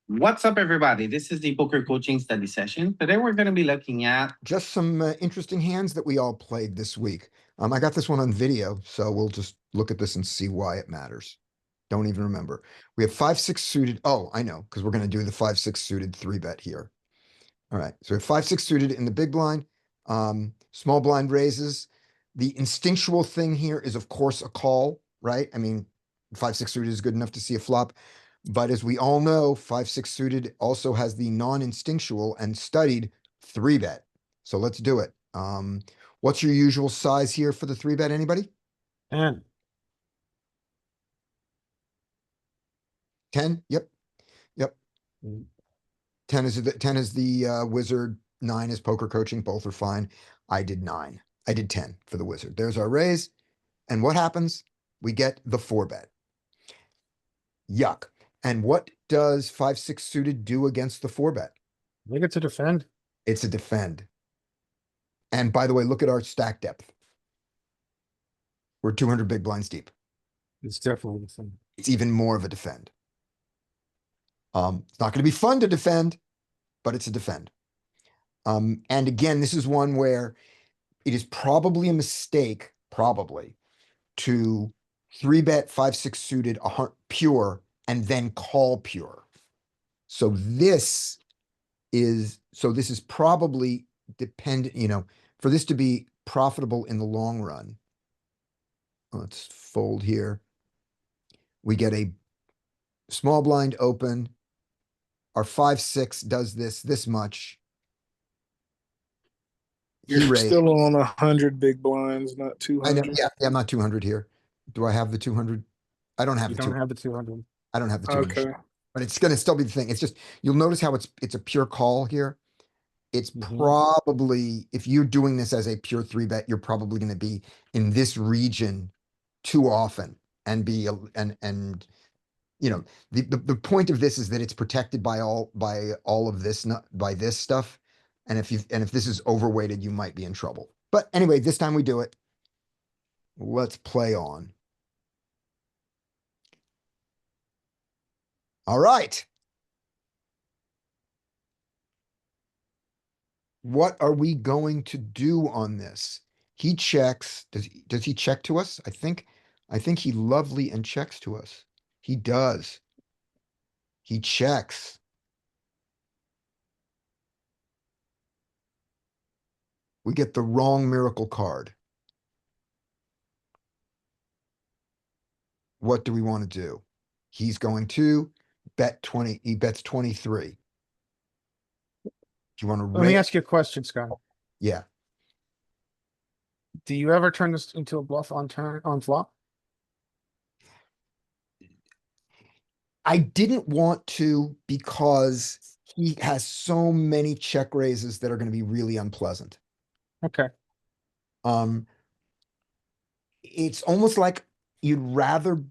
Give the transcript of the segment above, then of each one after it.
What's up, everybody? This is the poker coaching study session. Today, we're going to be looking at Just some interesting hands that we all played this week. I got this one on video, so we'll just look at this and see why it matters. Don't even remember. We have 5-6 suited. Oh, I know, because we're going to do the 5-6 suited 3-bet here. All right, so we have 5-6 suited in the big blind. Small blind raises. The instinctual thing here is, of course, a call, right? I mean, 5-6 suited is good enough to see a flop. But as we all know, 5-6 suited also has the non-instinctual and studied 3-bet. So let's do it. What's your usual size here for the 3-bet? Anybody? 10. 10? Yep. Yep. 10 is the wizard, 9 is poker coaching, both are fine. I did 9. I did 10 for the wizard. There's our raise. And what happens? We get the 4-bet. Yuck. And what does 5-6 suited do against the 4-bet? I think it's a defend. It's a defend. And by the way, look at our stack depth. We're 200 big blinds deep. It's definitely a defend. It's even more of a defend. It's not going to be fun to defend, but it's a defend. And again, this is one where it is probably a mistake, to 3-bet 5-6 suited pure and then call pure. So this is probably dependent, for this to be profitable in the long run. Let's fold here. We get a small blind open. Our 5-6 does this much. You're still on 100 big blinds, not I know. 200. Yeah, I'm not 200 here. Do I have the 200? I don't have You the don't 200. have the 200. I don't have the 200. Okay. But it's going to still be the thing. It's just, you'll notice how it's a pure call here. It's Mhm. probably, if you're doing this as a pure 3-bet, you're probably going to be in this region too often and be, and the point of this is that it's protected by all of this, not by this stuff. And if this is overweighted, you might be in trouble. But anyway, this time we do it. Let's play on. All right. What are we going to do on this? He checks. Does he check to us? I think he lovely and checks to us. He does. He checks. We get the wrong miracle card. What do we want to do? He's going to bet 20. He bets 23. Do you want to Let me ask you a question, Scott. Yeah. Do you ever turn this into a bluff on flop? I didn't want to because he has so many check raises that are going to be really unpleasant. Okay. It's almost like you'd rather.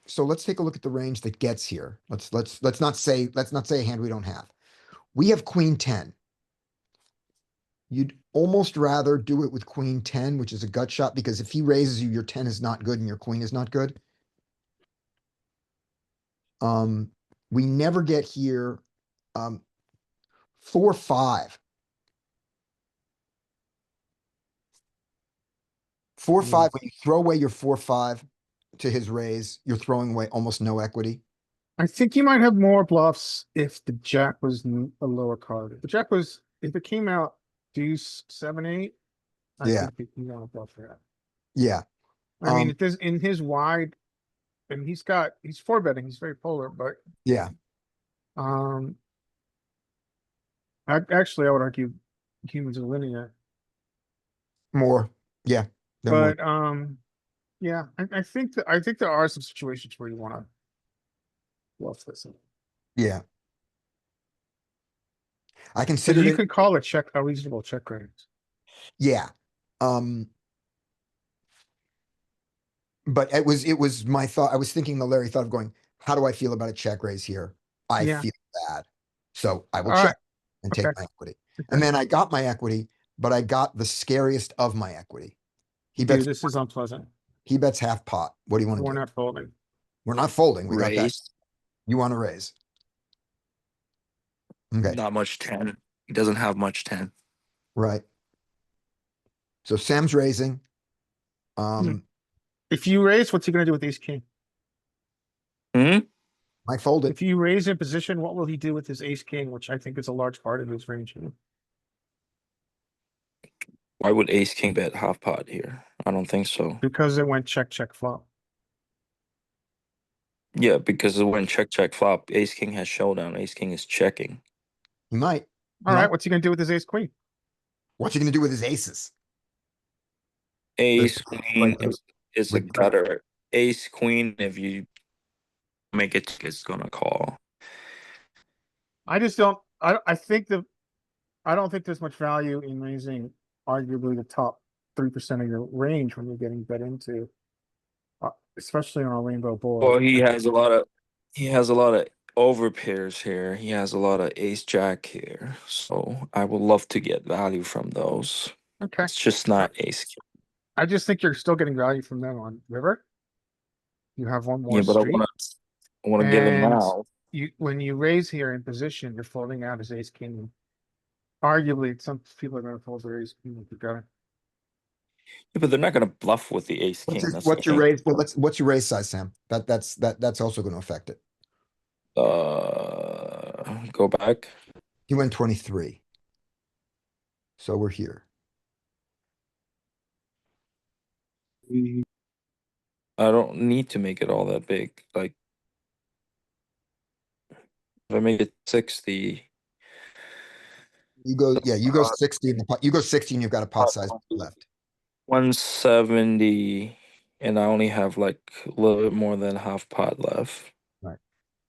So let's take a look at the range that gets here. Let's not say a hand we don't have. We have queen 10. You'd almost rather do it with queen 10, which is a gut shot, because if he raises you, your 10 is not good and your queen is not good. We never get here. 4-5. 4-5, when you throw away your 4-5 to his raise, you're throwing away almost no equity. I think you might have more bluffs if the jack was a lower card. If it came out deuce 7-8, Yeah. I think you want to bluff for that. Yeah. I mean, if there's in his wide, and he's 4-betting, he's very polar, but Yeah. I would argue humans are linear. More. Yeah. But yeah, I think there are some situations where you want to bluff this. Yeah. I So consider you could call a reasonable check raise. Yeah. But it was my thought. I was thinking the Larry thought of going, how do I feel about a check raise here? I Yeah. feel bad. So I will All check right. and take Okay. my equity. Okay. And then I got my equity, but I got the scariest of my equity. Dude, this is unpleasant. He bets half pot. What do you want to do? We're not folding. We're not folding. We got that. raise. You want to raise. Okay, Not much 10. He doesn't have much 10. right. So Sam's raising. If you raise, what's he gonna do with ace king? Hmm? I fold it. If you raise in position, what will he do with his ace king, which I think is a large part of his range? Why would ace king bet half pot here? I don't think so. Because it went check, check, flop. Yeah, because when check flop, ace king has showdown. Ace king is checking. He might. All No. right, what's he gonna do with his ace queen? What's he gonna do with his aces? Ace Like, queen is a like- gutter. Ace queen, if you make it, it's gonna call. I just don't, I think I don't think there's much value in raising arguably the top 3% of your range when you're getting bet into. Especially on a rainbow board. Well, he has a lot of over pairs here. He has a lot of ace jack here. So I would love to get value from those. Okay, It's just not ace king. I just think you're still getting value from them on river. You have one more Yeah, but street. I wanna get him And now. when you raise here in position, you're folding out his ace king. Arguably, some people are gonna fold their ace king with the guy. Yeah, but they're not gonna bluff with the ace king. That's the What's your thing. raise? Well, what's your raise size, Sam? That's also going to affect it. Go back. He went 23. So we're here. I don't need to make it all that big. Like, if I make it 60, You go 60 in the pot. You go 60 and you've got a pot size left. 170, and I only have like a little bit more than half pot left.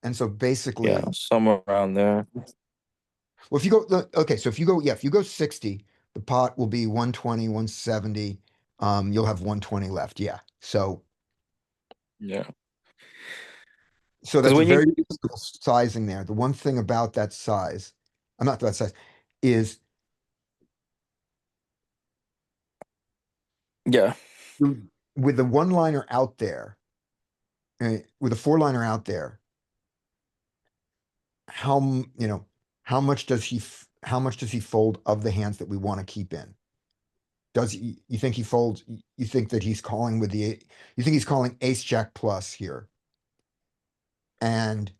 And so basically, Yeah, somewhere around there. well, if you go, okay, so if you go 60, the pot will be 120, 170. You'll have 120 left. Yeah. So Yeah. that's a when you- very reasonable sizing there. The one thing about that size, I'm not that size, is Yeah. with the one liner out there, with a four liner out there, how much does he fold of the hands that we want to keep in? You think he folds? You think that he's calling with you think he's calling ace jack plus here? And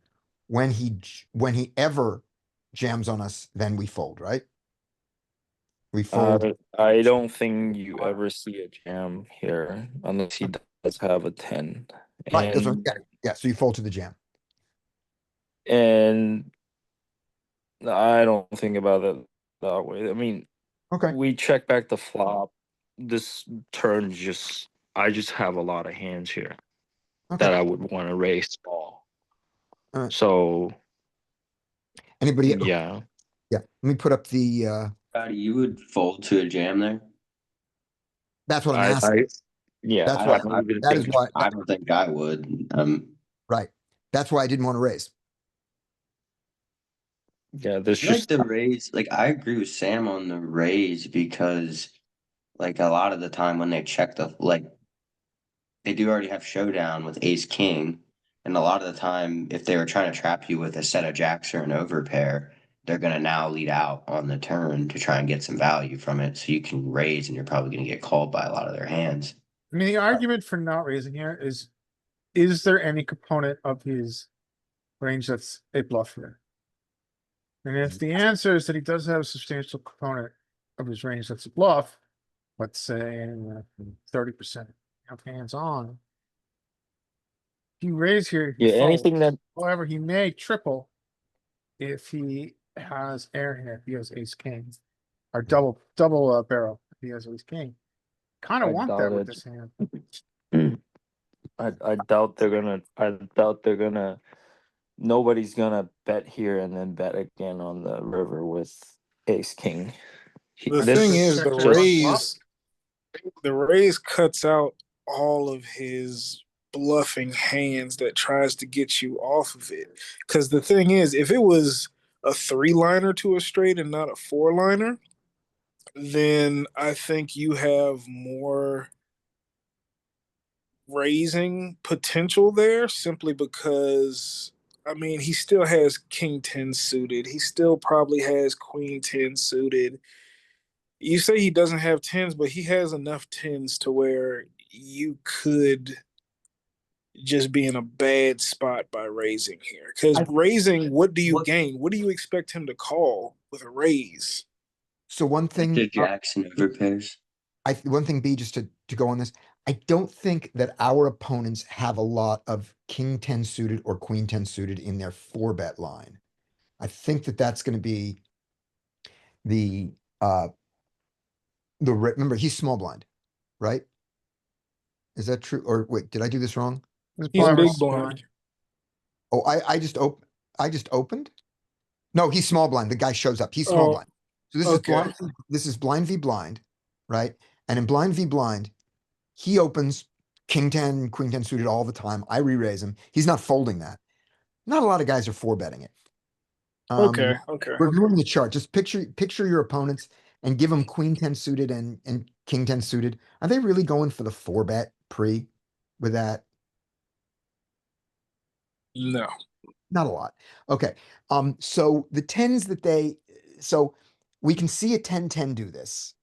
when he ever jams on us, then we fold, right? We fold. I don't think you ever see a jam here unless he does have a 10. Right. That's And yeah. So you fold to the jam. and I don't think about it that way. I mean, Okay. we check back the flop. This turn I just have a lot of hands here Okay. that I would want to raise small. Alright. So Anybody? yeah. Yeah. Let me put up the. Scotty, you would fold to a jam there? That's what I'm asking. Yeah, That's I why. don't even That is think, why. I don't think I would. Right. That's why I didn't want to raise. yeah, there's I like just the raise. Like I agree with Sam on the raise because, like a lot of the time when they check they do already have showdown with ace king, and a lot of the time if they were trying to trap you with a set of jacks or an overpair, they're gonna now lead out on the turn to try and get some value from it. So you can raise, and you're probably gonna get called by a lot of their hands. I mean, the argument for not raising here is there any component of his range that's a bluff here? And if the answer is that he does have a substantial component of his range that's a bluff, let's say 30% of hands on. If you raise here, he anything folds. that However, he may triple if he has air here, if he has ace king. Or double barrel if he has ace king. Kind I of want that doubt with it. this hand. I doubt they're gonna nobody's gonna bet here and then bet again on the river with ace king. The This thing is is, the just- raise cuts out all of his bluffing hands that tries to get you off of it. Because the thing is, if it was a 3-liner to a straight and not a 4-liner, then I think you have more raising potential there simply because I mean, he still has king 10 suited. He still probably has queen 10 suited. You say he doesn't have tens, but he has enough tens to where you could just be in a bad spot by raising here. Because raising, what do you gain? What do you expect him to call with a raise? So one thing, Victor Jackson over pairs. one thing B, just to go on this, I don't think that our opponents have a lot of king 10 suited or queen 10 suited in their 4-bet line. I think that that's going to be the, remember, he's small blind, right? Is that true? Or wait, did I do this wrong? He's He's blind big versus blind. Oh, I just opened? No, he's small blind. The guy shows up. He's small Oh, blind. So this okay. is blind. This is blind v blind, right? And in blind v blind, he opens king 10, queen 10 suited all the time. I re-raise him. He's not folding that. Not a lot of guys are 4-betting it. Okay. Okay. We're doing the chart. Just picture your opponents and give them queen 10 suited and king 10 suited. Are they really going for the 4-bet pre with that? No. Not a lot. Okay. So the tens so we can see a 10-10 do this.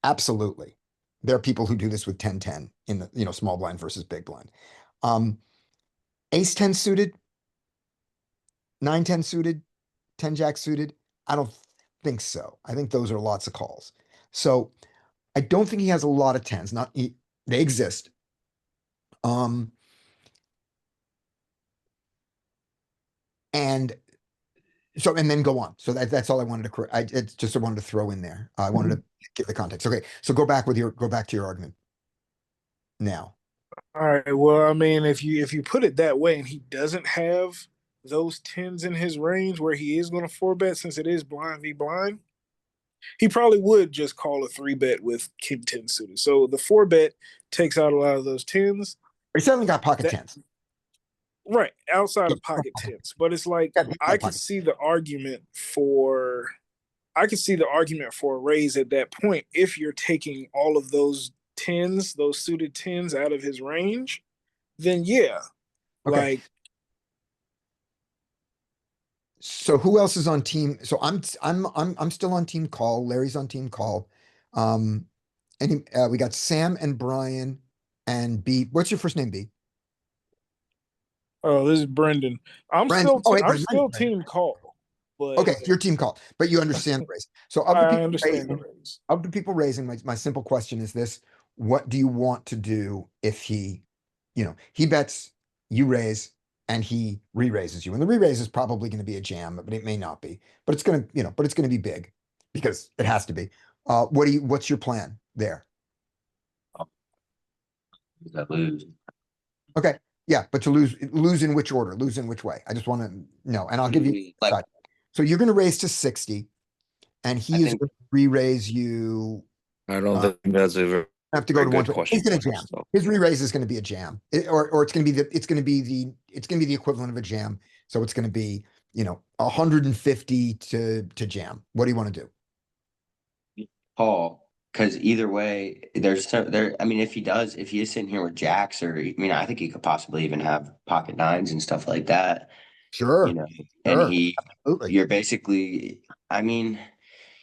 Absolutely. There are people who do this with 10-10 in the, small blind versus big blind. Ace 10 suited, 9-10 suited, 10 jack suited. I don't think so. I think those are lots of calls. So I don't think he has a lot of tens. They exist. And so, and then go on. So that's all I wanted to, it's just I wanted to throw in there. I wanted to give the context. Okay. So go back to your argument now. All right. Well, I mean, if you put it that way, and he doesn't have those tens in his range where he is going to 4-bet, since it is blind v blind, he probably would just call a 3-bet with king 10 suited. So the 4-bet takes out a lot of those tens. He certainly got pocket tens. Right, outside of pocket tens. But it's like I could see the argument for a raise at that point if you're taking all of those tens, those suited tens out of his range, then yeah. Okay. Like, so who else is on team? So I'm still on team call. Larry's on team call. And we got Sam and Brian and B. What's your first name, B? oh, this is Brendan. I'm Brandon. still Wait, I'm Brandon, still Brandon. team call, but Okay, your team call, but you understand the race. So of the I people understand the raising, raise. of the people raising, my simple question is this: what do you want to do if he bets, you raise, and he re-raises you? And the re-raise is probably going to be a jam, but it may not be. But it's gonna, but it's gonna be big because it has to be. What's your plan there? That lose. Okay, yeah, but to lose in which order? Lose in which way? I just want to know, and I'll give you Like, so you're going to raise to 60, and he I is think- going to re-raise you. I don't think that's a very Have to go to good 120. question. He's going to jam. So, His re-raise is going to be a jam, or it's going to be the equivalent of a jam. So it's going to be 150 to jam. What do you want to do? Paul, because either way, I mean, if he is sitting here with jacks, or I mean, I think he could possibly even have pocket nines and stuff like that. Sure, And sure, absolutely. you're basically, I mean,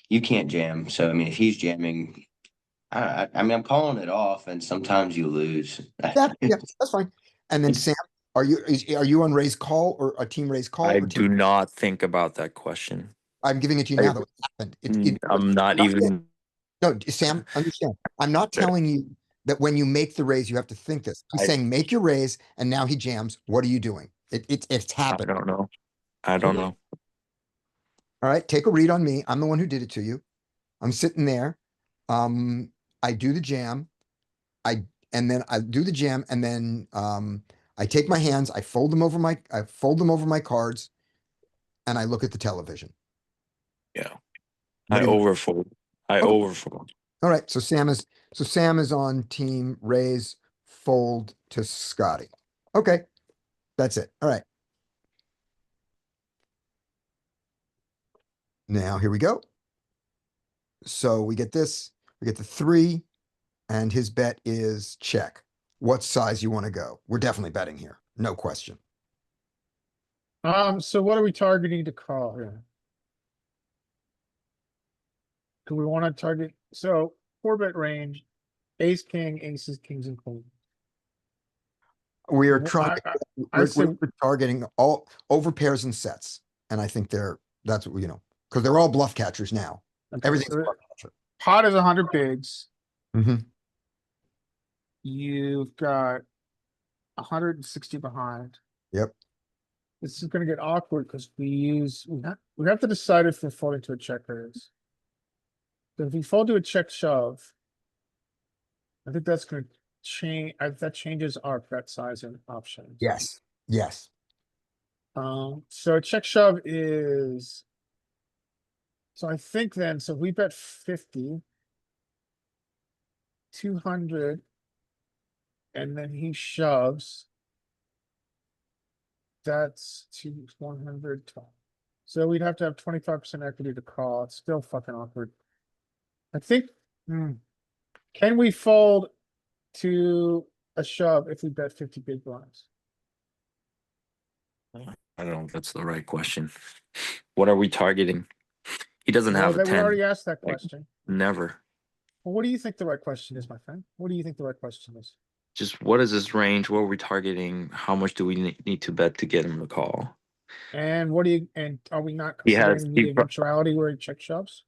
you can't jam. So I mean, if he's jamming, I mean, I'm calling it off, and sometimes you lose. Yeah, that's fine. And then Sam, are you on raise call or a team raise call? I Or team? do not think about that question. I'm giving it to you now. Though it happened. I'm not even. No, Sam, understand. I'm not telling you that when you make the raise, you have to think this. I'm saying make your raise, and now he jams. What are you doing? It's I happened. don't know. I don't know. All right, take a read on me. I'm the one who did it to you. I'm sitting there. I do the jam. And then I do the jam, and then I take my hands, I fold them over my cards, and I look at the television. Yeah. What I do you- overfold. I Okay. overfold. All right, so Sam is on team raise fold to Scotty. Okay, that's it. All right. Now here we go. So we get this, we get the 3, and his bet is check. What size you want to go? We're definitely betting here, no question. So what are we targeting to call here? Do we want to target, so 4-bet range, ace, king, aces, kings, and queens. We are Well, trying, I we're say, targeting all over pairs and sets. And I think that's what we, because they're all bluff catchers now. okay, Everything's so bluff catcher. pot is 100 bigs. Mhm. You've got 160 behind. Yep. This is gonna get awkward because we have to decide if we're folding to a check raise. So if we fold to a check shove, I think that's gonna change, that changes our bet size and options. Yes, yes. So a check shove is. So I think then, so we bet 50. 200. And then he shoves. That's 100. So we'd have to have 25% equity to call. It's still fucking awkward. I think, can we fold to a shove if we bet 50 big blinds? I don't know if that's the right question. What are we targeting? He doesn't Well, have a that we 10. already asked that Like- question. Never. Well, what do you think the right question is, my friend? What do you think the right question is? Just what is his range? What are we targeting? How much do we need to bet to get him to call? And and are we not He has- considering he the pro- eventuality where he check shoves?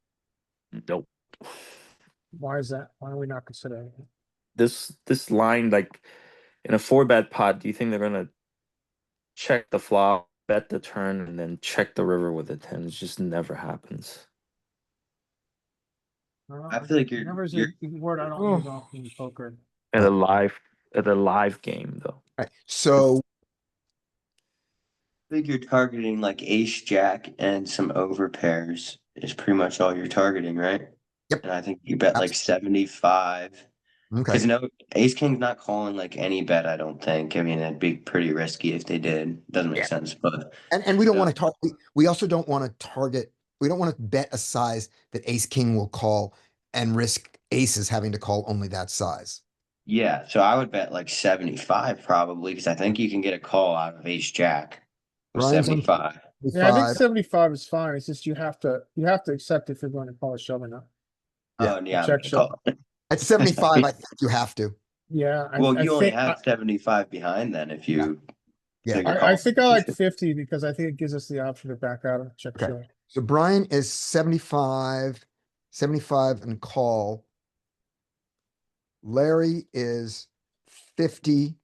Nope. Why is that? Why are we not considering it? This line, like in a 4-bet pot, do you think they're gonna check the flop, bet the turn, and then check the river with a 10? It just never happens. I feel like Never is you're a word I don't Oh. use often in poker. At a live game though. Right. So I think you're targeting like ace jack and some over pairs is pretty much all you're targeting, right? Yep. And I think you bet like 75. okay. Because no, ace king's not calling like any bet, I don't think. I mean, it'd be pretty risky if they did. Doesn't make Yeah. sense, but And we don't Yeah. want to target, we also don't want to target, we don't want to bet a size that ace king will call and risk aces having to call only that size. yeah. So I would bet like 75 probably because I think you can get a call out of ace jack with Brian's on 75. Yeah, I think 75. 75 is fine. It's just you have to accept if you're going to call a shove or not. Yeah. Oh, and yeah, I'm Check gonna shove. call. At 75, I think you have to. Yeah, Well, I you only think have 75 behind then if you Yeah. figure I call. think I like 50 because I think it gives us the option to back out of check Okay. shove. So Brian is 75 and call. Larry is 50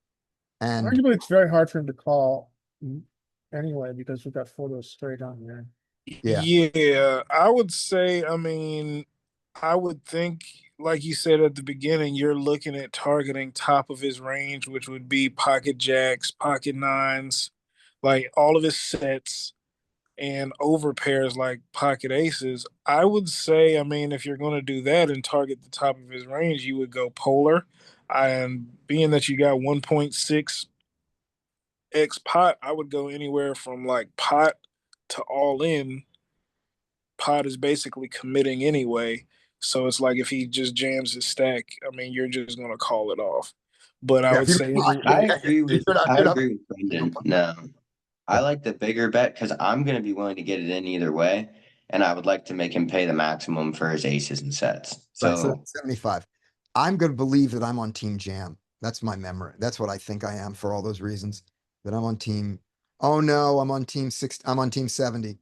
and Arguably, it's very hard for him to call anyway because we've got photos straight on here. Yeah. Yeah, I would say, I mean, I would think, like you said at the beginning, you're looking at targeting top of his range, which would be pocket jacks, pocket nines, like all of his sets, and over pairs like pocket aces. I would say, I mean, if you're going to do that and target the top of his range, you would go polar. And being that you got 1.6x pot, I would go anywhere from like pot to all in. Pot is basically committing anyway. So it's like if he just jams his stack, I mean, you're just gonna call it off. But I Yeah, would if say you're not- I yeah, agree with you're not- I you're not- agree with Brendan. No, I like the bigger bet because I'm gonna be willing to get it in either way, and I would like to make him pay the maximum for his aces and sets. Right, so So that's 75. I'm gonna believe that I'm on team jam. That's my memory. That's what I think I am for all those reasons. That I'm on team. Oh no, I'm on team 6. I'm on team 70.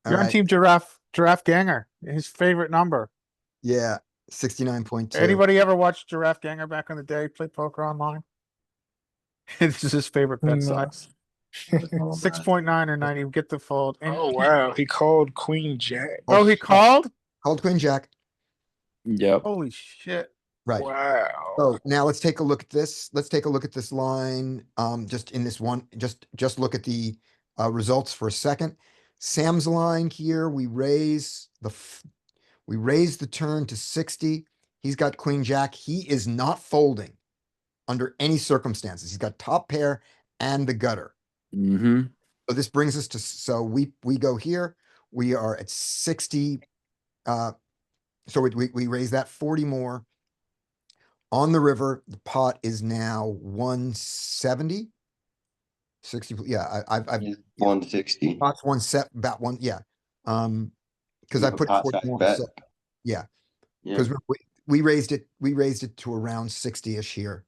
All You're on right. team Giraffe Ganger, his favorite number. Yeah, 69.2. Anybody ever watched Giraffe Ganger back in the day, play poker online? This is his favorite bet No. size. 6.9 or 90, get the fold. And Oh wow, he called Queen Jack. oh, he called? Called Queen Jack. Yep. Holy shit. Right. Wow. So now let's take a look at this. Let's take a look at this line. Just in this one, just look at the results for a second. Sam's line here, we raise the turn to 60. He's got Queen Jack. He is not folding under any circumstances. He's got top pair and the gutter. Mm-hmm. So this brings us to, so we go here. We are at 60. So we raise that 40 more. On the river, the pot is now 170. 60, yeah, I've, He's yeah. 160. Pots one set, about one, yeah. Cause You I have a put pot forty size more, bet. so, yeah, Yeah. cause we raised it to around 60-ish here.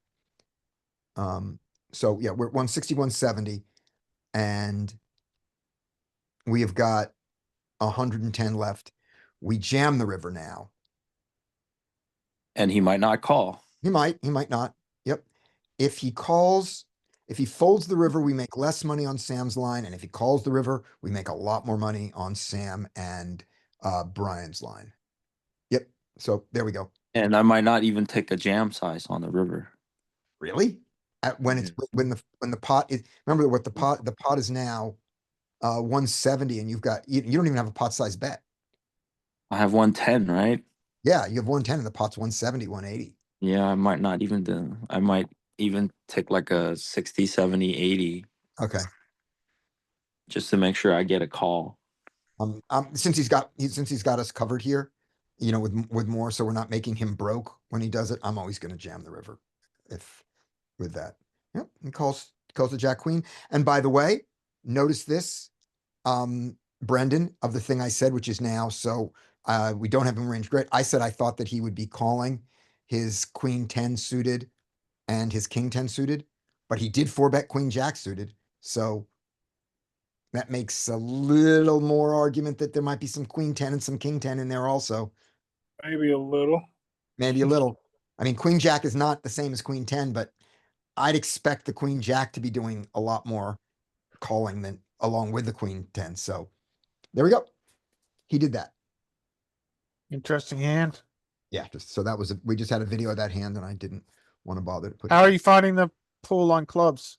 So yeah, we're 160, 170, and we have got 110 left. We jam the river now. And he might not call. He might not. Yep. If he calls, if he folds the river, we make less money on Sam's line. And if he calls the river, we make a lot more money on Sam and Brian's line. Yep. So there we go. And I might not even take a jam size on the river. Really? When it's when the pot is, remember what the pot is now 170, and you've got you don't even have a pot size bet. I have 110, right? Yeah, you have 110 and the pot's 170, 180. Yeah, I might not even do. I might even take like a 60, 70, 80 Okay. just to make sure I get a call. Since he's got us covered here, you know, with more, so we're not making him broke when he does it. I'm always going to jam the river, if with that. Yep, and calls the Jack Queen. And by the way, notice this, Brendan, of the thing I said, which is now, so we don't have him range great. I said I thought that he would be calling his Queen 10 suited and his King 10 suited, but he did 4-bet Queen Jack suited, so. That makes a little more argument that there might be some Queen 10 and some King 10 in there also. Maybe a little. Maybe a little. I mean, Queen Jack is not the same as Queen 10, but I'd expect the Queen Jack to be doing a lot more calling than along with the Queen 10. So there we go. He did that. Interesting hand. Yeah. So that was, we just had a video of that hand and I didn't want to bother to put How it are in. you finding the pool on clubs?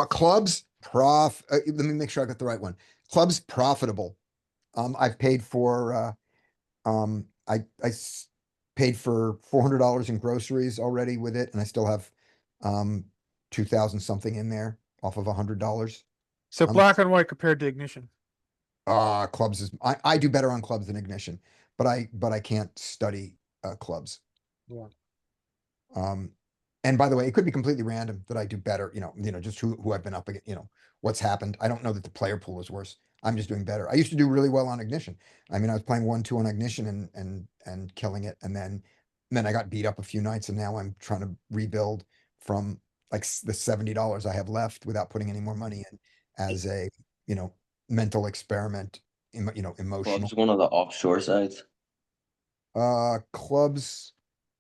Clubs, let me make sure I got the right one. Clubs profitable. I've paid for, paid for $400 in groceries already with it, and I still have 2,000 something in there off of $100. So black and white compared to ignition. Clubs is I do better on clubs than ignition, but I can't study clubs. Yeah. And by the way, it could be completely random that I do better, just who I've been up against, what's happened. I don't know that the player pool is worse. I'm just doing better. I used to do really well on ignition. I mean, I was playing 1-2 on ignition and killing it. And then I got beat up a few nights and now I'm trying to rebuild from like the $70 I have left without putting any more money in as a, mental experiment, emotional. Club's one of the offshore sites. Clubs,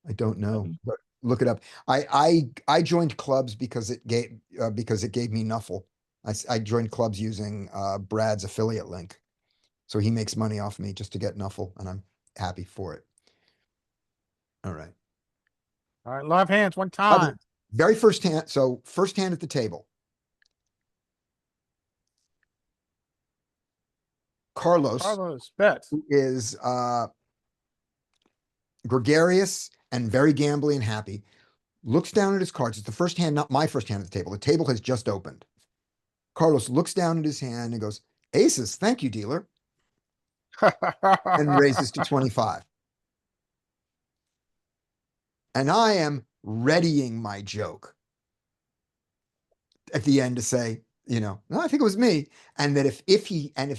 I don't know, but look it up. I joined clubs because it gave me Nuffle. I joined clubs using Brad's affiliate link. So he makes money off me just to get Nuffle, and I'm happy for it. All right. All right, live hands one By the way, time. very first hand, so first hand at the table. Carlos, Carlos, bet. who is gregarious and very gambly and happy, looks down at his cards. It's the first hand, not my first hand at the table. The table has just opened. Carlos looks down at his hand and goes, aces, thank you, dealer, and raises to 25. And I am readying my joke at the end to say, no, I think it was me. And that if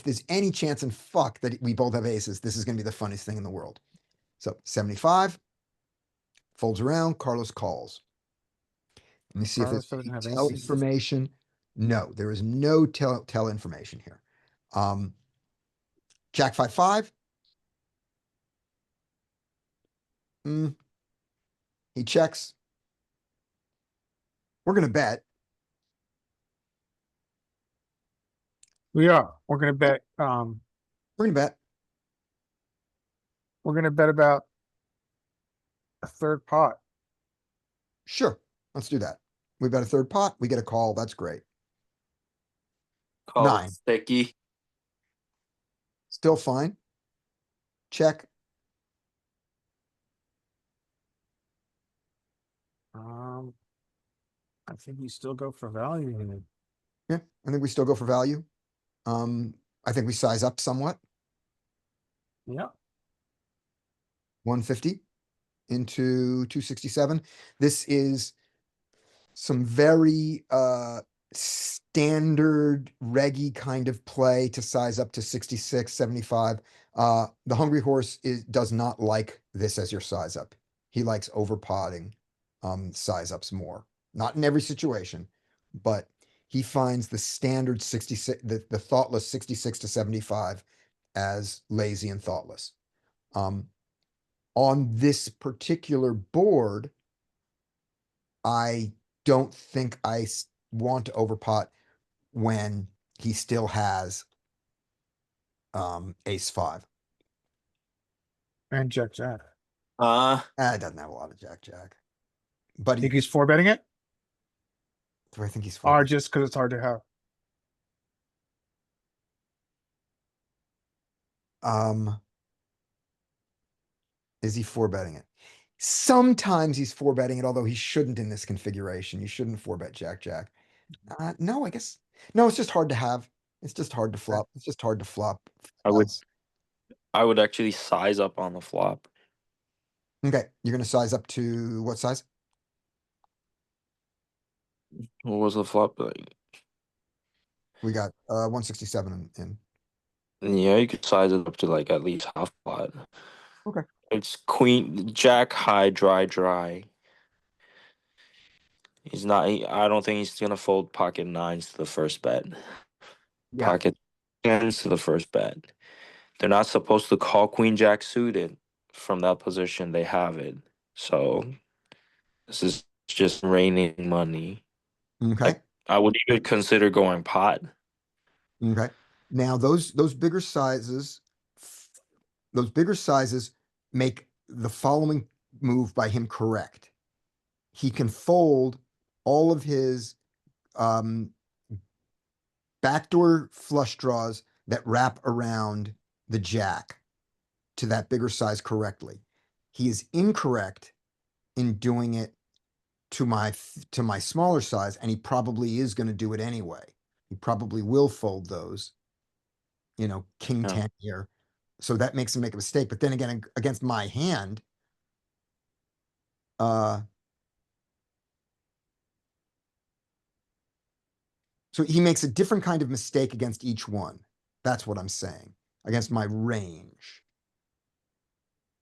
there's any chance in fuck that we both have aces, this is going to be the funniest thing in the world. So 75 folds around, Carlos calls. Let me see Carlos if doesn't there's have any tell aces. information. No, there is no tell information here. Jack 5-5. He checks. We're going to bet. We are. We're gonna bet. We're going to bet. We're gonna bet about a third pot. Sure. Let's do that. We bet a third pot. We get a call. That's great. Call 9. sticky. Still fine. Check. I think we still go for value here. Yeah, I think we still go for value. I think we size up somewhat. Yeah. 150 into 267. This is some very standard reggy kind of play to size up to 66, 75. The Hungry Horse does not like this as your size up. He likes overpotting size ups more. Not in every situation, but he finds the standard 66, the thoughtless 66 to 75 as lazy and thoughtless. On this particular board, I don't think want to overpot when he still has ace five. And Jack Jack. It doesn't have a lot of jack jack. But Think he's four betting it? do I think he's Or four? just because it's hard to have? Is he four betting it? Sometimes he's four betting it, although he shouldn't in this configuration. You shouldn't four bet jack jack. No, I guess no. It's just hard to have. It's just hard to flop. It's just hard to flop. I would actually size up on the flop. Okay, you're gonna size up to what size? What was the flop like? We got 167 in. Yeah, you could size it up to like at least half pot. Okay. It's queen, jack high, dry. He's not. I don't think he's gonna fold pocket nines to the first bet. Yeah. Pocket tens to the first bet. They're not supposed to call queen jack suited from that position. They have it. So this is just raining money. Okay. I would even consider going pot. Okay. Now those bigger sizes, make the following move by him correct. He can fold all of his backdoor flush draws that wrap around the jack to that bigger size correctly. He is incorrect in doing it to my smaller size, and he probably is going to do it anyway. He probably will fold those, king Yeah. 10 here. So that makes him make a mistake. But then again, against my hand, so he makes a different kind of mistake against each one. That's what I'm saying. Against my range.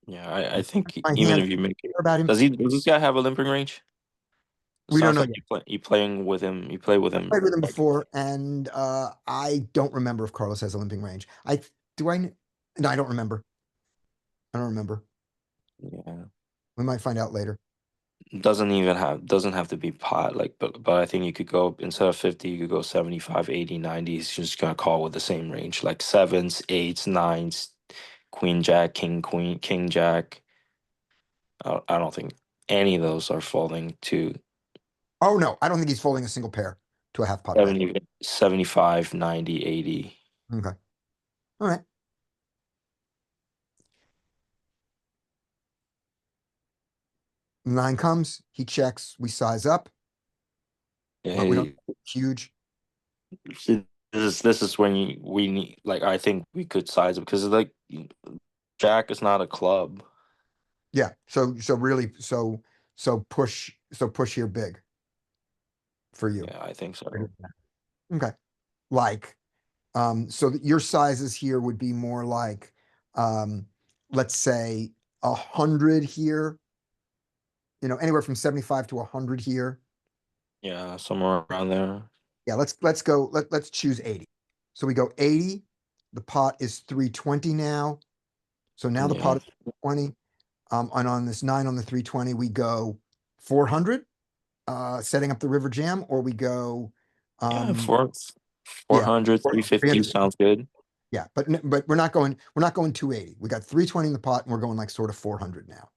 Yeah, I think My even hand, if you make it, care about him. does this guy have a limping range? We don't Sounds know like yet. you playing with him. You play with I him. played with him before, and I don't remember if Carlos has a limping range. No, I don't remember. I don't remember. Yeah, We might find out later. doesn't have to be pot like, but I think you could go instead of 50, you could go 75, 80, 90. He's just gonna call with the same range like sevens, eights, nines, queen jack, king queen, king jack. I don't think any of those are folding to Oh no, I don't think he's folding a single pair to a half pot bet. 70, 75, 90, 80. Okay. All right. Nine comes, he checks, we size up, Yeah, but we don't huge. this is when we need, like, I think we could size it because like jack is not a club. Yeah. So really push here big for you. Yeah, I think so. Okay. Like, so that your sizes here would be more like, let's say 100 here, anywhere from 75 to 100 here. Yeah, somewhere around there. Yeah, let's go, let's choose 80. So we go 80, the pot is 320 now. So now the Yeah. pot is 320. And on this 9 on the 320, we go 400, setting up the river jam, or we go, Yeah, yeah, 400, 350 sounds good. yeah, but we're not going 280. We got 320 in the pot and we're going like sort of 400 now.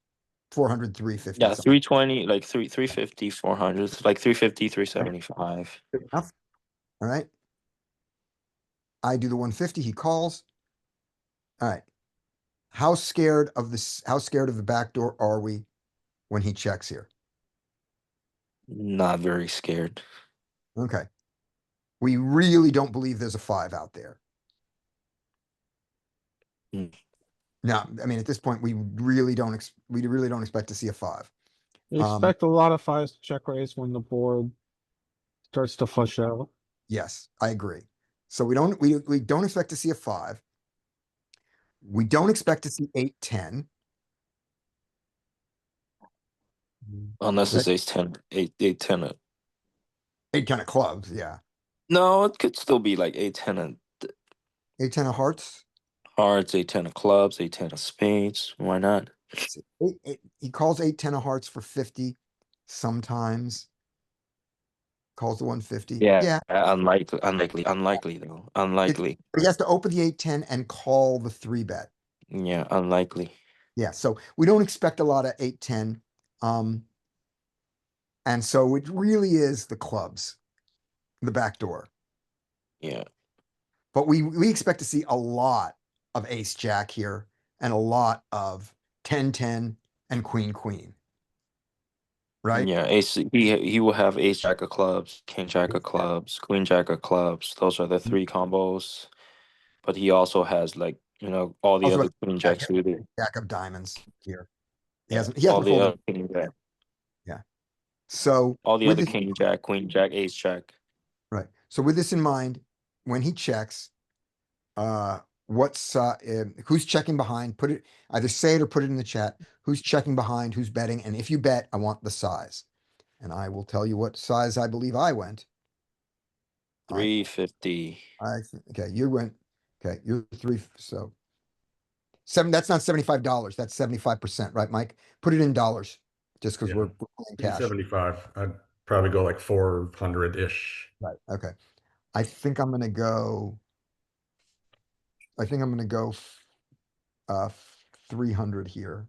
400, 350. Yeah, something. 320, like 350, 400, like 350, 375. Good enough. All right. I do the 150, he calls. All right. How scared of the back door are we when he checks here? Not very scared. Okay. We really don't believe there's a 5 out there. Mm. No, I mean, at this point, we really don't expect to see a 5. We expect a lot of fives to check raise when the board Starts to flush out. Yes, I agree. So we don't expect to see a 5. We don't expect to see 8-10. Unless That it's ace 10, 8-10. 8-10 of clubs, yeah. No, it could still be like 8-10 of 8-10 of hearts. hearts, 8-10 of clubs, 8-10 of spades. Why not? He calls 8-10 of hearts for 50 sometimes. Calls the 150. Yeah, Yeah. unlikely though. Unlikely. He has to open the 8-10 and call the 3-bet. Yeah, unlikely. Yeah, so we don't expect a lot of 8-10. And so it really is the clubs, the back door. Yeah. But we expect to see a lot of ace jack here and a lot of 10-10 and queen. Right? Yeah, ace. He will have ace jack of clubs, king jack of clubs, queen jack of clubs. Those are the 3 combos. But he also has like all the Also, other queen jack suited. jack of diamonds here. He Yeah, hasn't all the folded. other king jack, Yeah. So all the with other this, king jack, queen jack, ace jack. right. So with this in mind, when he checks, who's checking behind? Put it either say it or put it in the chat. Who's checking behind? Who's betting? And if you bet, I want the size. And I will tell you what size I believe I went. 350. Okay, you went. Okay, you're 3. So 7. That's not $75. That's 75%, right, Mike? Put it in dollars, just because Yeah. we're playing cash. 75. I'd probably go like 400-ish. Right. Okay. I think I'm gonna go. I think I'm gonna go 300 here.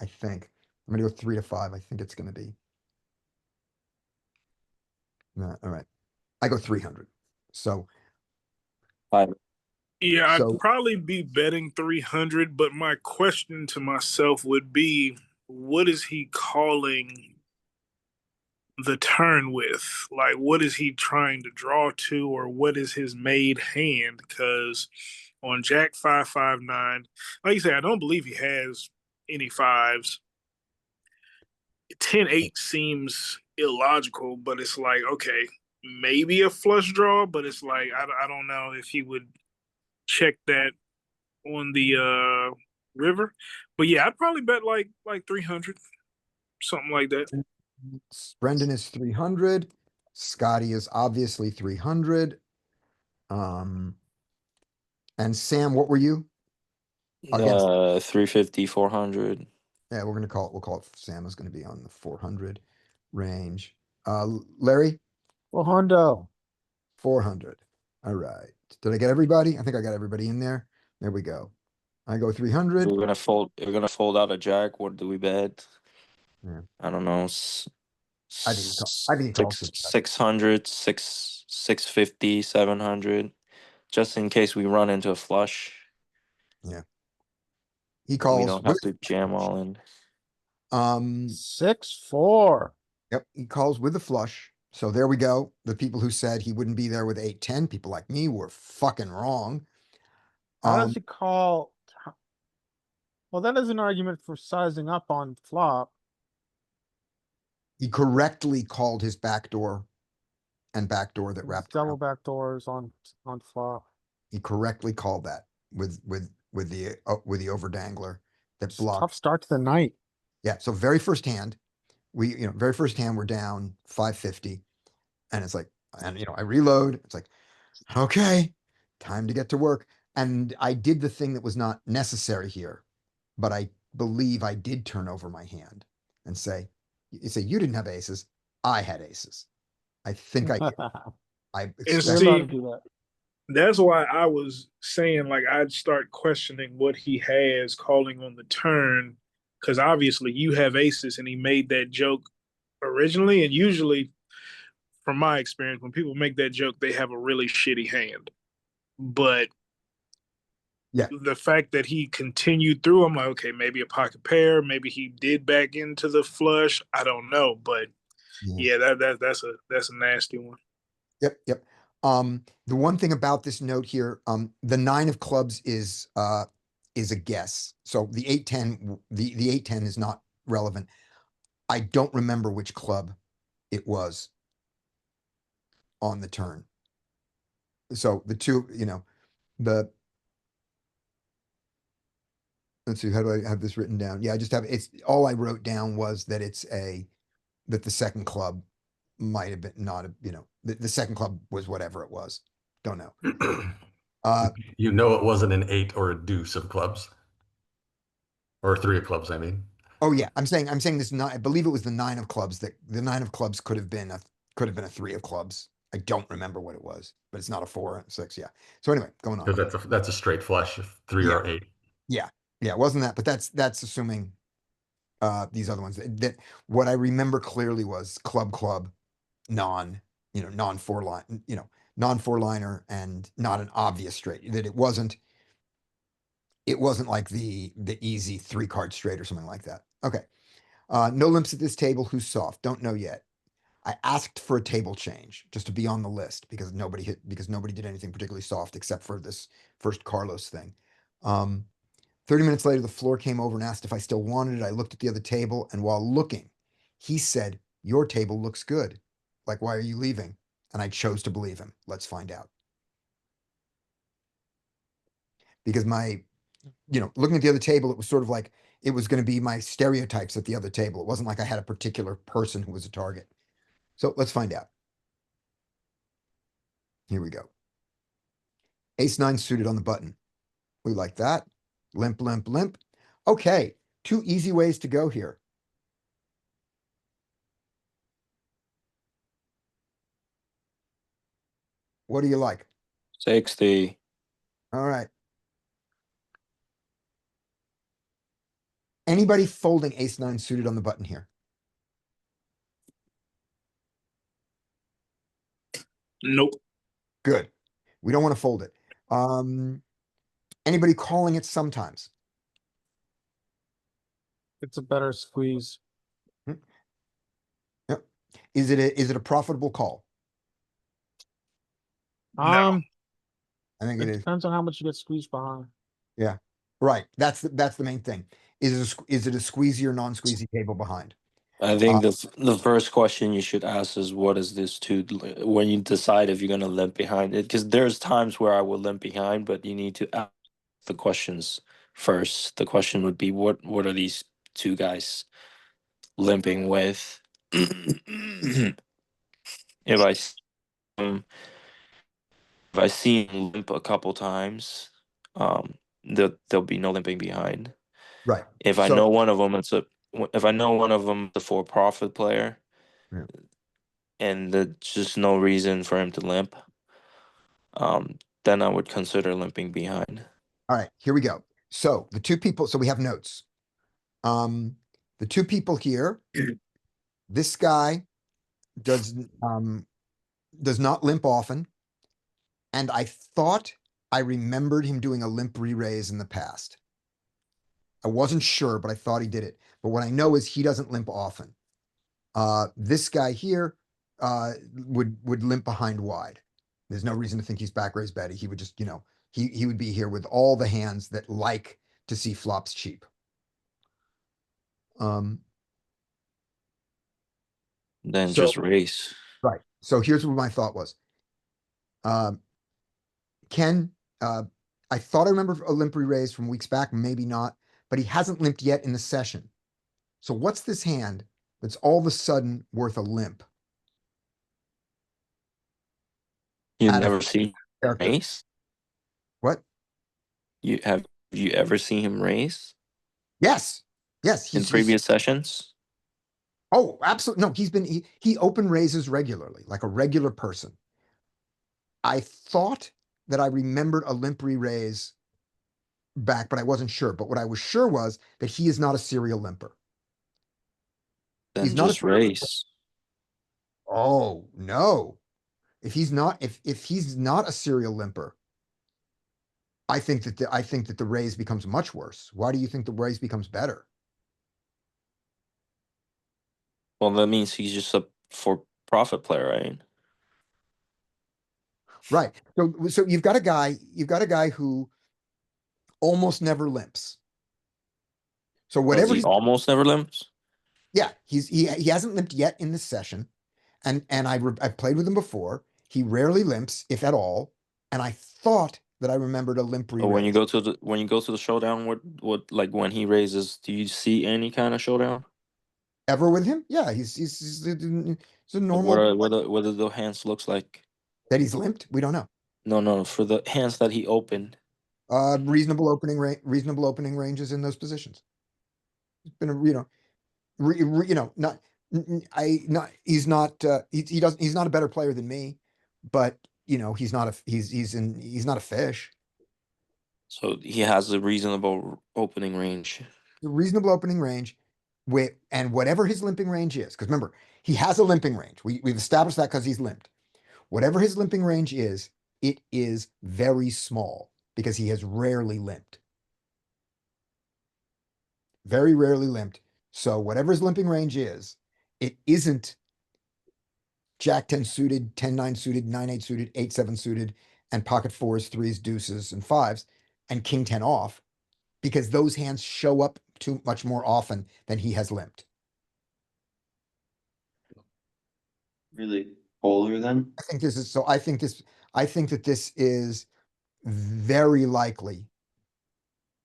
I think I'm gonna go 3 to 5. I think it's gonna be. All right. I go 300. So Yeah, I'd So- probably be betting 300, but my question to myself would be, what is he calling the turn with? Like, what is he trying to draw to, or what is his made hand? Because on Jack 559, like you said, I don't believe he has any fives. 10-8 seems illogical, but it's like, okay, maybe a flush draw, but it's like, I don't know if he would check that on the river. But yeah, I'd probably bet like 300, something like that. Brendan is 300. Scotty is obviously 300. And Sam, what were you? Against. 350, 400. Yeah, we'll call it Sam is gonna be on the 400 range. Larry, Well, Hondo. 400. All right. Did I get everybody? I think I got everybody in there. There we go. I go 300. We're gonna fold out a jack. What do we bet? Yeah. I don't know. I think he calls it. 600, 650, 700. Just in case we run into a flush. He We calls. don't have to jam all in. 6-4. Yep, he calls with a flush. So there we go. The people who said he wouldn't be there with 8-10, people like me were fucking wrong. How does he call? Well, that is an argument for sizing up on flop. He correctly called his backdoor and backdoor that It's wrapped double around. back doors on flop. He correctly called that with the over dangler that It's a blocked. tough start to the night. Yeah, so very first hand, very first hand, we're down 550. And it's like, and I reload. It's like, okay, time to get to work. And I did the thing that was not necessary here, but I believe I did turn over my hand and say, you didn't have aces. I had aces. I think I did. I And You're expect, see, allowed to do that. that's why I was saying like I'd start questioning what he has calling on the turn, because obviously you have aces, and he made that joke originally. And usually, from my experience, when people make that joke, they have a really shitty hand. But Yeah. the fact that he continued through, I'm like, okay, maybe a pocket pair, maybe he did back into the flush. I don't know, but yeah, that's a nasty one. Yep. The one thing about this note here, the 9 of clubs is a guess. So the 8-10, the 8-10 is not relevant. I don't remember which club it was. on the turn. So the two, the, let's see, how do I have this written down? Yeah, I just have, it's, all I wrote down was that that the second club might have been not, the second club was whatever it was. Don't know. You know it wasn't an 8 or a deuce of clubs. Or 3 of clubs, I mean. Oh yeah, I'm saying this nine, I believe it was the 9 of clubs the 9 of clubs could have been a 3 of clubs. I don't remember what it was, but it's not a 4, 6, yeah. So anyway, going on. Because that's a straight flush, 3 or 8. Yeah, it wasn't that, but that's assuming these other ones that what I remember clearly was club, non, non 4-line, non 4-liner and not an obvious straight, that it wasn't like the easy 3-card straight or something like that. Okay. No limps at this table. Who's soft? Don't know yet. I asked for a table change just to be on the list because nobody did anything particularly soft except for this first Carlos thing. 30 minutes later, the floor came over and asked if I still wanted it. I looked at the other table, and while looking, he said, "Your table looks good. Like, why are you leaving?" And I chose to believe him. Let's find out. Because looking at the other table, it was sort of like it was going to be my stereotypes at the other table. It wasn't like I had a particular person who was a target. So let's find out. Here we go. Ace-9 suited on the button. We like that. Limp, limp, limp. Okay, 2 easy ways to go here. What do you like? 60. All right. Anybody folding ace-9 suited on the button here? Nope. Good. We don't want to fold it. Anybody calling it sometimes? It's a better squeeze. Yep. Is it a profitable call? Um, I think it it is. depends on how much you get squeezed behind. Yeah. Right. That's the main thing. Is it a squeezy or non-squeezy table behind? I think the first question you should ask is what is this to when you decide if you're gonna limp behind it, because there's times where I will limp behind, but you need to ask the questions first. The question would be what are these two guys limping with? If I s- um, if I see him limp a couple times, there'll be no limping behind. Right. If I So- know one of them, if I know one of them, the for profit player, Yeah. and there's just no reason for him to limp, then I would consider limping behind. All right, here we go. So the 2 people, so we have notes. The 2 people here, this guy does not limp often. And I thought I remembered him doing a limp re-raise in the past. I wasn't sure, but I thought he did it. But what I know is he doesn't limp often. This guy here would limp behind wide. There's no reason to think he's back raised betty. He would just, he would be here with all the hands that like to see flops cheap. Then So- just race. Right. So here's what my thought was. Ken, I thought I remember a limp re-raise from weeks back, maybe not, but he hasn't limped yet in the session. So what's this hand that's all of a sudden worth a limp? You Out of never seen him character. race? What? Have you ever seen him race Yes. Yes. in previous sessions? Oh, absolutely. No, he open raises regularly, like a regular person. I thought that I remembered a limp re-raise back, but I wasn't sure. But what I was sure was that he is not a serial limper. Then He's not just a- race. Oh, no. If he's not a serial limper, I think that the raise becomes much worse. Why do you think the raise becomes better? Well, that means he's just a for profit player, right? Right. So you've got a guy who almost never limps. So Does whatever he he's almost never limps? yeah, he hasn't limped yet in this session. And I've played with him before. he rarely limps, if at all. And I thought that I remembered a limp But when you re-raise. go to the showdown, what like when he raises, do you see any kind of showdown? Ever with him? Yeah, he's a Like normal what are the hands looks like? that he's limped. We don't know. No, for the hands that he opened. Reasonable opening ranges in those positions. It's been a, not, he's not, he doesn't, he's not a better player than me, but he's not he's not a fish. So he has a reasonable opening range. A reasonable opening range and whatever his limping range is, because remember, he has a limping range. We've established that because he's limped. Whatever his limping range is, it is very small because he has rarely limped. Very rarely limped. So whatever his limping range is, it isn't Jack 10 suited, 10-9 suited, 9-8 suited, 8-7 suited, and pocket fours, threes, deuces, and fives, and king 10 off, because those hands show up too much more often than he has limped. Really polar then? I think that this is very likely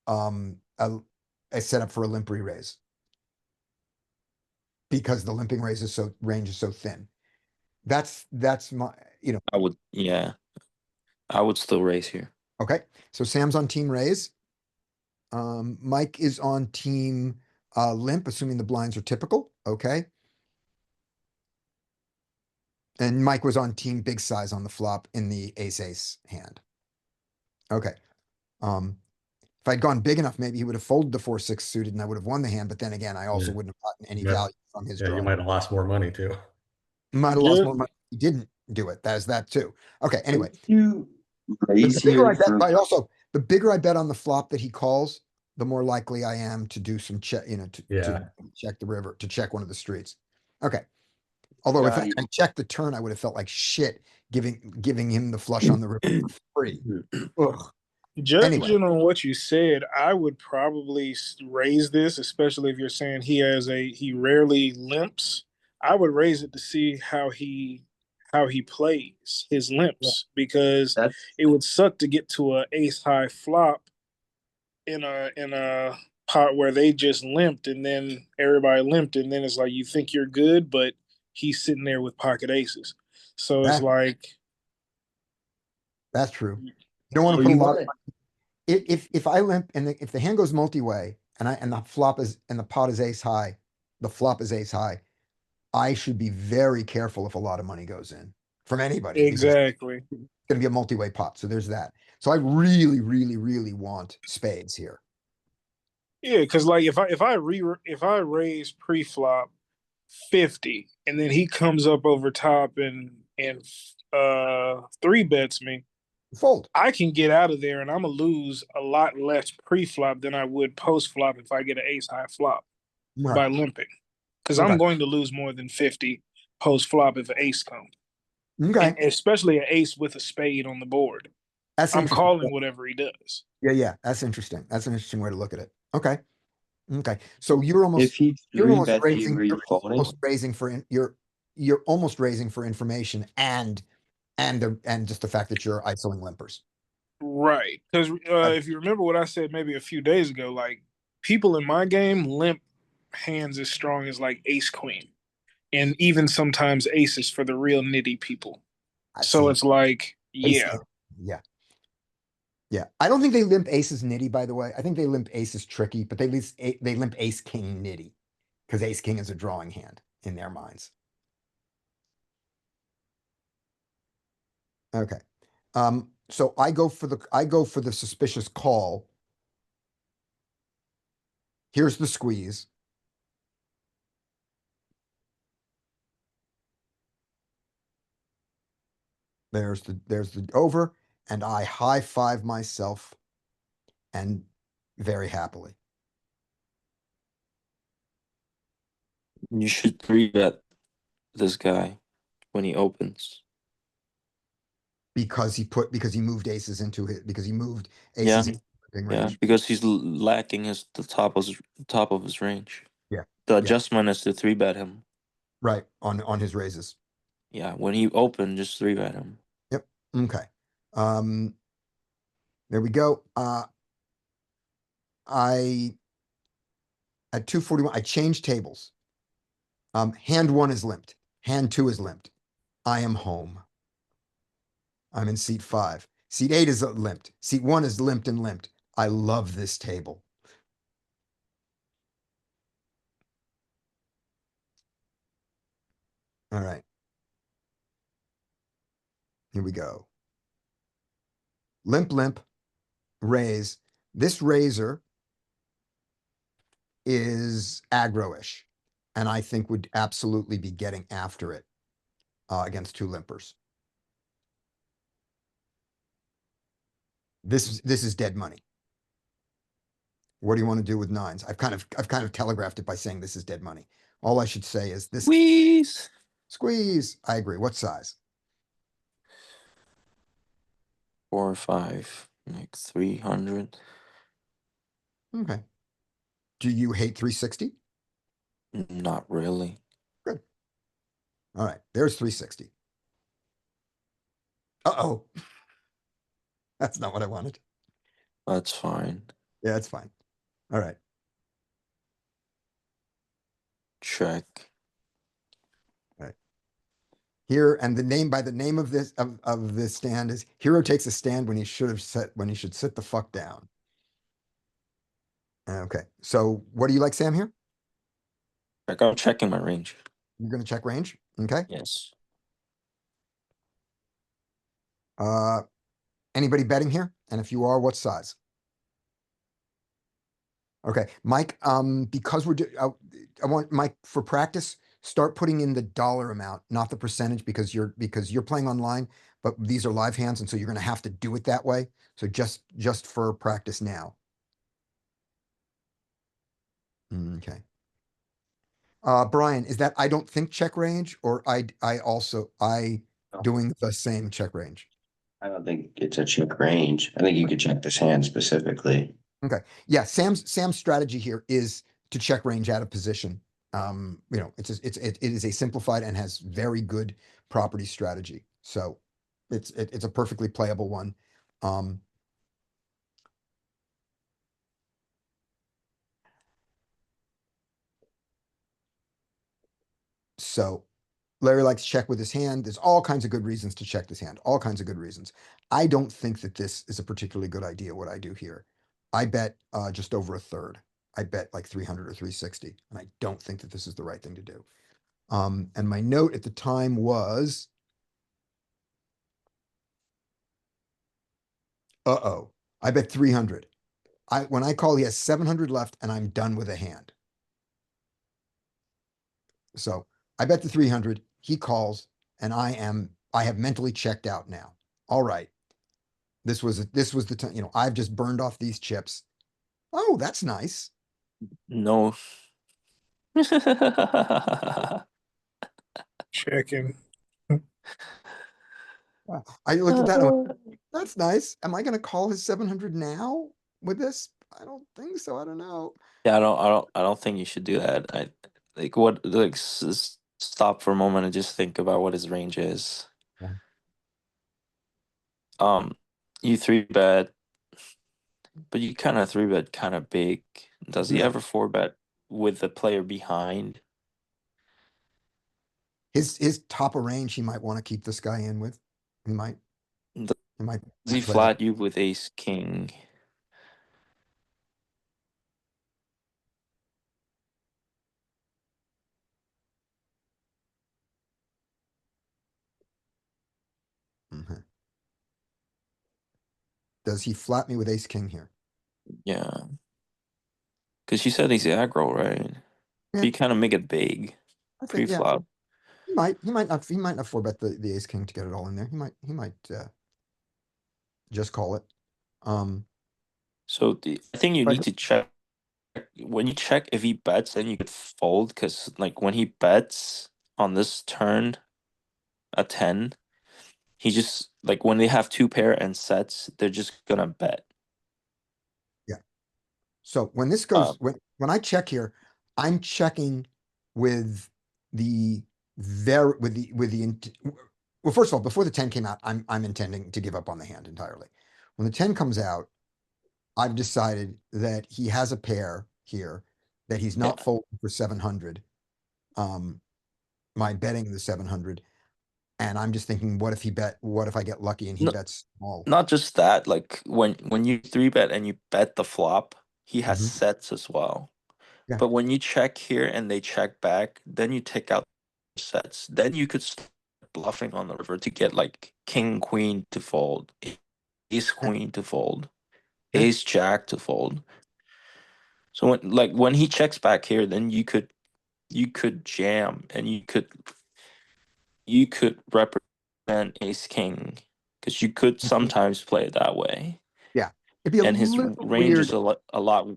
a setup for a limp re-raise. Because the limping range is so thin. That's my, I would still raise here. okay. So Sam's on team raise. Mike is on team limp, assuming the blinds are typical. Okay. And Mike was on team big size on the flop in the ace hand. Okay. If I'd gone big enough, maybe he would have folded the 4-6 suited and I would have won the hand. But then again, I also wouldn't have gotten any value from his Yeah, draw. you might have lost more money too. Might have lost more money. He didn't do it. That's that too. Okay. Anyway, You the raise bigger I here bet, for but also the bigger I bet on the flop that he calls, the more likely I am to do some check, to check the river, to check one of the streets. Okay. Although if I Scotty. checked the turn, I would have felt like shit giving him the flush on the river for free. Ugh. Judging on what you said, I would probably raise this, especially if you're saying he rarely limps. I would raise it to see how he plays his limps, because That's it would suck to get to a ace high flop in a pot where they just limped and then everybody limped, and then it's like you think you're good, but he's sitting there with pocket aces. So it's like That's true. You don't want to so put a you lot want of if I limp and if the hand goes multi-way and the flop is and the pot is ace high, the flop is ace high, I should be very careful if a lot of money goes in from anybody because exactly. it's going to be a multi-way pot. So there's that. So I really, really, really want spades here. Yeah, because like if I raise pre-flop 50 and then he comes up over top and three bets me, Fold. I can get out of there and I'm gonna lose a lot less pre-flop than I would post-flop if I get an ace high flop by limping. Because I'm going to lose more than 50 post-flop if an ace comes. Okay. And especially an ace with a spade on the board. I'm calling whatever he does. Yeah. That's interesting. That's an interesting way to look at it. Okay. So you're if he you're almost bets you, raising, are you folding? you're almost raising for information and just the fact that you're isoling limpers. Right. Because if you remember what I said maybe a few days ago, like people in my game limp hands as strong as like ace queen. And even sometimes aces for the real nitty people. So it's like, yeah. Yeah. I don't think they limp aces nitty, by the way. I think they limp aces tricky, but they limp ace king nitty because ace king is a drawing hand in their minds. Okay. So I go for the suspicious call. Here's the squeeze. There's the over, and I high five myself and very happily. You should 3-bet this guy when he opens. Because he moved aces into it, because he moved aces into range. Yeah, because he's lacking the top of his range. Yeah. The adjustment is to 3-bet him. Right, on his raises. Yeah, when he opened, just 3-bet him. Okay. There we go. I at 241, I changed tables. Hand 1 is limped. Hand 2 is limped. I am home. I'm in seat 5. Seat 8 is limped. Seat 1 is limped and limped. I love this table. All right. Here we go. Limp, limp, raise. This razor is aggro-ish, and I think would absolutely be getting after it against 2 limpers. This is dead money. What do you want to do with 9s? I've kind of telegraphed it by saying this is dead money. All I should say is this Squeeze. squeeze. I agree. What size? 4 or 5, like 300. Okay. Do you hate 360? Not really. Good. All right. There's 360. Uh-oh. That's not what I wanted. That's fine. Yeah, that's fine. All right. Check. Here, and the name by the name of this of this stand is Hero takes a stand when he should sit the fuck down. Okay. So what do you like, Sam, here? Check. I'm checking my range. You're gonna check range? Okay. Yes. Anybody betting here? And if you are, what size? Okay, Mike, because I want Mike for practice, start putting in the dollar amount, not the percentage, because you're playing online, but these are live hands, and so you're gonna have to do it that way. So just for practice now. Okay. Brian, is that I don't think check range, or I also doing the same check range? I don't think it's a check range. I think you could check this hand specifically. Okay, yeah, Sam's strategy here is to check range out of position. It is a simplified and has very good property strategy. So it's a perfectly playable one. So Larry likes to check with his hand. There's all kinds of good reasons to check this hand, all kinds of good reasons. I don't think that this is a particularly good idea, what I do here. I bet just over a third. I bet like 300 or 360, and I don't think that this is the right thing to do. And my note at the time was, uh-oh, I bet 300. When I call, he has 700 left, and I'm done with a hand. So I bet the 300, he calls, and I have mentally checked out now. All right. This was the time, I've just burned off these chips. Oh, that's nice. No. Checking. I looked at that and went, that's nice. Am I gonna call his 700 now with this? I don't think so. I don't know. Yeah, I don't think you should do that. I like what like stop for a moment and just think about what his range is. Yeah. You 3-bet, but you kind of 3-bet kind of big. Does he Yeah. ever 4-bet with the player behind? His top of range, he might want to keep this guy in with. He might. Does He might he play flat you with ace king? that. Does he flat me with ace king here? Yeah. Because you said he's aggro, right? Yeah. You kind of make it big I think, yeah. pre-flop. He might not 4-bet the ace king to get it all in there. He might just call it. So I think you But need to check. When you check if he bets, then you could fold, because like when he bets on this turn a 10, he just like when they have 2 pair and sets, they're just gonna bet. so when this goes, when I check here, I'm checking with the very, well, first of all, before the 10 came out, I'm intending to give up on the hand entirely. When the 10 comes out, I've decided that he has a pair here that he's not folding for 700. My betting the 700. And I'm just thinking, what if I get lucky and he No, bets small? Not just that, like when you three bet and you bet the flop, he has Mhm. sets as well. Yeah. But when you check here and they check back, then you take out sets. Then you could start bluffing on the river to get like king queen to fold, ace queen to fold, Yeah. ace jack to fold. So when he checks back here, then you could jam and you could represent ace king because you could sometimes play it that way. Yeah. It'd be a And his little range weird. is a lot.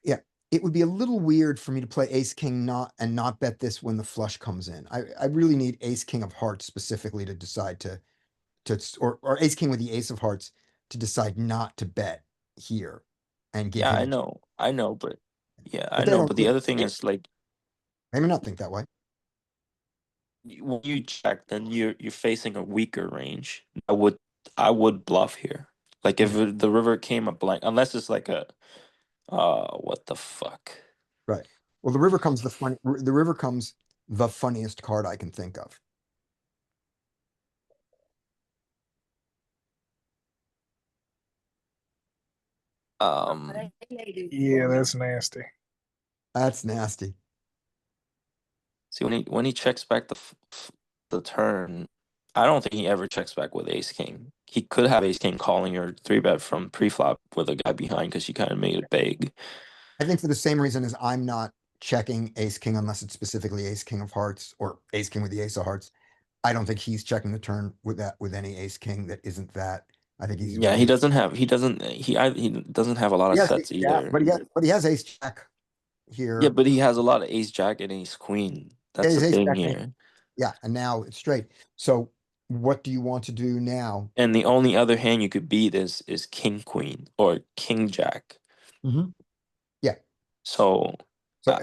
Yeah. It would be a little weird for me to play ace king not bet this when the flush comes in. I really need ace king of hearts specifically to decide or ace king with the ace of hearts to decide not to bet here and give Yeah, him. I know, but yeah, I But they know. don't But the think, other thing is like they may not think that way. when you check, then you're facing a weaker range. I would bluff here. Like if the river came up blank, unless it's like a what the fuck. Right. Well, the river comes the funniest card I can think of. Yeah, that's nasty. That's nasty. See when he checks back the turn, I don't think he ever checks back with ace king. He could have ace king calling your three bet from pre-flop with a guy behind because you kind of made it big. I think for the same reason as I'm not checking ace king unless it's specifically ace king of hearts or ace king with the ace of hearts. I don't think he's checking the turn with any ace king that isn't that. I think he's Yeah, really, he doesn't have he doesn't have a lot of yes, sets yeah, either. but he has ace jack Yeah, here. but he has a lot of ace jack and ace queen. Yeah, That's the his ace thing jack, here. yeah, and now it's straight. So what do you want to do now? And the only other hand you could beat is king queen or king jack. Yeah. So So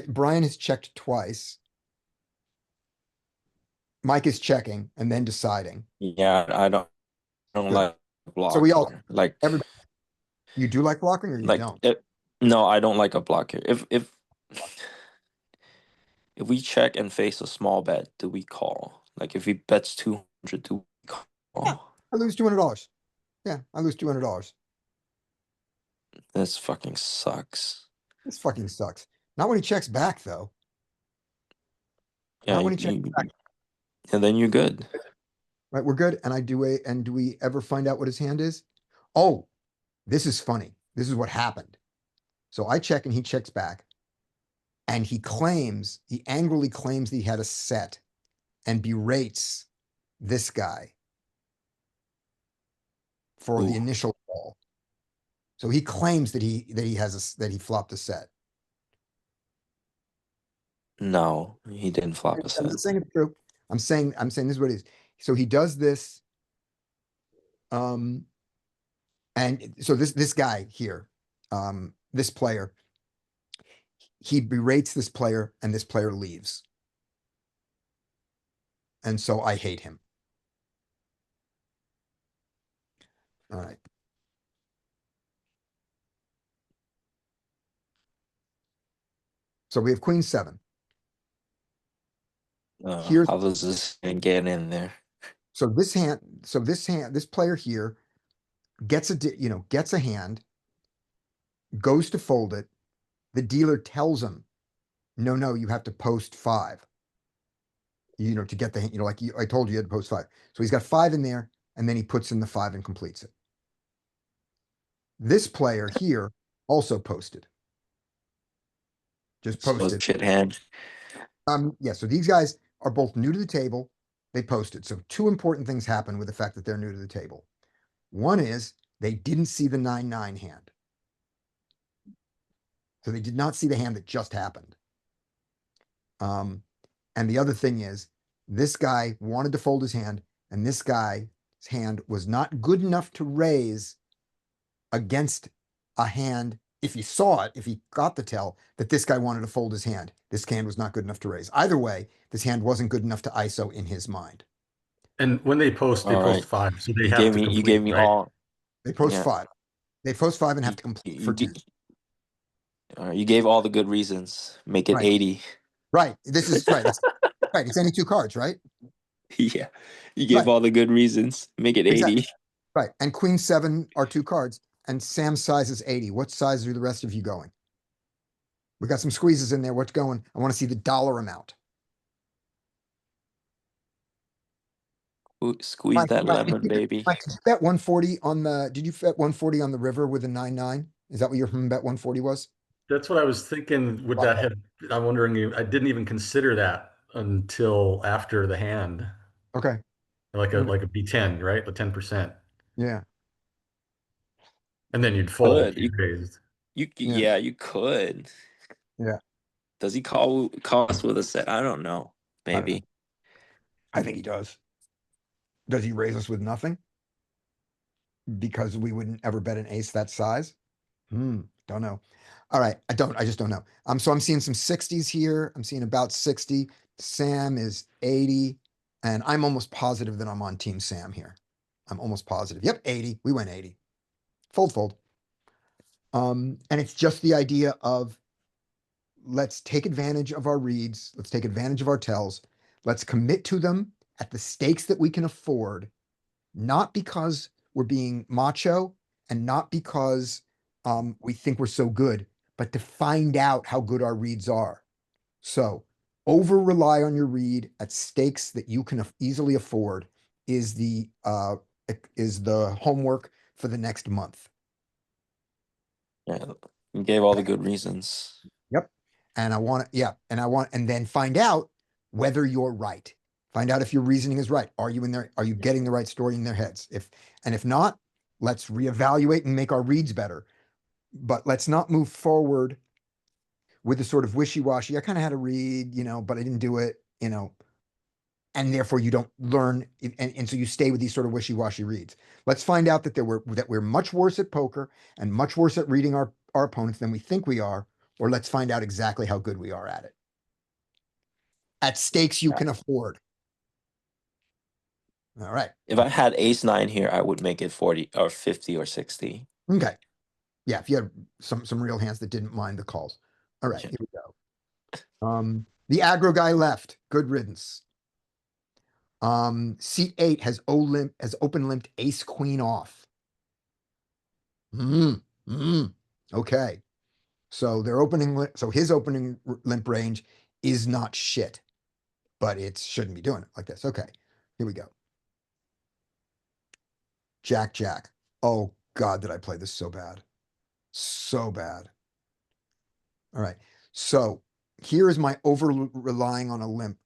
Brian has checked twice. Mike is checking and then deciding. yeah, I don't Good. like So we all, blocker. Like everybody, you do like blocking or you don't? no, I don't like a blocker. If we check and face a small bet, do we call? Like if he bets 200, do we call? Yeah. I lose $200. Yeah, I lose $200. This fucking sucks. This fucking sucks. Not when he checks back though. Yeah, Not when he checks back. and then you're good. Right, we're good. And do we ever find out what his hand is? Oh, this is funny. This is what happened. So I check and he checks back. And he angrily claims that he had a set and berates this guy for the Ooh. initial call. So he claims that he flopped a set. No, he didn't flop a I'm set. not saying it's true. I'm saying this is what it is. So he does this. And so this guy here, this player, he berates this player and this player leaves. And so I hate him. All right. So we have queen 7. Here's- How does this thing get in there? So this player here gets a hand, goes to fold it. The dealer tells him, no, you have to post 5. To get the hand, I told you had to post 5. So he's got 5 in there, and then he puts in the 5 and completes it. This player here also posted. Just So it's posted. shit hand. Yeah, so these guys are both new to the table. They posted. So 2 important things happen with the fact that they're new to the table. One is they didn't see the 9-9 hand. So they did not see the hand that just happened. And the other thing is this guy wanted to fold his hand, and this guy's hand was not good enough to raise against a hand if he saw it, if he got the tell that this guy wanted to fold his hand, this hand was not good enough to raise. Either way, this hand wasn't good enough to ISO in his mind. And when they post All right. 5, so they You have gave to me. You complete, gave me right? all. They post Yeah. 5. They post 5 and have You, to complete you, for you, 10. all right, you gave all the good reasons. Make it Right. 80. Right. This is right. It's right. It's any 2 cards, right? Yeah. You gave Right. all the good reasons. Make it 80. Exactly. Right. And queen 7 are 2 cards, and Sam's size is 80. What size are the rest of you going? We got some squeezes in there. What's going? I want to see the dollar amount. Squeeze Mike, that Mike, lemon, baby. Mike, did you bet 140 on the, did you bet 140 on the river with a 9-9? Is that what your bet 140 was? That's what I was thinking. Would that have? I'm wondering. I didn't even consider that until after the hand, Okay. like a B10, right? The 10%, Yeah. and then you'd fold if Could you raised. Yeah. yeah, you could. Yeah. Does he call us with a set? I don't know. I don't know. Maybe. I think he does. Does he raise us with nothing? Because we wouldn't ever bet an ace that size? Don't know. All right. I just don't know. So I'm seeing some 60s here. I'm seeing about 60. Sam is 80. And I'm almost positive that I'm on team Sam here. I'm almost positive. Yep, 80. We went 80. Fold. And it's just the idea of let's take advantage of our reads. Let's take advantage of our tells. Let's commit to them at the stakes that we can afford, not because we're being macho and not because we think we're so good, but to find out how good our reads are. So over rely on your read at stakes that you can easily afford is the homework for the next month. Yeah. You gave all the good reasons. Yep. And I want to, yeah. And then find out whether you're right. Find out if your reasoning is right. Are you in there? Are you getting the right story in their heads? If not, let's reevaluate and make our reads better. But let's not move forward with the sort of wishy-washy. I kind of had a read, but I didn't do it, and therefore you don't learn. And so you stay with these sort of wishy-washy reads. Let's find out that we're much worse at poker and much worse at reading our opponents than we think we are, or let's find out exactly how good we are at it. At stakes you can afford. All right. If I had ace 9 here, I would make it 40 or 50 or 60. Okay. Yeah, if you had some real hands that didn't mind the calls. All right, Yeah. here we go. The aggro guy left. Good riddance. Seat 8 has open limped ace queen off. Okay. So his opening limp range is not shit, but it shouldn't be doing it like this. Okay, here we go. Jack. Oh God, did I play this so bad? So bad. All right. So here is my over relying on a limp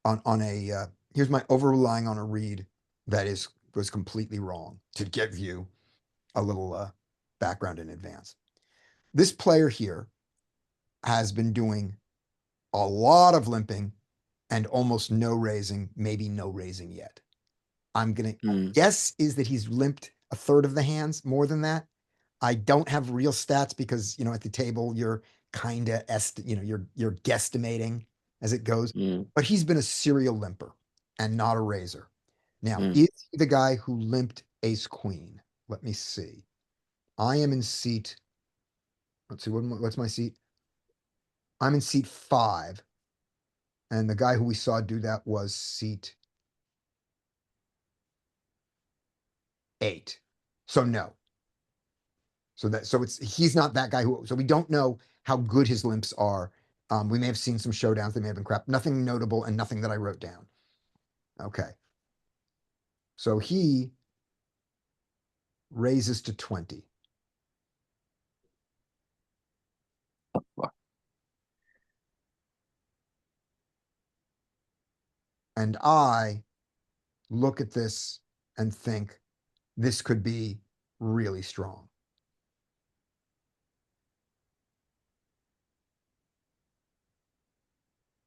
here's my over relying on a read that was completely wrong, to give you a little background in advance. This player here has been doing a lot of limping and almost no raising, maybe no raising yet. I'm gonna guess is that he's limped a third of the hands, more than that. I don't have real stats because at the table you're kind of you're guesstimating as it goes. But he's been a serial limper and not a raiser. Now, is he the guy who limped ace queen? Let me see. I am in seat. Let's see, what's my seat? I'm in seat 5. And the guy who we saw do that was seat 8. So no. So he's not that guy so we don't know how good his limps are. We may have seen some showdowns, they may have been crap. Nothing notable and nothing that I wrote down. Okay. So he raises to 20. And I look at this and think this could be really strong.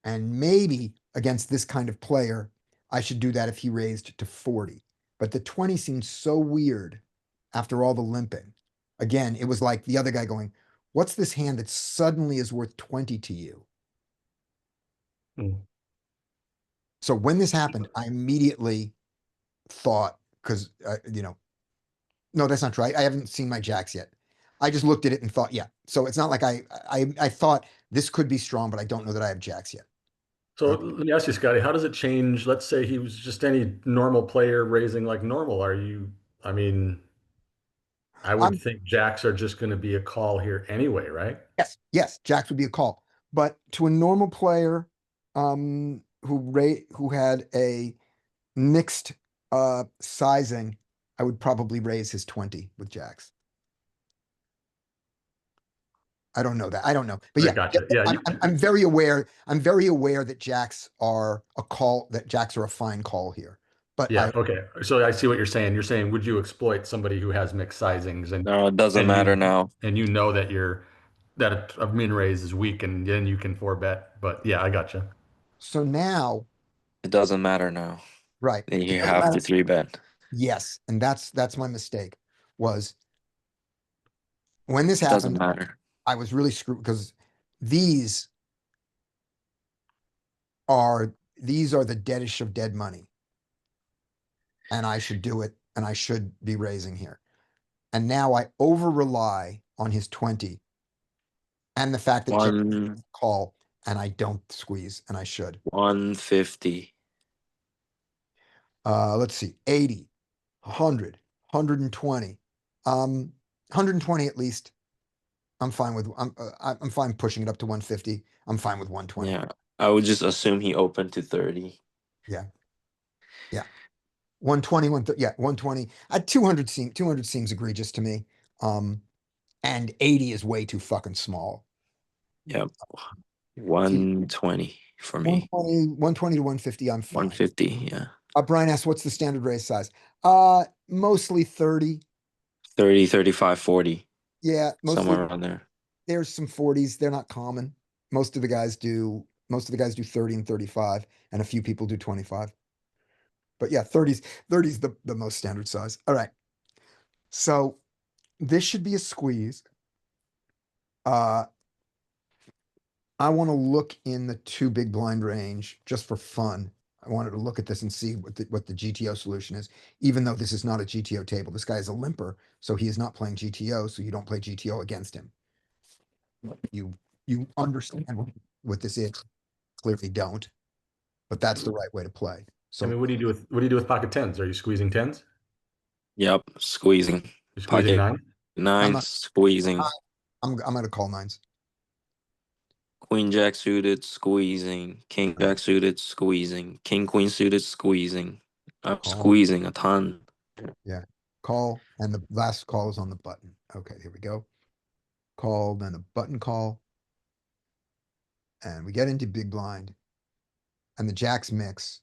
And maybe against this kind of player, I should do that if he raised to 40. But the 20 seems so weird after all the limping. Again, it was like the other guy going, What's this hand that suddenly is worth 20 to you? Hmm. So when this happened, I immediately thought, because, no, that's not true. I haven't seen my jacks yet. I just looked at it and thought, yeah. So it's not like I thought this could be strong, but I don't know that I have jacks yet. So Okay. let me ask you, Scotty, how does it change? Let's say he was just any normal player raising like normal. I mean, I would I'm think jacks are just going to be a call here anyway, right? yes, jacks would be a call. But to a normal player, who had a mixed sizing, I would probably raise his 20 with jacks. I don't know that. I don't know. But I yeah, gotcha. Yeah, I'm very aware. I'm very aware that jacks are a call, that jacks are a fine call here. But yeah, okay. So I see what you're saying. You're saying, would you exploit somebody who has mixed sizings No, it doesn't and matter you now. and you know that a min raise is weak and then you can four bet. But yeah, I gotcha. so now, It doesn't matter now. right. Then It you doesn't have matter. to three bet. Yes, and that's my mistake, was when this It doesn't happened, matter. I was really screwed because these these are the deadish of dead money. And I should do it, and I should be raising here. And now I over rely on his 20 and the fact that Jack One call and I don't squeeze, and I should. 150. Let's see, 80, 100, 120. 120 at least. I'm fine with I'm fine pushing it up to 150. I'm fine with 120. Yeah. I would just assume he opened to 30. Yeah. Yeah. 120, 130, yeah, 120. 200 seems egregious to me. And 80 is way too fucking small. Yep. See, 120 for me. 120 to 150, I'm fine. 150. Yeah. Brian asks, what's the standard raise size? Mostly 30. 30, 35, 40. Yeah, mostly Somewhere around there. there's some 40s. They're not common. Most of the guys do 30 and 35, and a few people do 25. But yeah, 30's the most standard size. All right. So this should be a squeeze. I want to look in the two big blind range just for fun. I wanted to look at this and see what the GTO solution is, even though this is not a GTO table. This guy is a limper, so he is not playing GTO, so you don't play GTO against him. You understand what this is. Clearly don't, but that's the right way to play. So I mean, what do you do with pocket tens? Are you squeezing tens? Yep. Squeezing. You're squeezing Pocket nine? I'm nines. Squeezing. I'm gonna call nines. Queen jack suited. Squeezing. King jack suited. Squeezing. King queen suited. Squeezing. I'm Call. squeezing a ton. Yeah, call, and the last call is on the button. Okay, here we go. Call, then a button call. And we get into big blind. And the jacks mix.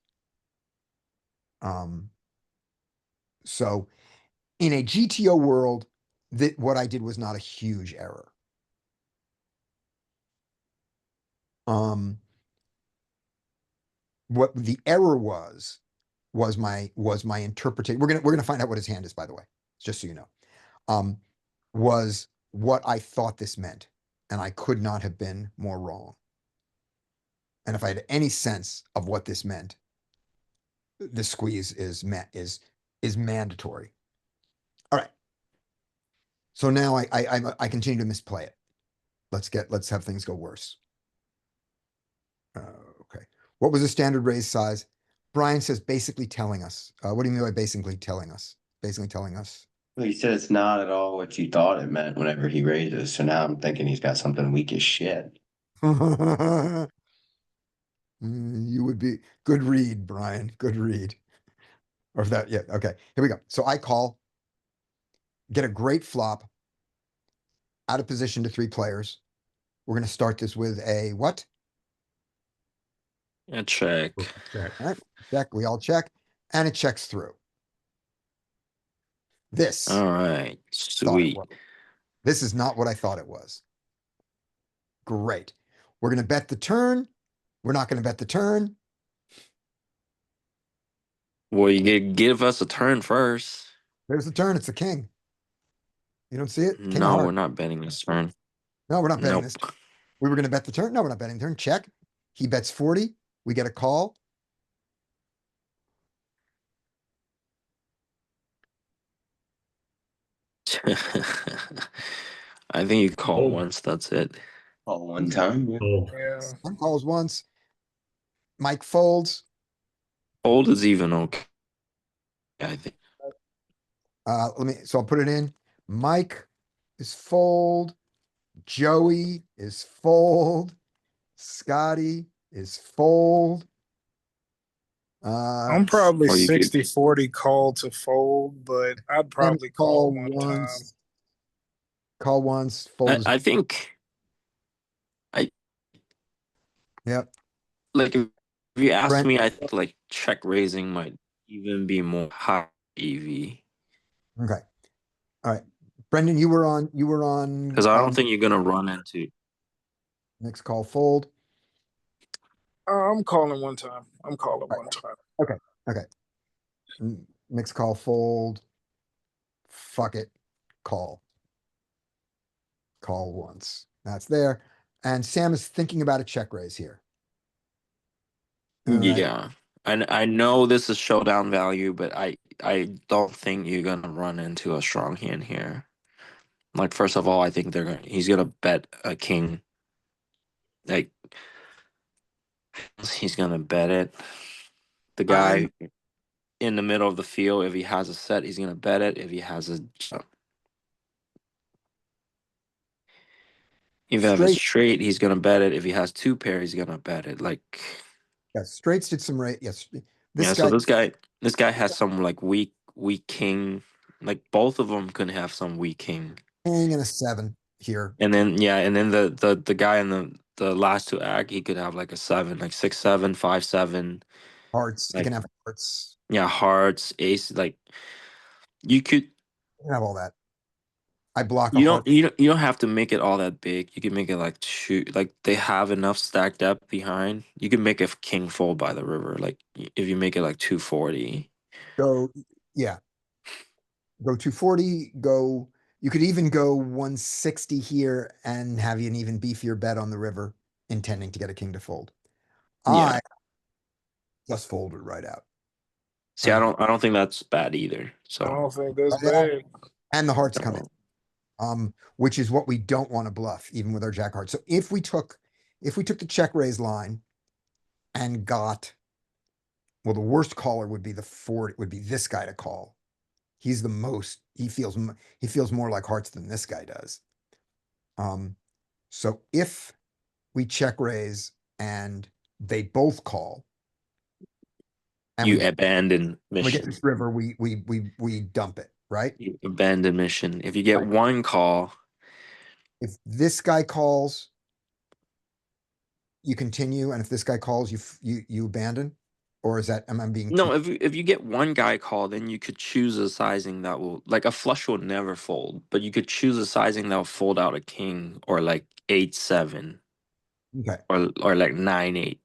So in a GTO world, that what I did was not a huge error. What the error was my interpretation. We're gonna find out what his hand is, by the way, just so you know. Was what I thought this meant, and I could not have been more wrong. And if I had any sense of what this meant, the squeeze is mandatory. All right. So now I continue to misplay it. Let's have things go worse. Okay. What was the standard raise size? Brian says basically telling us. What do you mean by basically telling us? Basically telling us. Well, he said it's not at all what you thought it meant whenever he raises. So now I'm thinking he's got something weak as shit. You would be good read, Brian. Good read. Or if that, yeah, okay. Here we go. So I call, get a great flop, out of position to three players. We're gonna start this with a what? Yeah, check. Check. All right, check. We all check, and it checks through. This All right. thought it Sweet. was. This is not what I thought it was. Great. We're gonna bet the turn. We're not gonna bet the turn. Well, you give us a turn first. There's the turn. It's the king. You don't see it? King of No, we're hearts. not betting this turn. No, we're not betting Nope. this. We were gonna bet the turn. No, we're not betting the turn. Check. He bets 40. We get a call. I think you call Oh. once, that's it. Oh, one time. Yeah. Oh, Yeah. Sam calls once. Mike folds. Fold is even okay, I think. So I'll put it in. Mike is fold. Joey is fold. Scotty is fold. I'm probably Or you could- 60-40 call to fold, but I'd Sam probably call one time. once. Call once, fold. I think, Yep. like, if you ask Brent, me, I think like check raising might even be more high EV. okay. All right. Brendan, you were on. Because I don't think you're gonna run into. Next call fold. I'm calling one time. I'm calling one time. Mixed call fold. Fuck it. Call. Call once. That's there. And Sam is thinking about a check raise here. All right. Yeah, I know this is showdown value, but I don't think you're gonna run into a strong hand here. Like, first of all, I think he's gonna bet a king. Like, he's gonna bet it. The guy in the middle of the field, if he has a set, he's gonna bet it. If he has a if he has a Straight. straight, he's gonna bet it. If he has two pair, he's gonna bet it. Like, Yeah, straights did some rate. Yes. yeah. So this guy has some like weak king. Like, both of them could have some weak king. King and a 7 here. And then yeah, and then the guy in the last two act, he could have like a 7, like 6-7, 5-7. Hearts. You Like, can have hearts. yeah, hearts, ace. Like, you could You can have all that. I block a heart. you don't have to make it all that big. You can make it like two. Like, they have enough stack depth behind. You can make a king fold by the river. Like, if you make it like 240. Go. Yeah. Go 240. Go. You could even go 160 here and have an even beefier bet on the river, intending to get a king to fold. Yeah. I just folded right out. See, I don't think that's bad either. I So don't think that's Yeah. bad. And the hearts come in. Which is what we don't want to bluff, even with our jack heart. So if we took the check raise line and got, well, the worst caller would be would be this guy to call. He's the most, he feels more like hearts than this guy does. So if we check raise and they both call, and you we abandon get mission. this river, we dump it, right? You abandon mission. If you get one call, If this guy calls, you continue, and if this guy calls, you abandon, or is that am I being no, if you get one guy call, then you could choose a sizing that will, like, a flush will never fold, but you could choose a sizing that will fold out a king, or like 8-7, okay? or like 9-8,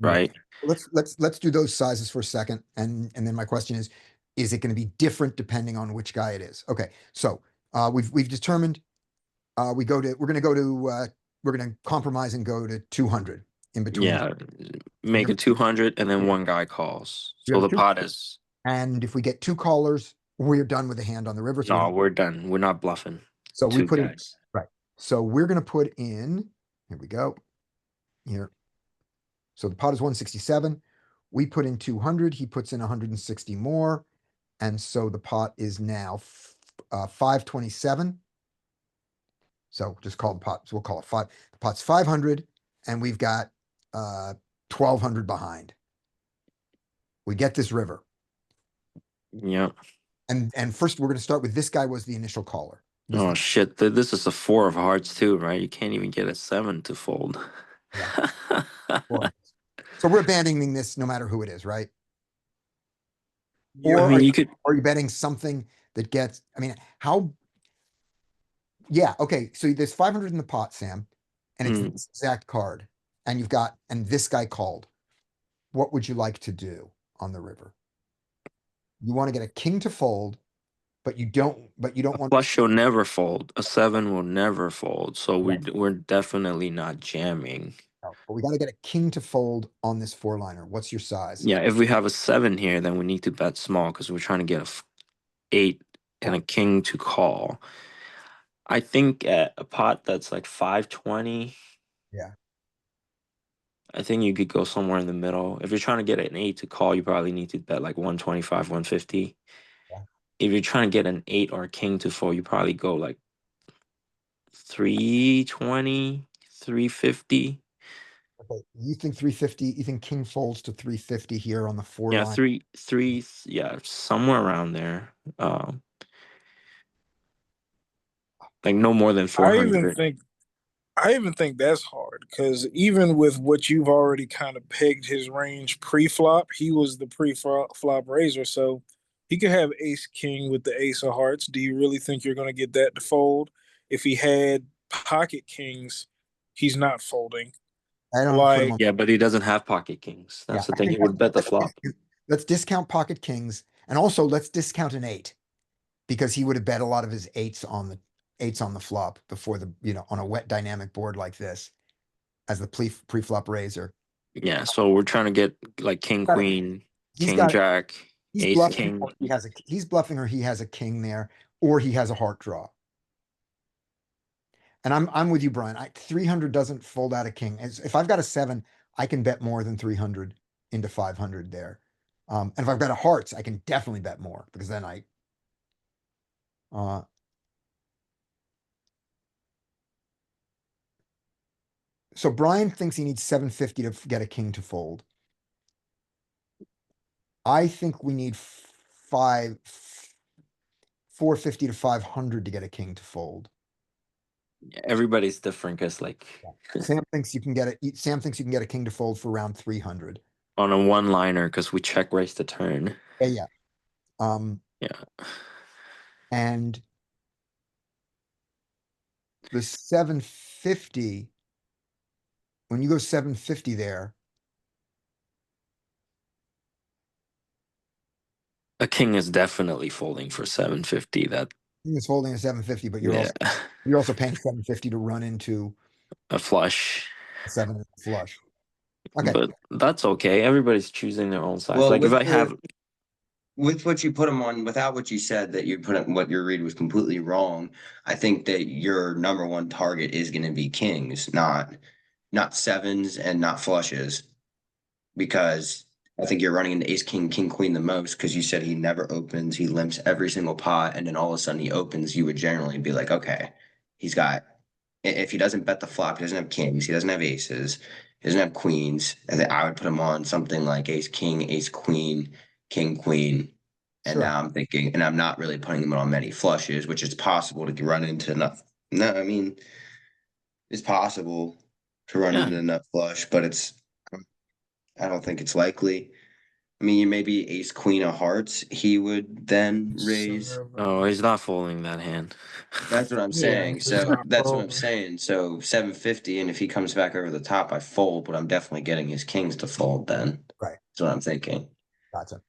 right? Let's do those sizes for a second, and then my question is it going to be different depending on which guy it is? Okay, so we've determined we're going to compromise and go to 200 in between. Yeah, make it 200, and then one guy calls. We So have the two- pot is And if we get two callers, we're done with the hand on the river. no, we're done. We're not bluffing. So we Two put in, guys. right. So we're going to put in, here we go. Here. So the pot is 167. We put in 200. He puts in 160 more. And so the pot is now 527. So just call the pot. So we'll call it 5. The pot's 500 and we've got 1200 behind. We get this river. Yeah. And first we're going to start with this guy was the initial caller. Oh shit! This is a 4 of hearts too, right? You can't even get a 7 to fold. Yeah. So we're abandoning this no matter who it is, right? Or I mean, you could. are you betting something that gets, I mean, how? Yeah, okay. So there's 500 in the pot, Sam, and it's this exact card. And and this guy called. What would you like to do on the river? You want to get a king to fold, but you don't want. Flush will never fold. A 7 will never fold. So Right. we're definitely not jamming. No, but we gotta get a king to fold on this 4-liner. What's your size? Yeah, if we have a 7 here, then we need to bet small because we're trying to get a 8 and a king to call. I think at a pot that's like 520. Yeah. I think you could go somewhere in the middle. If you're trying to get an 8 to call, you probably need to bet like 125, 150. Yeah. If you're trying to get an 8 or a king to fold, you probably go like 320, 350. Okay, you think 350, you think king folds to 350 here on the 4 Yeah, line? three, yeah, somewhere around there. Like no more than I even 400. think I even think that's hard because even with what you've already kind of pegged his range pre-flop, he was the pre-flop raiser, so he could have ace king with the ace of hearts. Do you really think you're going to get that to fold? If he had pocket kings, he's not folding. I don't put him Like, on. Yeah, but he doesn't have pocket kings. Yeah, That's the I thing. He think would bet the flop. let's discount pocket kings, and also let's discount an 8 because he would have bet a lot of his eights on the flop before the, on a wet dynamic board like this as the pre-flop raiser. Yeah, so we're trying to get like king, Got it. queen, He's king, got jack, he's ace, bluffing king. or he's bluffing or he has a king there or he has a heart draw. And I'm with you, Brian. 300 doesn't fold out a king. If I've got a 7, I can bet more than 300 into 500 there. And if I've got a hearts, I can definitely bet more because then uh so Brian thinks he needs 750 to get a king to fold. I think we need 450 to 500 to get a king to fold. Everybody's different because like Sam thinks you can get it. Sam thinks you can get a king to fold for around 300. on a one liner because we check raise the turn. Yeah, yeah. Yeah. And the 750, when you go 750 there, A king is definitely folding for 750. That it's holding a 750, but yeah, you're also paying 750 to run into a flush. a 7 flush. Okay. But that's okay. Everybody's choosing their own size. Well, Like if I have with what you put him on, without what you said that you put him, what your read was completely wrong. I think that your number one target is going to be kings, not sevens and not flushes, because I think you're running into ace king, king queen the most because you said he never opens, he limps every single pot, and then all of a sudden he opens. You would generally be like, okay, he's got. If he doesn't bet the flop, he doesn't have kings, he doesn't have aces, he doesn't have queens. And then I would put him on something like ace king, ace queen, king queen. And Sure. now I'm thinking, and I'm not really putting him on many flushes, which is possible to run into enough. No, I mean, it's possible to run yeah. into nut flush, but I don't think it's likely. I mean, maybe ace queen of hearts, he would then raise. Oh, he's not folding that hand. That's what I'm yeah, saying. he's So not that's what I'm folding. saying. So 750, and if he comes back over the top, I fold, but I'm definitely getting his kings to fold then. Right. That's what I'm thinking. Gotcha.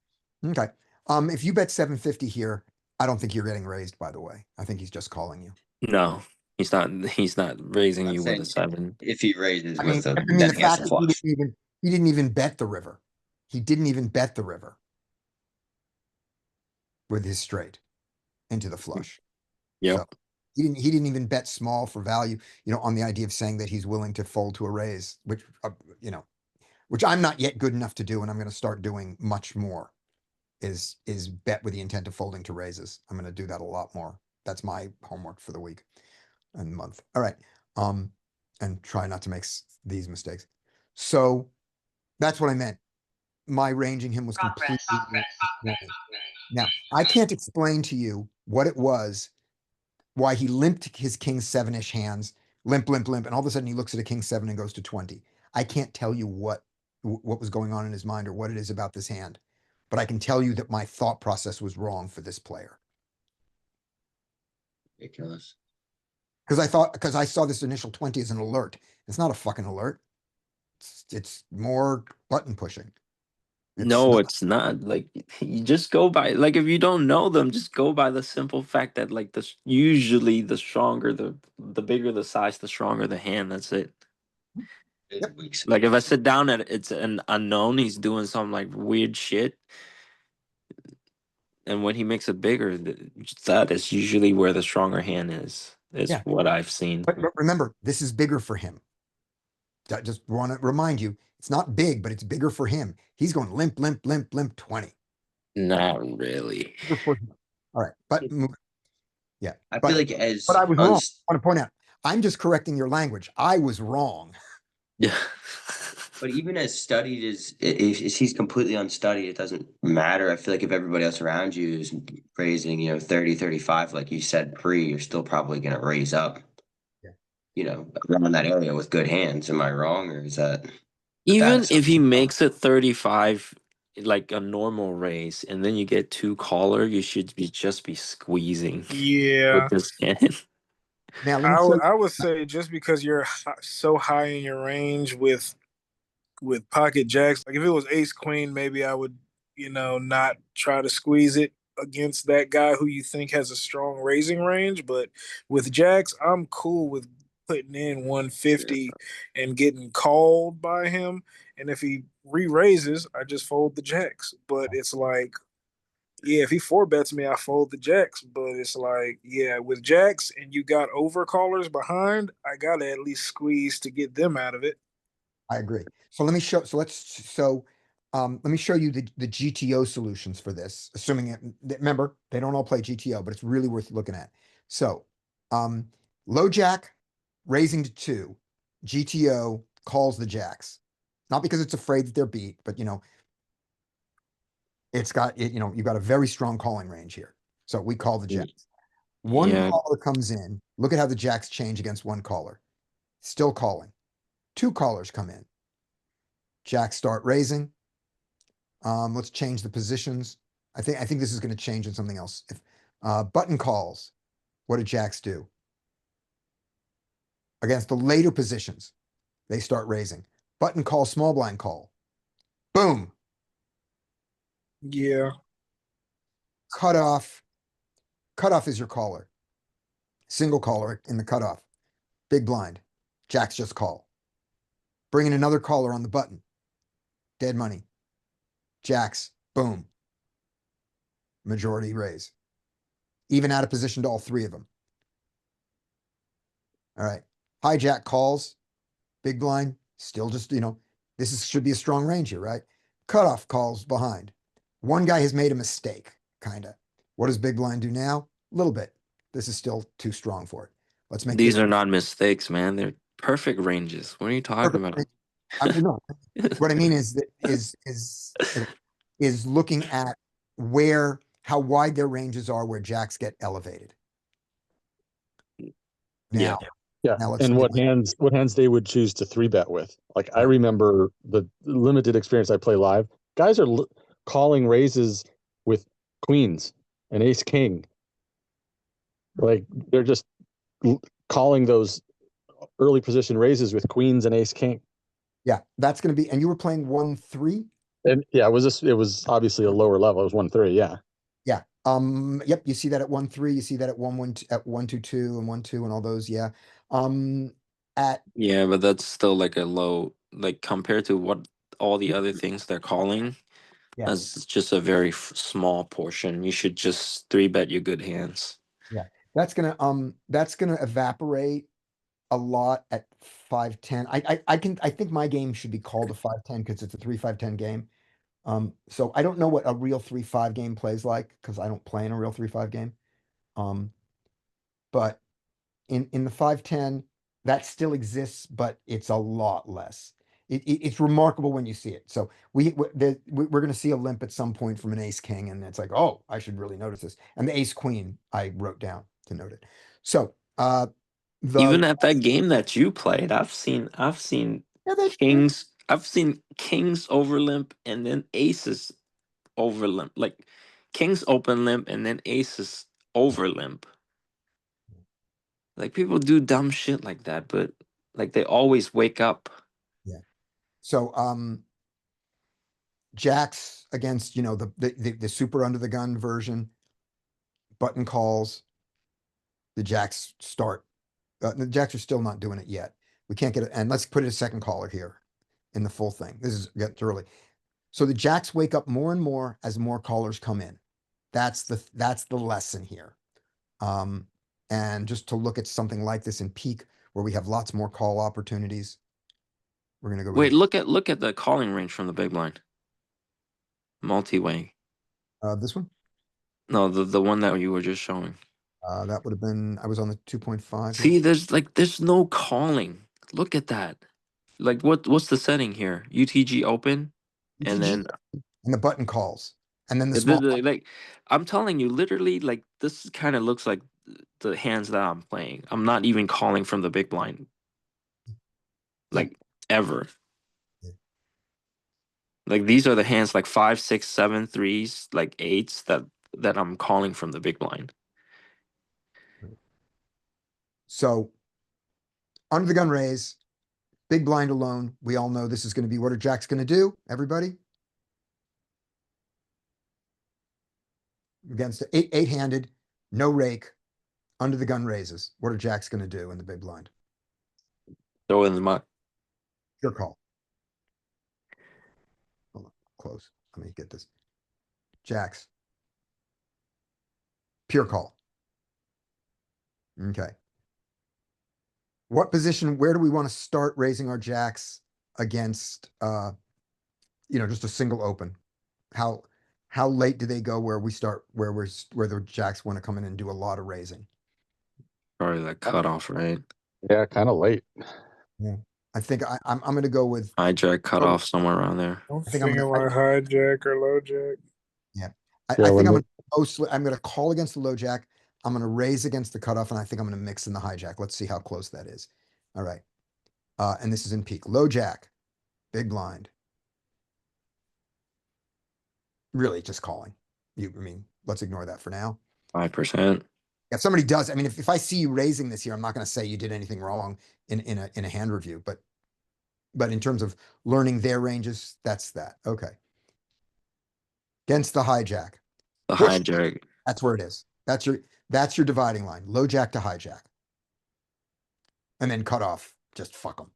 Okay. If you bet 750 here, I don't think you're getting raised, by the way. I think he's just calling you. No, he's not. He's not raising I'm you with a saying 7. if he raises I mean, with a, I mean then the he has fact a that flush. he didn't even bet the river. He didn't even bet the river with his straight into the flush. Yep. So he didn't even bet small for value, on the idea of saying that he's willing to fold to a raise, which I'm not yet good enough to do, and I'm going to start doing much more. Is bet with the intent of folding to raises. I'm going to do that a lot more. That's my homework for the week and month. All right. And try not to make these mistakes. So that's what I meant. My ranging him was completely wrong. Now, I can't explain to you what it was, why he limped his king 7-ish hands, limp, limp, limp, and all of a sudden he looks at a king 7 and goes to 20. I can't tell you what was going on in his mind or what it is about this hand, but I can tell you that my thought process was wrong for this player. Ridiculous. Because I saw this initial 20 as an alert. It's not a fucking alert. It's more button pushing. No, not- it's not. Like you just go by like if you don't know them, just go by the simple fact that like usually the stronger the bigger the size, the stronger the hand. That's it. Yep. Like if I sit down at it's an unknown, he's doing some like weird shit, and when he makes it bigger, that is usually where the stronger hand is. Is Yeah. what I've seen. But remember, this is bigger for him. I just want to remind you, it's not big, but it's bigger for him. He's going limp, limp, limp, limp 20. Not really. Bigger for him. All right, but yeah. I but, feel like as but I was wrong. I want to point out, I'm just correcting your language. I was wrong. Yeah. but even as studied as if he's completely unstudied, it doesn't matter. I feel like if everybody else around you is raising, 30, 35, like you said you're still probably gonna raise up. Yeah. Around that area with good hands. Am I wrong, or is that Even bad if he assumption? makes it 35, like a normal race, and then you get two caller, you should just be squeezing Yeah. with this hand. Now, let me show I would say just because you're so high in your range with pocket jacks, like if it was ace queen, maybe I would, not try to squeeze it against that guy who you think has a strong raising range. But with jacks, I'm cool with putting in 150 and getting called by him. And if he re-raises, I just fold the jacks. But it's like, yeah, if he four bets me, I fold the jacks. But it's like, yeah, with jacks and you got overcallers behind, I gotta at least squeeze to get them out of it. I agree. So let me show. Let me show you the GTO solutions for this. Assuming remember they don't all play GTO, but it's really worth looking at. So, um, low jack raising to 2, GTO calls the jacks, not because it's afraid that they're beat, but it's got it. You've got a very strong calling range here. So we call the jacks. One Yeah. caller comes in. Look at how the jacks change against one caller. Still calling. Two callers come in. Jacks start raising. Let's change the positions. I think this is going to change in something else. If button calls, what do jacks do? Against the later positions, they start raising. Button call, small blind call. Boom. Yeah. Cutoff. Cutoff is your caller. Single caller in the cutoff. Big blind. Jacks just call. Bring in another caller on the button. Dead money. Jacks. Boom. Majority raise. Even out of position to all three of them. All right. Hijack calls. Big blind. Still just, should be a strong range here, right? Cutoff calls behind. One guy has made a mistake, kind of. What does big blind do now? A little bit. This is still too strong for it. Let's make These this are not mistakes, man. They're perfect ranges. What are you talking perfect. about? No, what I mean is that is looking at how wide their ranges are where jacks get elevated. Yeah. Now, Yeah, now let's and look at what hands they would choose to three bet with. Like I remember the limited experience I play live. Guys are calling raises with queens and ace king. Like they're just calling those early position raises with queens and ace king. Yeah, that's going to be. And you were playing 1-3. And yeah, it was obviously a lower level. It was 1-3. Yeah. Yeah. Yep. You see that at 1-3. You see that at 1-1, at 1-2-2 and 1-2 and all those. Yeah. At Yeah, but that's still like a low, like compared to what all the other things they're calling, yeah, that's just a very small portion. You should just three bet your good hands. yeah. That's gonna evaporate a lot at 5-10. I think my game should be called a 5-10 because it's a 3-5-10 game. So I don't know what a real 3-5 game plays like because I don't play in a real 3-5 game. But in the 5-10, that still exists, but it's a lot less. It's remarkable when you see it. So we're going to see a limp at some point from an ace king, and it's like, oh, I should really notice this. And the ace queen, I wrote down to note it. So Even at that game that you played, yeah, I've seen kings over limp and then aces over limp, like kings open limp and then aces over limp. Like people do dumb shit like that, but like they always wake up. yeah. So Jacks against, you know, the super under the gun version. Button calls. The jacks start. The jacks are still not doing it yet. We can't get it. And let's put it a second caller here in the full thing. This is gets early. So the jacks wake up more and more as more callers come in. That's the lesson here. And just to look at something like this in peak where we have lots more call opportunities. We're gonna go Wait, look at the calling range from the big blind. Multi-way. this one. No, the one that you were just showing. That would have been, I was on the 2.5 here. See, there's no calling. Look at that. Like what's the setting here? UTG open, and UTG, then and the button calls. And then the small, like I'm telling you, literally, like this kind of looks like the hands that I'm playing. I'm not even calling from the big blind, like ever. Yeah. Like these are the hands like 5, 6, 7, threes, like eights that I'm calling from the big blind. so under the gun raise, big blind alone. We all know this is going to be what are jacks going to do? Everybody against the eight-handed, no rake, under the gun raises. What are jacks going to do in the big blind? Throw in the muck. Your call. Hold on, close. Let me get this. Jacks. Pure call. Okay. What position, where do we want to start raising our jacks against, just a single open? How late do they go where we start, where the jacks want to come in and do a lot of raising? Probably like cutoff, right? Yeah, kind of late. Yeah. I think I'm going to go with, Hijack cutoff somewhere around there. I'm I think I'm thinking gonna- like hijack or low jack. yeah. Yeah, I when think the- I'm going to call against the low jack. I'm going to raise against the cutoff, and I think I'm going to mix in the hijack. Let's see how close that is. All right. And this is in peak. Low jack, big blind. Really just calling. Let's ignore that for now. 5%. If somebody does, if I see you raising this here, I'm not going to say you did anything wrong in a hand review, but in terms of learning their ranges, that's that. Okay. Against the hijack. The Push. hijack. That's where it is. That's your dividing line. Low jack to hijack. And then cut off. Just fuck them.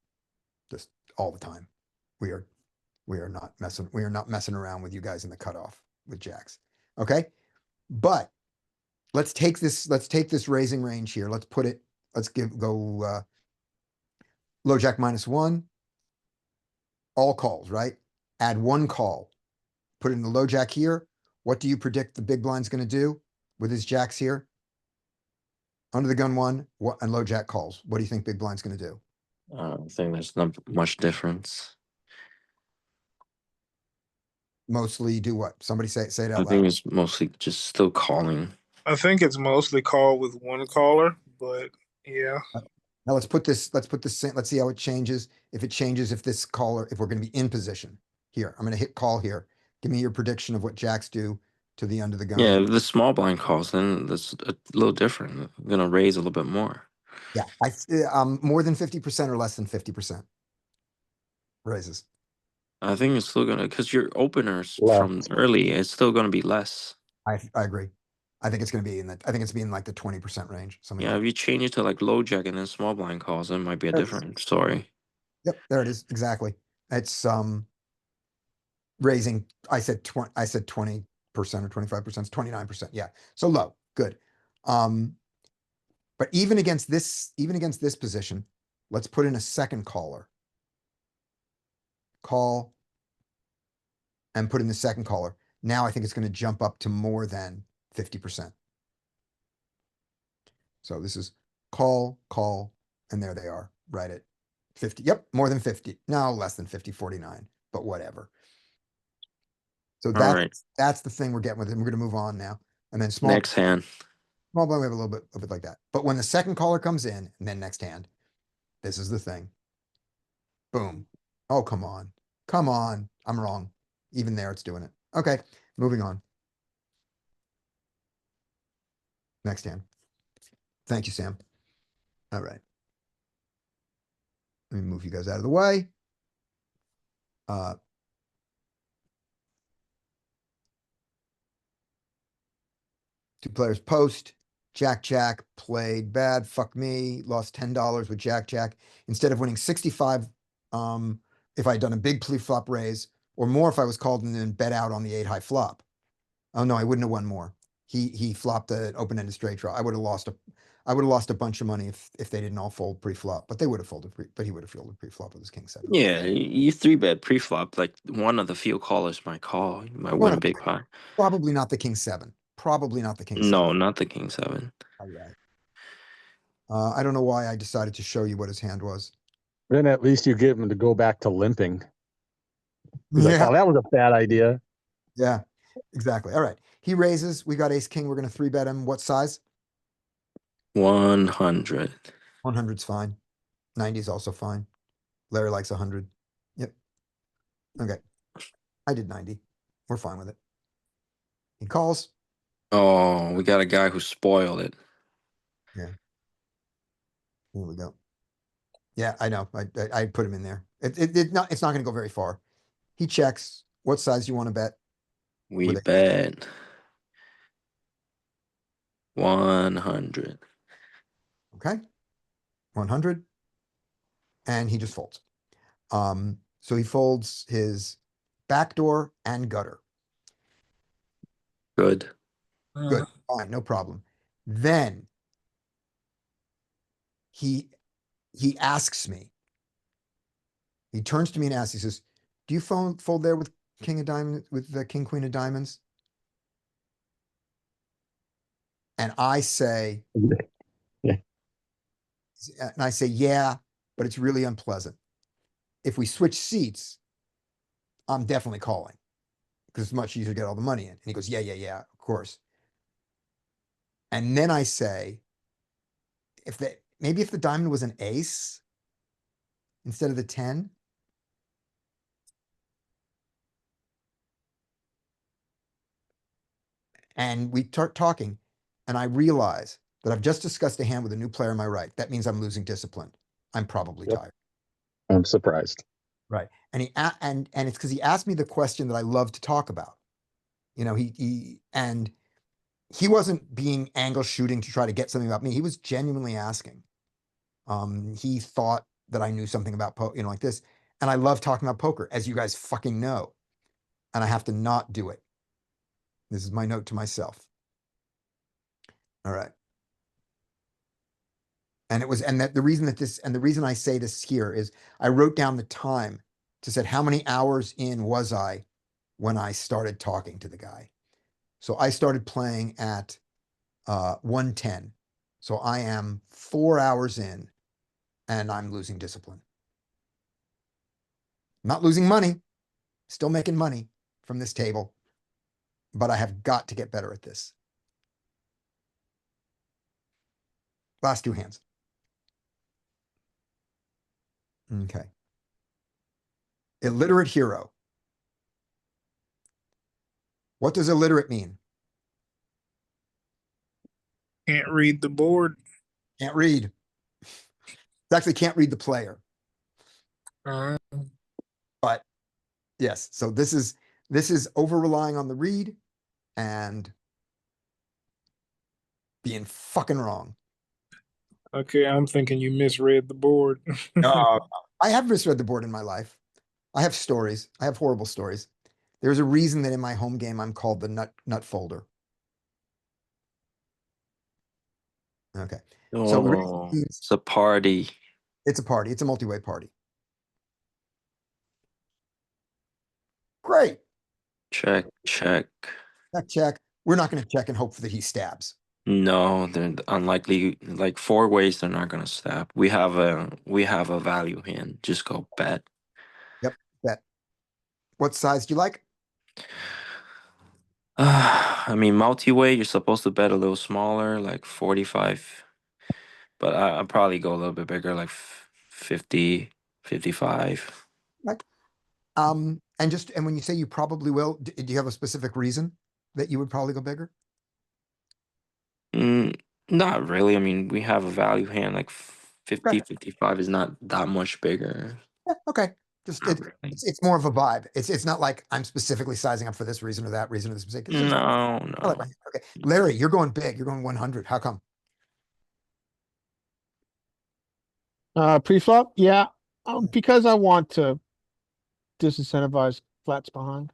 Just all the time. We are not messing around with you guys in the cutoff with jacks. Okay. But let's take this raising range here. Let's go low jack -1. All calls, right? Add one call. Put it in the low jack here. What do you predict the big blind's going to do with his jacks here? Under the gun 1, and low jack calls. What do you think big blind's going to do? I think there's not much difference. Mostly do what? Somebody say it I out think loud. it's mostly just still calling. I think it's mostly called with one caller, but yeah. Now let's put this, let's see how it changes. If this caller, if we're going to be in position here, I'm going to hit call here. Give me your prediction of what jacks do to the under the gun. Yeah, if the small blind calls, then that's a little different. I'm gonna raise a little bit more. Yeah, more than 50% or less than 50% raises. I think it's still gonna, because your openers Less. from early, it's still gonna be less. I agree. I think it's going to be I think it's being like the 20% range. Something Yeah, like if you change it to like low jack and then small blind calls, it might be a There it is. different story. Yep, there it is. Exactly. It's raising. I said 20% or 25%, it's 29%. Yeah. So low. Good. But even against this position, let's put in a second caller. Call and put in the second caller. Now I think it's going to jump up to more than 50%. So this is call, and there they are, right at 50. Yep, more than 50. No, less than 50, 49, but whatever. So All right, that's the thing we're getting with it. We're going to move on now. And then small next hand. blind, we have a little bit of it like that. But when the second caller comes in, and then next hand, this is the thing. Boom. Oh, come on. Come on. I'm wrong. Even there, it's doing it. Okay, moving on. Next hand. Thank you, Sam. All right. Let me move you guys out of the way. Two players post. Jack played bad. Fuck me. Lost $10 with Jack. Instead of winning 65, if I'd done a big pre-flop raise, or more if I was called and then bet out on the 8 high flop. Oh no, I wouldn't have won more. He flopped an open-ended straight draw. I would have lost a bunch of money if they didn't all fold pre-flop, but they would have folded but he would have folded pre-flop with his king 7. Yeah, you 3-bet pre-flop. Like one of the field callers might call. You might Well, win a big pot. Probably not the king 7. Probably not the king 7. No, not the king 7. All right. I don't know why I decided to show you what his hand was. Then at least you get him to go back to limping. He's like, Yeah, oh, that was a bad idea. yeah, exactly. All right. He raises. We got ace king. We're gonna 3-bet him. What size? 100. 100's fine. 90 is also fine. Larry likes 100. Yep. Okay. I did 90. We're fine with it. He calls. Oh, we got a guy who spoiled it. Here we go. Yeah, I know. I put him in there. It's not going to go very far. He checks. What size do you want to bet? We With it. bet 100. Okay. 100. And he just folds. So he folds his backdoor and gutter. Good. Good. Fine, no problem. Then he asks me. He turns to me and asks, he says, do you fold there with king of diamonds, with the king, queen of diamonds? And I say, Yeah. and I say, yeah, but it's really unpleasant. If we switch seats, I'm definitely calling because it's much easier to get all the money in. And he goes, yeah, of course. And then I say, maybe if the diamond was an ace instead of the 10. And we start talking, and I realize that I've just discussed a hand with a new player on my right. That means I'm losing discipline. I'm probably Yep. tired. I'm surprised. Right. And and it's because he asked me the question that I love to talk about. You know, he wasn't being angle shooting to try to get something about me. He was genuinely asking. He thought that I knew something about like this. And I love talking about poker, as you guys fucking know. And I have to not do it. This is my note to myself. All right. And the reason I say this here is I wrote down the time to said how many hours in was I when I started talking to the guy. So I started playing at 1:10. So I am 4 hours in and I'm losing discipline. Not losing money, still making money from this table, but I have got to get better at this. Last 2 hands. Okay. Illiterate hero. What does illiterate mean? Can't read the board. Can't read. It's actually can't read the player. But yes, so this is over relying on the read and being fucking wrong. Okay, I'm thinking you misread the board. I have misread the board in my life. I have stories. I have horrible stories. There's a reason that in my home game I'm called the nut folder. Okay. So Oh, it's a party. it's a party. It's a multi-way party. Great. Check. Check. We're not going to check and hope that he stabs. No, they're unlikely. Like 4 ways, they're not gonna stab. We have a value hand. Just go bet. Yep. Bet. What size do you like? I mean, multi-way, you're supposed to bet a little smaller, like 45. But I'd probably go a little bit bigger, like 50, 55. Right. And when you say you probably will, do you have a specific reason that you would probably go bigger? Not really. I mean, we have a value hand, like 50, Okay. 55 is not that much bigger. Yeah, okay. Just Not really. it's more of a vibe. It's not like I'm specifically sizing up for this reason or that reason or this mistake. It's just, No, I like no. my hand. Okay, Larry, you're going big. You're going 100. How come? Pre-flop, yeah, because I want to disincentivize flats behind.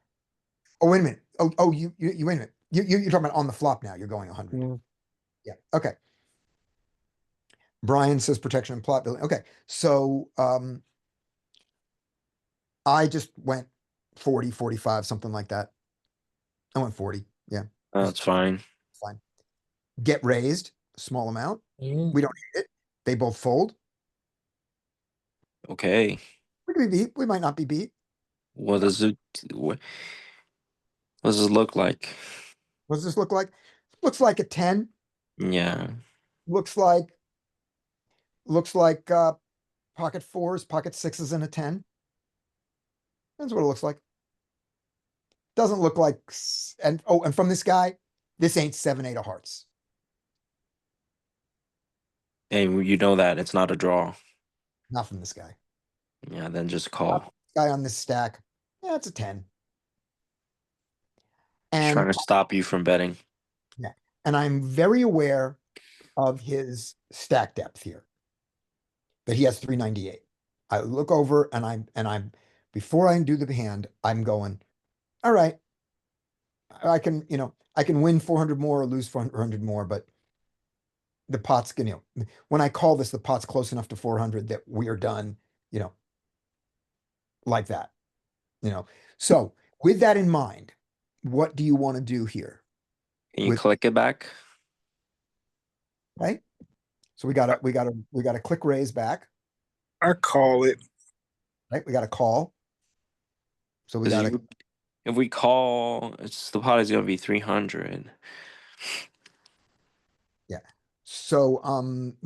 Oh, wait a minute. Oh, you wait a minute. You're talking about on the flop now. You're going 100. Yeah. Yeah. Okay. Brian says protection and plot building. Okay. So, I just went 40, 45, something like that. I went 40. Yeah. That's fine. Fine. Get raised, small amount. Mm. We don't hit it. They both fold. Okay. We could be beat. We might not be beat. What does it? What does it look like? What does this look like? Looks like a 10. Yeah. Looks like pocket fours, pocket sixes, and a 10. That's what it looks like. Doesn't look like and from this guy, this ain't 7-8 of hearts. And you know that it's not a draw. Not from this guy. Yeah, then just call. Guy on this stack. Yeah, it's a 10. He's And trying to stop you from betting. and I'm very aware of his stack depth here. That he has 398. I look over and I'm before I do the hand, I'm going, all right. I can win 400 more or lose 400 more, but the pot's gonna, when I call this, the pot's close enough to 400 that we are done, like that, So with that in mind, what do you want to do here? Can you With- click it back? Right? So we got to click raise back, I call it. right? We got to call. So we 'Cause got to, if we call, the pot is gonna be 300. so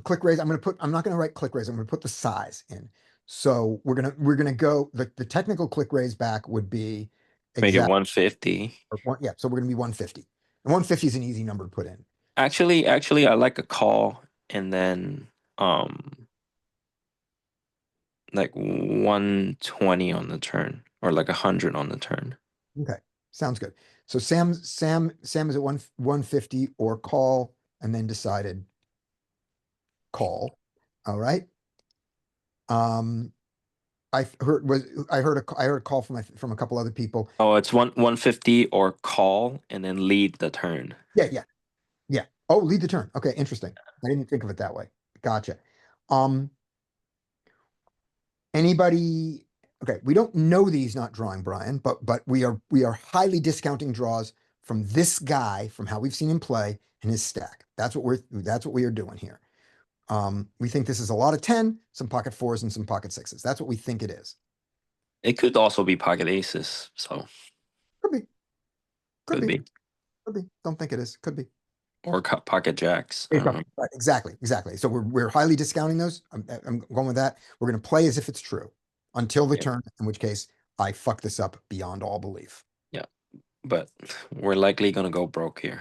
click raise. I'm not gonna write click raise. I'm gonna put the size in. So we're gonna go, the technical click raise back would be Make it exact, 150. yeah, so we're gonna be 150. And 150 is an easy number to put in. Actually, I like a call and then like 120 on the turn or like 100 on the turn. Okay, sounds good. So Sam is at 150 or call and then decided call. All right. I heard a call from a couple other people. Oh, it's 150 or call and then lead the turn. Yeah. Oh, lead the turn. Okay, interesting. I didn't think of it that way. Gotcha. Anybody? Okay, we don't know that he's not drawing, Brian, but we are highly discounting draws from this guy, from how we've seen him play and his stack. That's what we are doing here. We think this is a lot of 10, some pocket fours and some pocket sixes. That's what we think it is. It could also be pocket aces, so Could be. could be. Could be. Don't think it is. Could be. Or pocket jacks. I don't know. Right, exactly. So we're highly discounting those. I'm going with that. We're going to play as if it's true until the Yeah. turn, in which case I fuck this up beyond all belief. But we're likely gonna go broke here.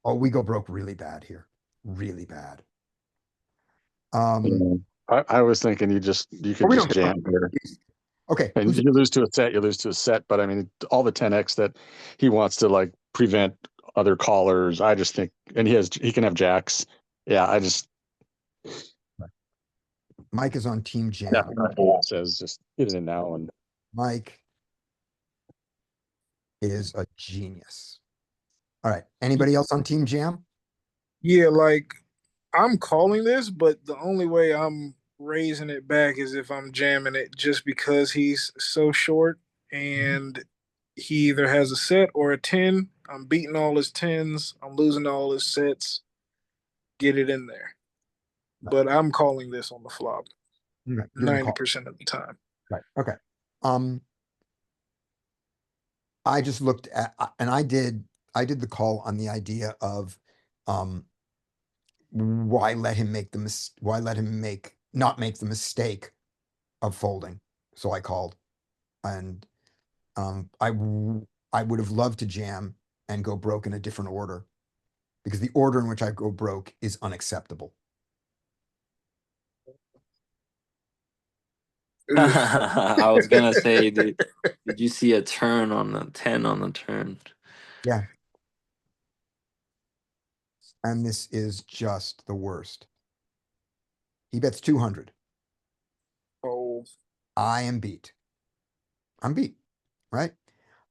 Oh, we go broke really bad here. Really bad. I was thinking you could we just don't get jam here. Okay. And you lose to a set, but I mean, all the 10x that he wants to like prevent other callers. I just think, and he can have jacks. Yeah, Mike is on Team Jam. says just get it in now. And Mike is a genius. All right. Anybody else on Team Jam? Yeah, like I'm calling this, but the only way I'm raising it back is if I'm jamming it just because he's so short and he either has a set or a 10. I'm beating all his 10s. I'm losing all his sets. Get it in there. But I'm calling this on the flop Right, you're gonna call. 90% of the time. Right. Okay. I just looked at, and I did the call on the idea of, why let him not make the mistake of folding. So I called, and I would have loved to jam and go broke in a different order, because the order in which I go broke is unacceptable. I was gonna say, did you see a turn on the 10 on the turn? Yeah. And this is just the worst. He bets 200. Oh, I am beat. I'm beat, right?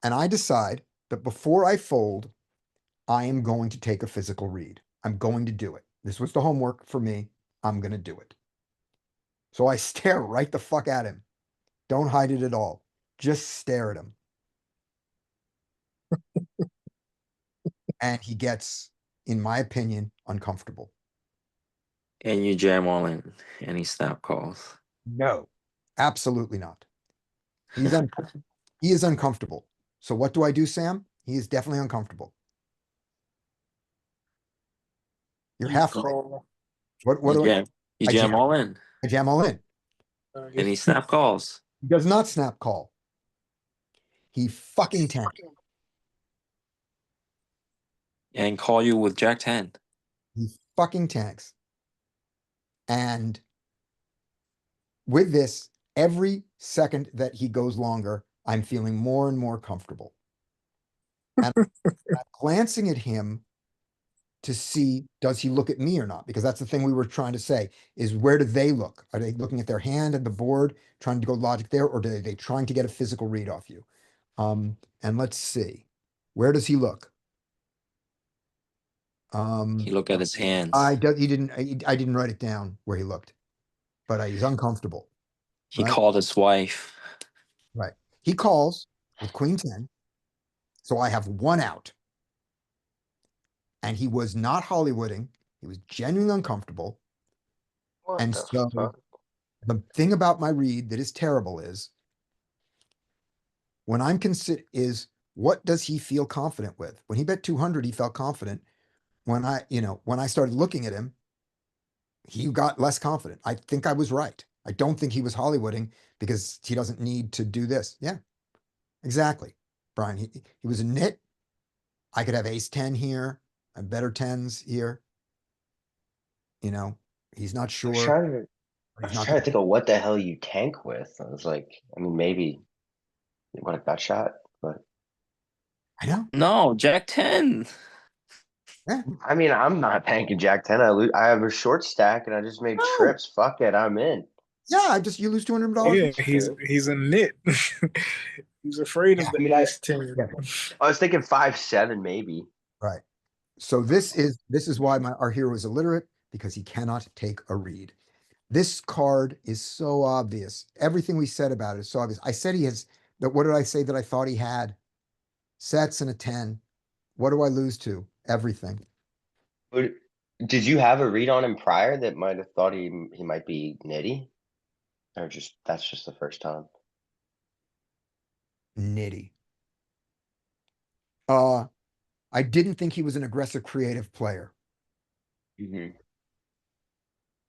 And I decide that before I fold, I am going to take a physical read. I'm going to do it. This was the homework for me. I'm going to do it. So I stare right the fuck at him. Don't hide it at all. Just stare at him. And he gets, in my opinion, uncomfortable. And you jam all in, and he snap calls. No, absolutely not. He is uncomfortable. So what do I do, Sam? He is definitely uncomfortable. You're you half right. call. What do You I jam jam? all in, I jam all in. and he snap calls. He does not snap call. He fucking tank. And call you with Jack 10. He fucking tanks. And with this, every second that he goes longer, I'm feeling more and more comfortable. And I'm glancing at him to see, does he look at me or not? Because that's the thing we were trying to say, is where do they look? Are they looking at their hand and the board, trying to go logic there, or are they trying to get a physical read off you? And let's see. Where does he look? He look at his hands. I didn't write it down where he looked, but he's uncomfortable. He right? called his wife. Right. He calls with queen 10. So I have one out. And he was not Hollywooding. He was genuinely uncomfortable. What And the so fuck? the thing about my read that is terrible is when I'm is what does he feel confident with? When he bet 200, he felt confident. When I started looking at him, he got less confident. I think I was right. I don't think he was Hollywooding because he doesn't need to do this. Yeah, exactly. Brian, he was a nit. I could have ace 10 here, and better tens here. He's not I was sure. trying to, But I he's was not trying to think of what the hell you tank with. I was like, I mean, maybe you want a gut shot, but I know. No, Jack 10. Yeah. I mean, I'm not tanking Jack 10. I have a short stack and I just made No. trips. Fuck it, I'm in. Yeah, you lose $200. Yeah, he's a nit. He's afraid of I the mean, ace 10. Yeah. I was thinking 5-7 maybe. Right. So this is why our hero is illiterate, because he cannot take a read. This card is so obvious. Everything we said about it is so obvious. I said he has what did I say that I thought he had? Sets and a 10. What do I lose to? Everything. But did you have a read on him prior that might have thought he might be nitty? Or that's just the first time? Nitty. I didn't think he was an aggressive, creative player. Yeah,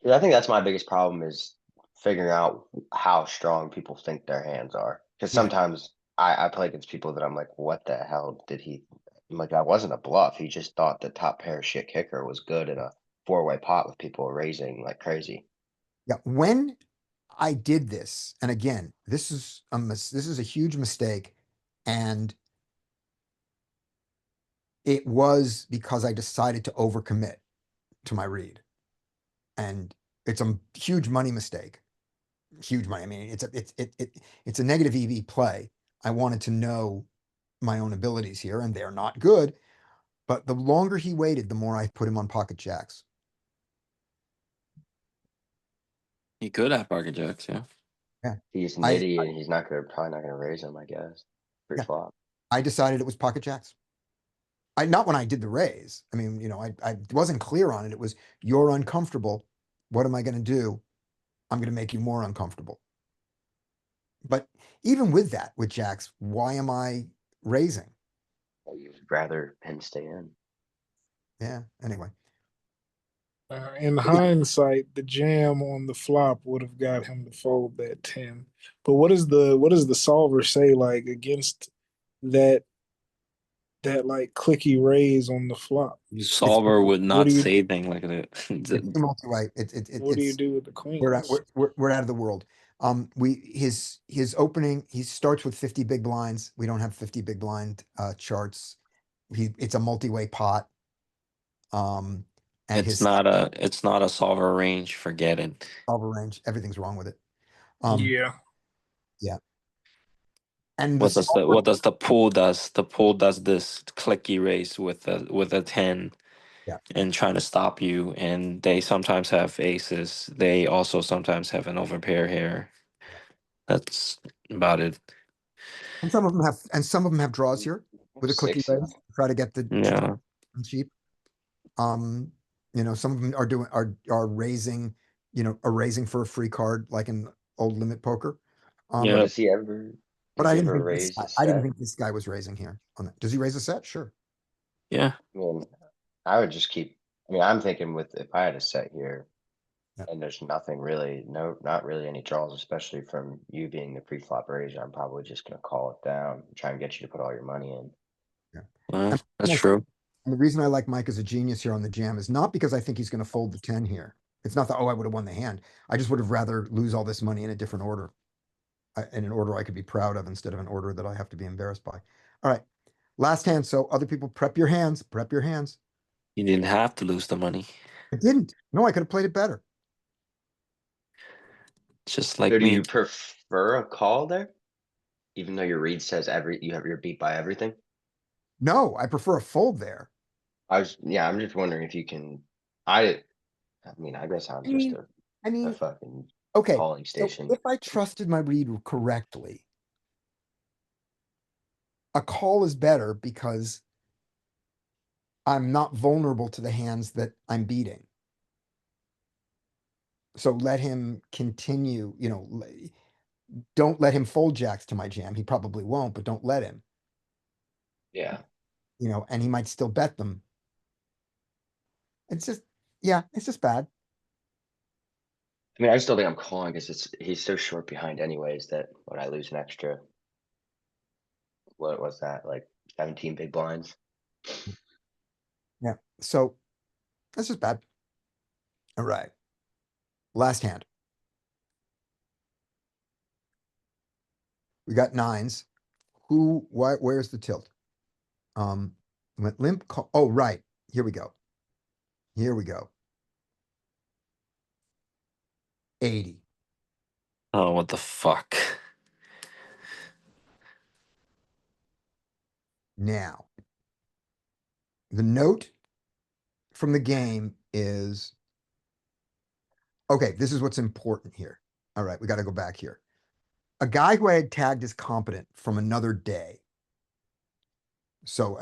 I think that's my biggest problem is figuring out how strong people think their hands are. Because Yeah. sometimes I play against people that I'm like, what the hell did he? I'm like, that wasn't a bluff. He just thought the top pair shit kicker was good in a four-way pot with people raising like crazy. Yeah. When I did this, and again, this is a huge mistake, and it was because I decided to overcommit to my read, and it's a huge money mistake. Huge money. I mean, it's a negative EV play. I wanted to know my own abilities here, and they're not good. But the longer he waited, the more I put him on pocket jacks. He could have pocket jacks, yeah. Yeah. He's I nitty and he's probably not gonna raise him, I guess. Yeah. Pre-flop. I decided it was pocket jacks. Not when I did the raise. I mean, I wasn't clear on it. It was, you're uncomfortable. What am I going to do? I'm going to make you more uncomfortable. But even with that, with jacks, why am I raising? You'd rather him stay in. Yeah. Anyway, In hindsight, the jam on the flop would have got him to fold that 10. But what does the solver say like against that that like clicky raise on the flop. Solver would what not do you- say anything like that. It's too multi-way. What do you It's, do with the we're queens? we're out of the world. His opening, he starts with 50 big blinds. We don't have 50 big blind charts. It's a multi-way pot. And it's his not a solver range. Forget it. solver range, everything's wrong with it. Yeah. Yeah. And What does the pool does? The pool does this clicky race with a 10. Yeah. And trying to stop you, and they sometimes have aces. They also sometimes have an overpair here. That's about it. and some of them have draws here with a clicky Sixes. raise, try to get the Yeah. cheap. Some of them are raising, are raising for a free card like in old limit poker. Yeah. Does he ever? But Does I he didn't ever think raise a I didn't set? think this guy was raising here on that. Does he raise a set? Sure. Yeah. I mean, I would just keep. I mean, I'm thinking if I had a set here, Yeah. and there's nothing really, not really any draws, especially from you being the pre-flop raiser, I'm probably just gonna call it down, try and get you to put all your money in. And That's true. And the reason I like Mike as a genius here on the jam is not because I think he's going to fold the 10 here. It's not that, oh, I would have won the hand. I just would have rather lose all this money in a different order, in an order I could be proud of instead of an order that I have to be embarrassed by. All right. Last hand. So other people prep your hands, prep your hands. You didn't have to lose the money. I didn't. No, I could have played it better. Just like So do me. you prefer a call there, even though your read says you're beat by everything? No, I prefer a fold there. I'm just wondering if you can. I mean, I guess I'm just I a mean, fucking okay. calling So station. if I trusted my read correctly, a call is better because I'm not vulnerable to the hands that I'm beating. So let him continue, don't let him fold jacks to my jam. He probably won't, but don't let him, Yeah. and he might still bet them. It's just, yeah, it's just bad. I mean, I still think I'm calling because he's so short behind anyways that when I lose an extra, what was that, like 17 big blinds? Yeah. So that's just bad. All right. Last hand. We got nines. Where's the tilt? Went limp call. Oh, right. Here we go. Here we go. 80. Oh, what the fuck? Now, the note from the game is, okay, this is what's important here. All right, we got to go back here. A guy who I had tagged as competent from another day, so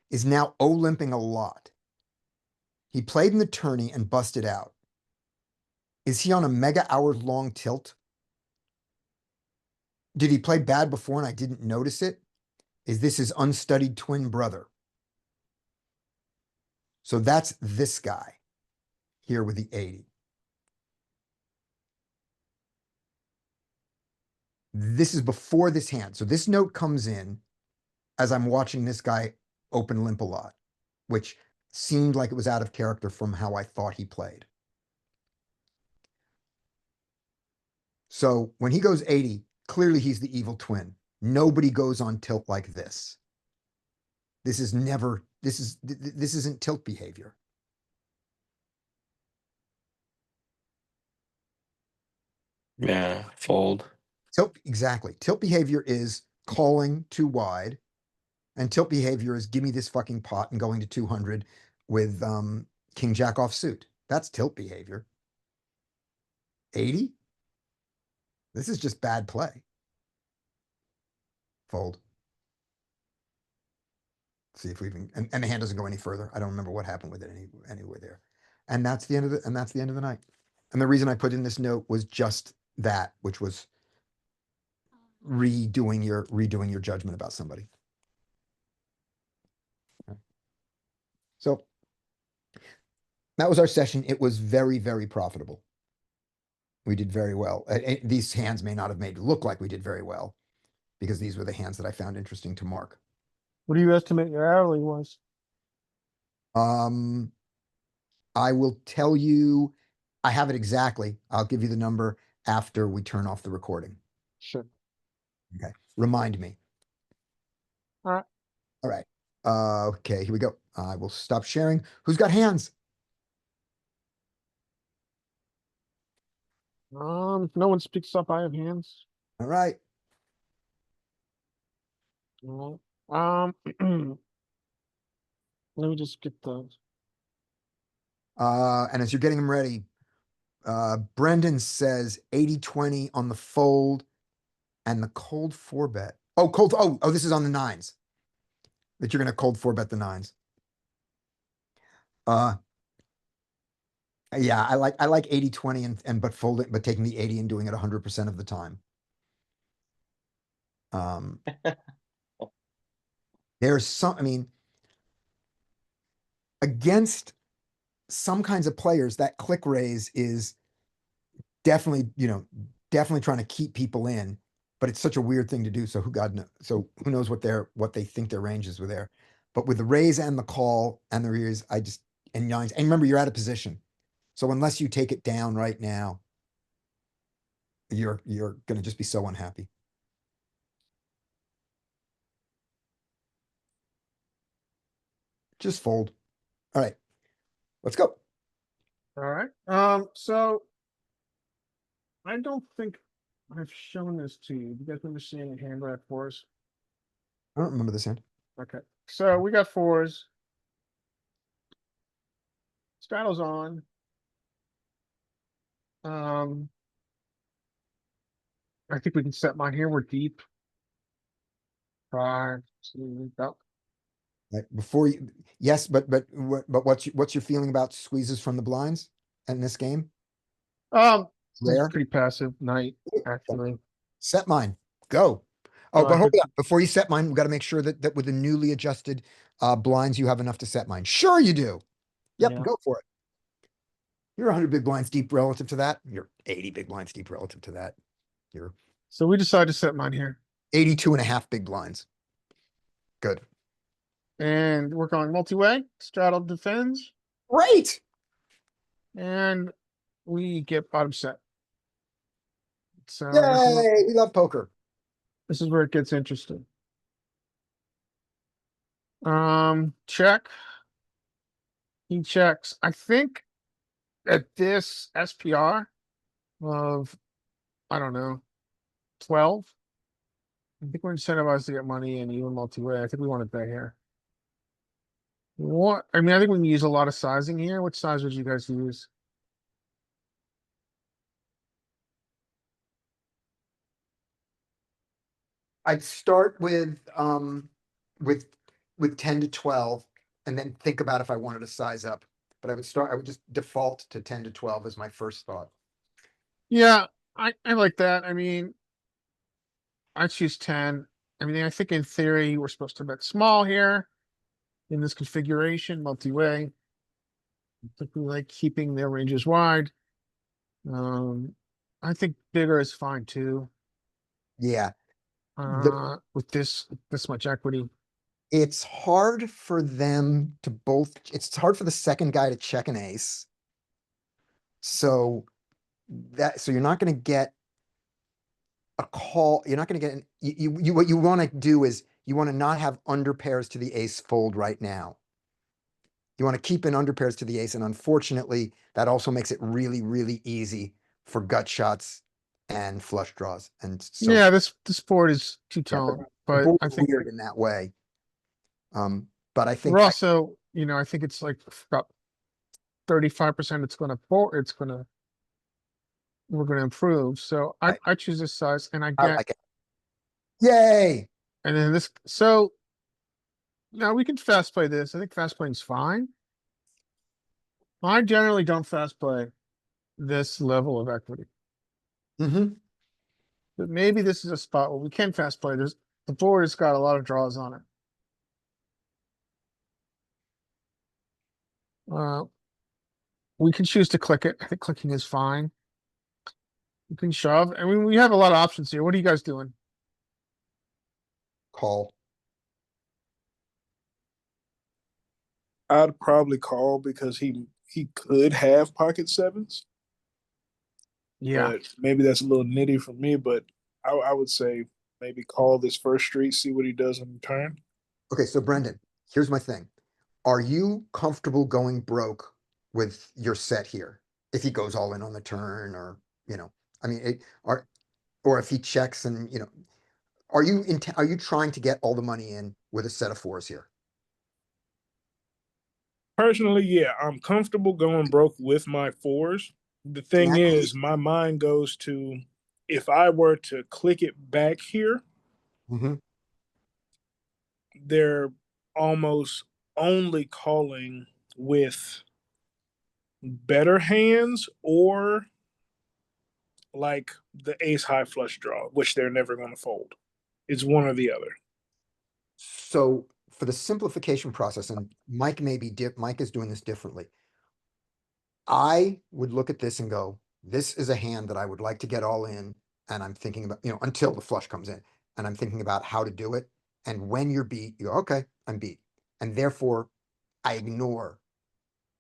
is now limping a lot. He played in the tourney and busted out. Is he on a mega hours long tilt? Did he play bad before and I didn't notice it? Is this his unstudied twin brother? So that's this guy here with the 80. This is before this hand. So this note comes in as I'm watching this guy open limp a lot, which seemed like it was out of character from how I thought he played. So when he goes 80, clearly he's the evil twin. Nobody goes on tilt like this. This isn't tilt behavior. Yeah, fold. Exactly. Tilt behavior is calling too wide, and tilt behavior is give me this fucking pot and going to 200 with king jack offsuit. That's tilt behavior. 80? This is just bad play. Fold. See if we even and the hand doesn't go any further. I don't remember what happened with it anywhere there. And that's the end of the night. And the reason I put in this note was just that, which was redoing your judgment about somebody. So that was our session. It was very, very profitable. We did very well. These hands may not have made it look like we did very well because these were the hands that I found interesting to mark. What do you estimate your hourly was? Um, I will tell you, I have it exactly. I'll give you the number after we turn off the recording. Sure. Okay, remind me. Alright. All right. Okay, here we go. I will stop sharing. Who's got hands? If no one speaks up, I have hands. All right. Alright. Let me just get those. And as you're getting them ready, Brendan says 80-20 on the fold and the cold four bet. Oh, this is on the nines. That you're gonna cold four bet the nines. Yeah, I like 80-20 and but folding, but taking the 80 and doing it 100% of the time. There's some, I mean, against some kinds of players, that click raise is definitely, definitely trying to keep people in, but it's such a weird thing to do. So who knows what they think their ranges were there. But with the raise and the call and the raise, and nines, and remember, you're out of position. So unless you take it down right now, you're gonna just be so unhappy. Just fold. All right, let's go. Alright, so. I don't think I've shown this to you. You guys remember seeing a hand grab fours? I don't remember this hand. Okay, so we got fours. Straddle's on. I think we can set mine here. We're deep. 5, 2, about. Right, yes, but what's your feeling about squeezes from the blinds in this game? It's Rare. pretty passive night, actually. Set mine. Go. Oh, Oh, but I hold could- on. Before you set mine, we got to make sure that with the newly adjusted blinds, you have enough to set mine. Sure you do. Yep, Yeah. go for it. You're 100 big blinds deep relative to that. You're 80 big blinds deep relative to that. You're So we decided to set mine here. 82 and a half big blinds. Good. And we're going multi-way. Straddle defends. Great. And we get bottom set. So Yay. We love poker. this is where it gets interesting. Check. He checks. I think at this SPR of, I don't know, 12. I think we're incentivized to get money and even multi-way. I think we want to bet here. What? I mean, I think we can use a lot of sizing here. Which size would you guys use? I'd start with with 10 to 12 and then think about if I wanted to size up. But I would just default to 10 to 12 as my first thought. Yeah, I like that. I mean, I choose 10. I mean, I think in theory, we're supposed to bet small here in this configuration, multi-way. I think we like keeping their ranges wide. I think bigger is fine too. Yeah. With this much equity. It's hard for them to it's hard for the second guy to check an ace. So you're not going to get a call. You're not going to get what you want to do is you want to not have under pairs to the ace fold right now. You want to keep in under pairs to the ace. And unfortunately, that also makes it really, really easy for gut shots and flush draws. And so Yeah, this board is two-tone, the but board I is think weird in that way. But I think we're also, I think it's like about 35% we're gonna improve. So Right. I choose this size and I I get, like it. Yay! and then this, so now we can fast play this. I think fast playing is fine. I generally don't fast play this level of equity, Mm-hmm. but maybe this is a spot where we can fast play. The board has got a lot of draws on it. We can choose to click it. I think clicking is fine. You can shove. I mean, we have a lot of options here. What are you guys doing? Call. I'd probably call because he could have pocket sevens, Yeah, but maybe that's a little nitty for me. But I would say maybe call this first street, see what he does on the turn. Okay, so Brendan, here's my thing. Are you comfortable going broke with your set here? If he goes all in on the turn or, I mean, or if he checks and, are you trying to get all the money in with a set of fours here? Personally, yeah, I'm comfortable going broke with my fours. The In thing that is, case- my mind goes to if I were to click it back here, Mhm. they're almost only calling with better hands or like the ace high flush draw, which they're never going to fold. It's one or the other. So for the simplification process, and Mike Mike is doing this differently. I would look at this and go, this is a hand that I would like to get all in. And I'm thinking about, until the flush comes in, and I'm thinking about how to do it. And when you're beat, you go, okay, I'm beat. And therefore I ignore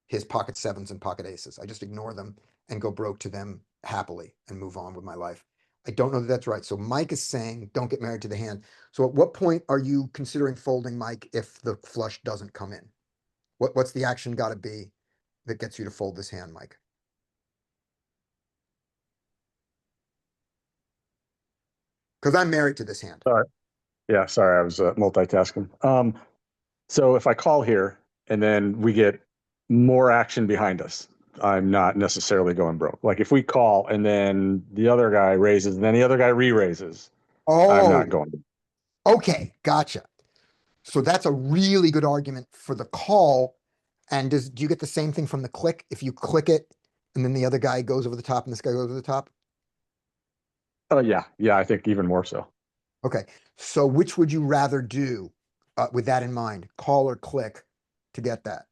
his pocket sevens and pocket aces. I just ignore them and go broke to them happily and move on with my life. I don't know that that's right. So Mike is saying, don't get married to the hand. So at what point are you considering folding, Mike, if the flush doesn't come in? What's the action got to be that gets you to fold this hand, Mike? Because I'm married to this hand. Sorry. Yeah, sorry, I was multitasking. So if I call here and then we get more action behind us, I'm not necessarily going broke. Like if we call and then the other guy raises and then the other guy re-raises, I'm not Oh, going. okay, gotcha. So that's a really good argument for the call. And do you get the same thing from the click? If you click it and then the other guy goes over the top and this guy goes over the top? Oh yeah, I think even more so. Okay, so which would you rather do with that in mind? Call or click to get that?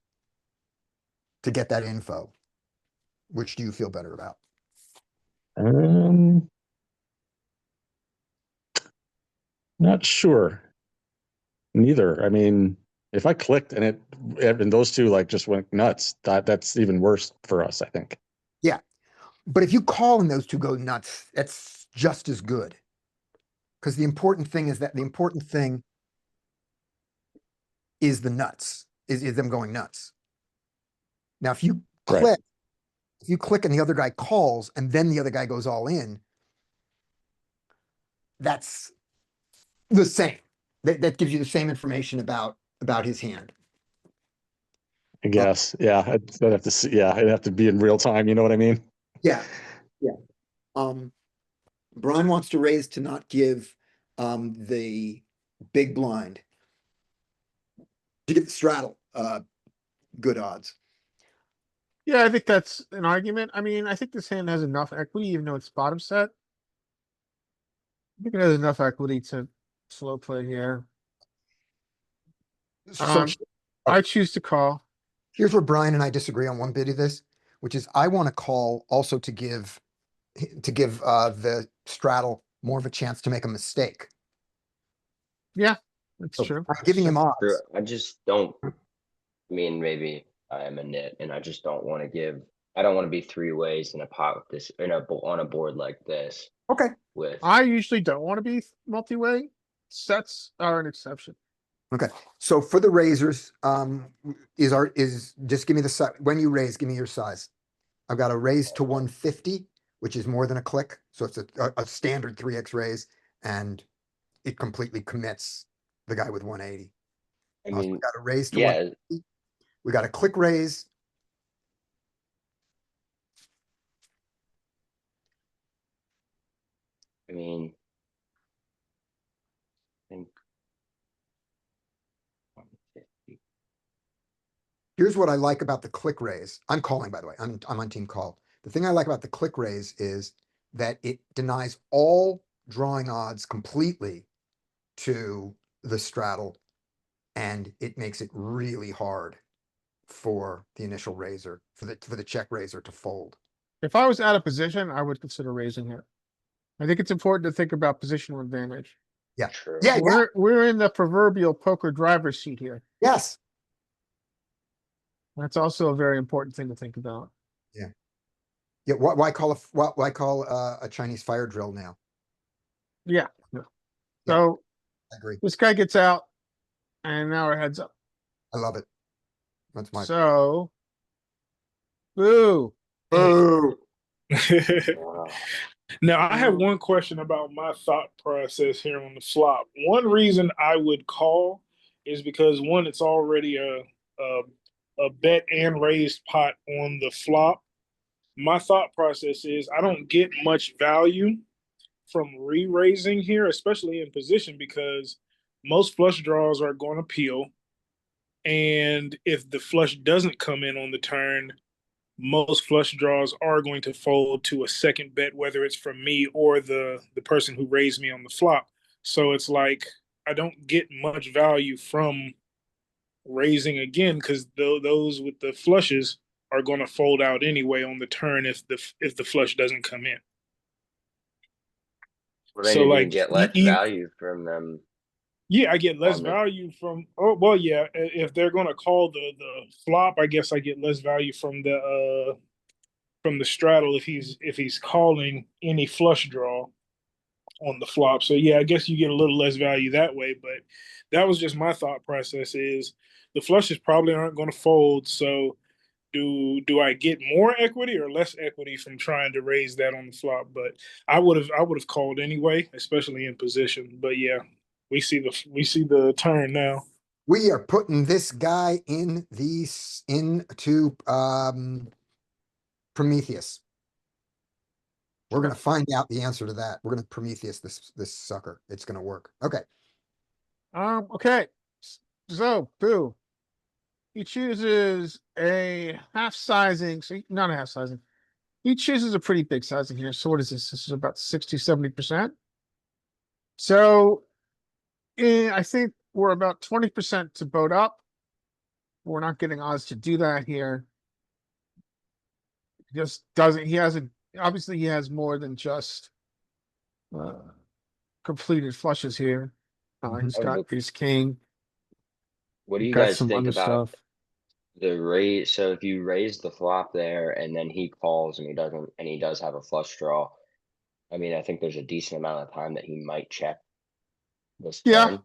To get that info? Which do you feel better about? Not sure. Neither. I mean, if I clicked and those two like just went nuts, that's even worse for us, I think. Yeah, but if you call and those two go nuts, that's just as good. Because the important thing is the nuts, is them going nuts. Now, if you Right. click, and the other guy calls and then the other guy goes all in, that's the same. That gives you the same information about his hand. I guess. Yeah. I'd have to see. Yeah. It'd have to be in real time. You know what I mean? Yeah, yeah. Brian wants to raise to not give the big blind to get the straddle good odds. yeah, I think that's an argument. I mean, I think this hand has enough equity, even though it's bottom set. I think it has enough equity to slow play here. So I choose to call. here's where Brian and I disagree on one bit of this, which is I want to call also to give the straddle more of a chance to make a mistake. Yeah, that's So true. I'm giving him odds. True. I just don't. I mean, maybe I am a nit, and I just don't want to give. I don't want to be three ways in a pot with this on a board like this. Okay. With I usually don't want to be multi-way. Sets are an exception. Okay. So for the raisers, just give me the size. When you raise, give me your size. I've got a raise to 150, which is more than a click. So it's a standard 3x raise, and it completely commits the guy with 180. I So mean, we got a raise to yeah, 150. We got a click raise. I mean, I think 150. Here's what I like about the click raise. I'm calling, by the way. I'm on team call. The thing I like about the click raise is that it denies all drawing odds completely to the straddle, and it makes it really hard for the initial raiser, for the check raiser to fold. If I was out of position, I would consider raising here. I think it's important to think about positional advantage. Yeah. True. Yeah. We're in the proverbial poker driver's seat here. Yes. That's also a very important thing to think about. Yeah, why call a Chinese fire drill now? Yeah. Yeah. So I agree. this guy gets out and now our heads up. I love it. That's my. So. Boo. Boo. Wow. Now, I have one question about my thought process here on the flop. One reason I would call is because one, it's already a bet and raised pot on the flop. My thought process is I don't get much value from re-raising here, especially in position, because most flush draws are going to peel. And if the flush doesn't come in on the turn, most flush draws are going to fold to a second bet, whether it's from me or the person who raised me on the flop. So it's like I don't get much value from raising again because those with the flushes are going to fold out anyway on the turn if the flush doesn't come in. Well, then So you're gonna like get less value from them. yeah, I get less On the- value from. Oh well, yeah. If they're gonna call the flop, I guess I get less value from the straddle if he's calling any flush draw on the flop. So yeah, I guess you get a little less value that way. But that was just my thought process: is the flushes probably aren't going to fold. So do I get more equity or less equity from trying to raise that on the flop? But I would have called anyway, especially in position. But yeah, we see the turn now. We are putting this guy in into Prometheus. We're gonna find out the answer to that. We're gonna Prometheus this sucker. It's gonna work. Okay. Okay. So, boo. He chooses a half sizing, so not a half sizing. He chooses a pretty big sizing here. So what is this? This is about 60, 70%. So I think we're about 20% to boat up. We're not getting odds to do that here. He just doesn't, he hasn't, obviously he has more than just completed flushes here. He's got his king. What do you Got guys some think other about stuff. the raise? So if you raise the flop there and then he calls and he does have a flush draw, I mean, I think there's a decent amount of time that he might check this Yeah. turn.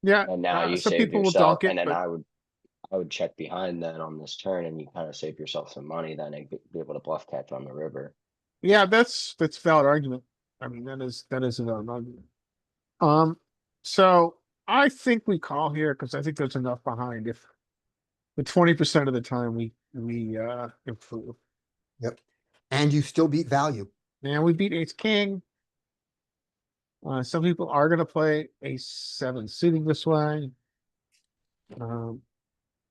Yeah. And now you So saved people will yourself, donk it, and then but I would check behind that on this turn, and you kind of save yourself some money. Then and be able to bluff catch on the river. yeah, that's valid argument. I mean, that is a valid argument. So I think we call here because I think there's enough behind. If the 20% of the time we improve. Yep. And you still beat value. Man, we beat ace king. Some people are gonna play ace seven suiting this way.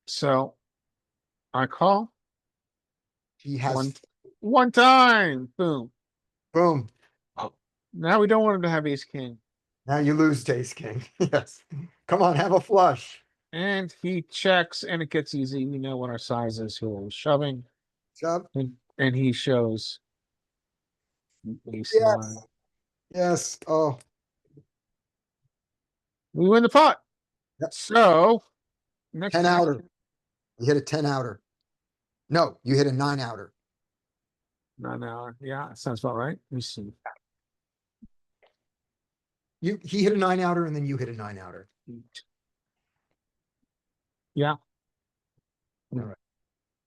So I call He has one time. Boom. boom. Now we don't want him to have ace king. Now you lose to ace king. Yes. Come on, have a flush. And he checks and it gets easy. We know what our size is here. We're shoving. Shove. And he shows ace Yes. nine. Yes. Oh. We win the pot. Yep. So next 10 outer. You hit a 10 outer. No, you hit a 9 outer. 9 hour. Yeah, that sounds about right. Let me see. He hit a 9 outer and then you hit a 9 outer. Yeah. All right.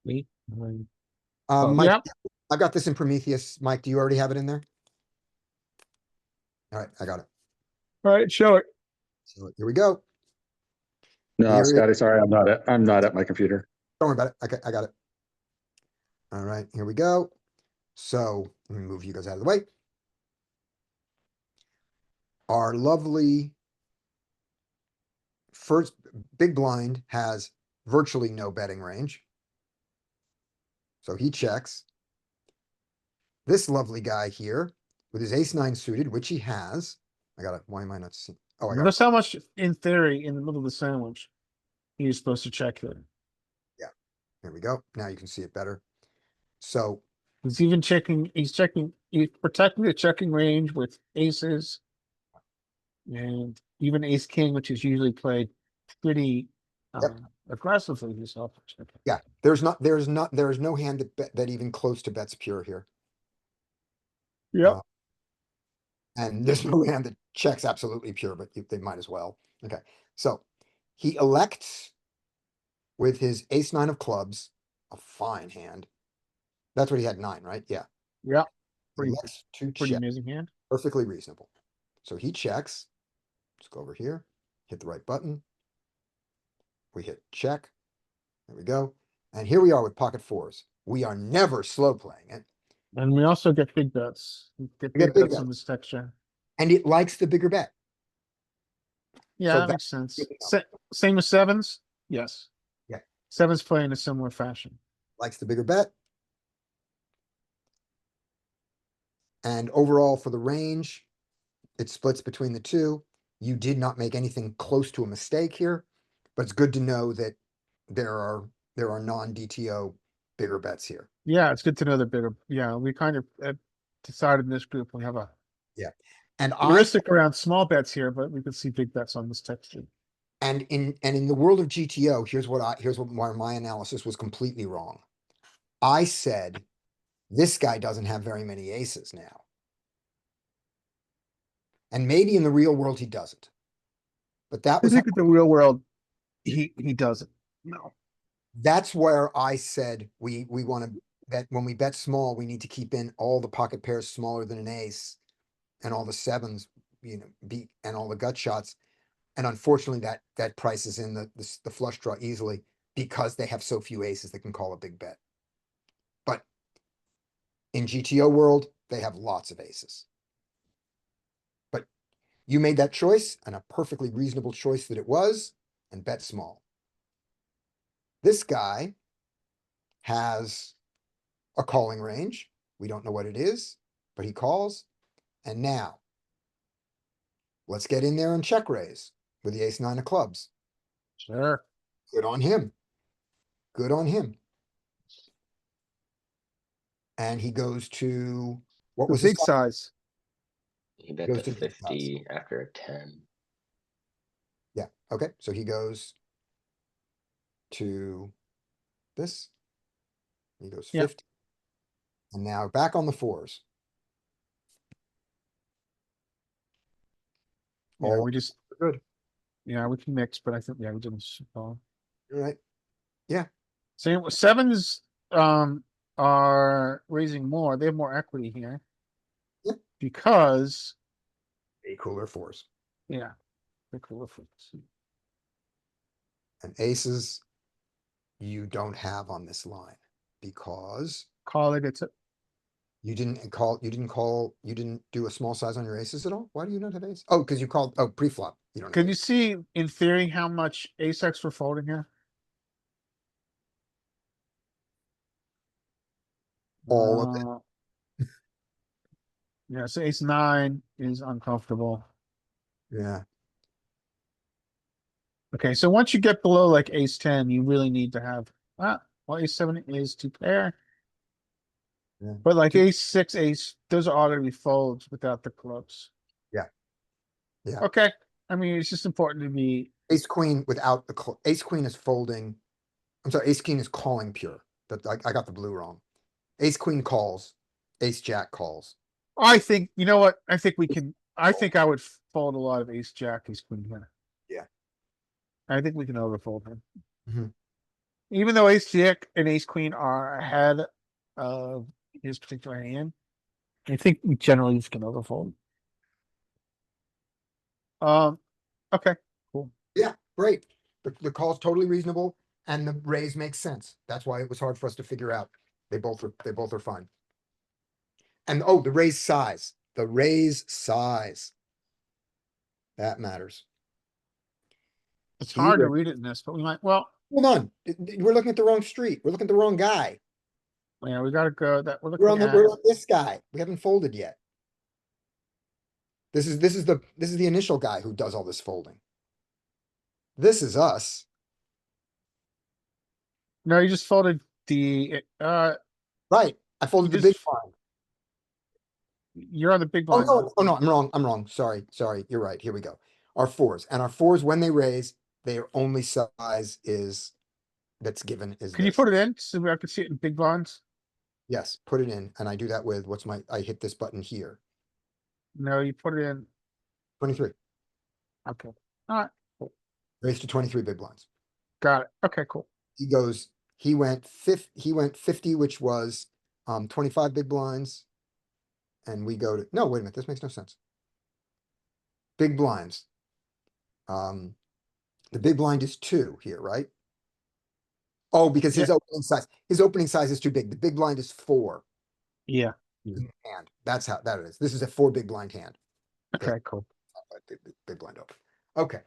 Me. Nine. Mike, Yep. I've got this in Prometheus. Mike, do you already have it in there? All right, I got it. All right, show it. So here we go. No, Here it- Scotty, sorry, I'm not at my computer. Don't worry about it. Okay, I got it. All right, here we go. So let me move you guys out of the way. Our lovely first big blind has virtually no betting range. So he checks. This lovely guy here with his ace nine suited, which he has. I got it. Why am I not seeing? Oh, I got it. Notice how much, in theory, in the middle of the sandwich, he's supposed to check there. Here we go. Now you can see it better. So He's even checking. He's protecting the checking range with aces, and even ace king, which is usually played pretty Yep. aggressively, he's off. Yeah, there's no hand that even close to bets pure here. Yep. And there's no hand that checks absolutely pure, but they might as well. Okay, so he elects with his ace nine of clubs, a fine hand. That's what he had, 9, right? Yeah. Yep. He Pretty, elects to pretty check, amazing hand. perfectly reasonable. So he checks. Let's go over here, hit the right button. We hit check. There we go. And here we are with pocket fours. We are never slow playing it. And we also get big bets. We get We get big big bets on bets. this texture. And it likes the bigger bet. Yeah, So that that- makes sense. good to know. Same as sevens? Yes. Yeah. Sevens play in a similar fashion. Likes the bigger bet. And overall for the range, it splits between the two. You did not make anything close to a mistake here, but it's good to know that there are non-DTO bigger bets here. Yeah, it's good to know the bigger, yeah, we kind of decided in this group, we have a And heuristic around small bets here, but we could see big bets on this texture. and in the world of GTO, here's why my analysis was completely wrong. I said this guy doesn't have very many aces now. And maybe in the real world he doesn't. But that I was think in the real world, he doesn't. No. that's where I said we want to bet when we bet small, we need to keep in all the pocket pairs smaller than an ace and all the sevens, and all the gut shots. And unfortunately, that prices in the flush draw easily because they have so few aces that can call a big bet. But in GTO world, they have lots of aces. But you made that choice, and a perfectly reasonable choice that it was, and bet small. This guy has a calling range. We don't know what it is, but he calls. And now, let's get in there and check raise with the ace nine of clubs. Sure. Good on him. Good on him. And he goes to, what The was his big size. He bet Goes to to big size. 50 after a 10. Yeah, okay, so he goes to this. He goes Yep. 50. And now back on the fours. Yeah, All we just, good. yeah, we can mix, but I think, yeah, we didn't. All right. Same with sevens, are raising more. They have more equity here. Yep. Because, A cooler fours. yeah. They're cooler fruits. And aces, you don't have on this line because Call it, it's a, you didn't do a small size on your aces at all? Why do you not have ace? Oh, because you called, pre-flop. You don't have can you ace. see in theory how much ace X we're folding here? All of it. Yeah, so ace nine is uncomfortable. Yeah. Okay, so once you get below like ace 10, you really need to have, well, ace 7 is two pair. Yeah. But like ace 6, ace, those are all gonna be folds without the clubs. Yeah. Yeah. Okay, I mean, it's just important to be, Ace queen without ace queen is folding. I'm sorry, ace king is calling pure. But I got the blue wrong. Ace queen calls, ace jack calls. I think, you know what, I think we can, I think I would fold a lot of ace jack, ace queen here. Yeah. I think we can overfold him. Mhm. Even though ace jack and ace queen are ahead of his particular hand, I think we generally just can overfold. Okay, cool. Yeah, great. The call's totally reasonable and the raise makes sense. That's why it was hard for us to figure out. They both are fine. And the raise size, the raise size. That matters. It's He hard to ra- read it in this, but we might, well, Hold on, we're looking at the wrong street. We're looking at the wrong guy. yeah, we gotta go that we're We're looking at. we're on this guy. We haven't folded yet. This is the initial guy who does all this folding. This is us. No, you just folded the, Right. I folded the just- big blind. you're on the big Oh, blind. no, oh, no, I'm wrong. Sorry. You're right. Here we go. Our fours, and our fours, when they raise, their only size is that's given is Can you this. put it in so I can see it in big blinds? Yes, put it in, and I do that with, I hit this button here, No, you put it in. 23, Okay. Alright, raised to 23 big blinds. got it. Okay, cool. He went 50, which was 25 big blinds. And we go to, no, wait a minute, this makes no sense. Big blinds. The big blind is 2 here, right? Oh, because his opening size is too big. The big blind is 4 Yeah. in the hand. That's how that is. This is a 4 big blind hand. Okay, cool. Big blind open. Okay.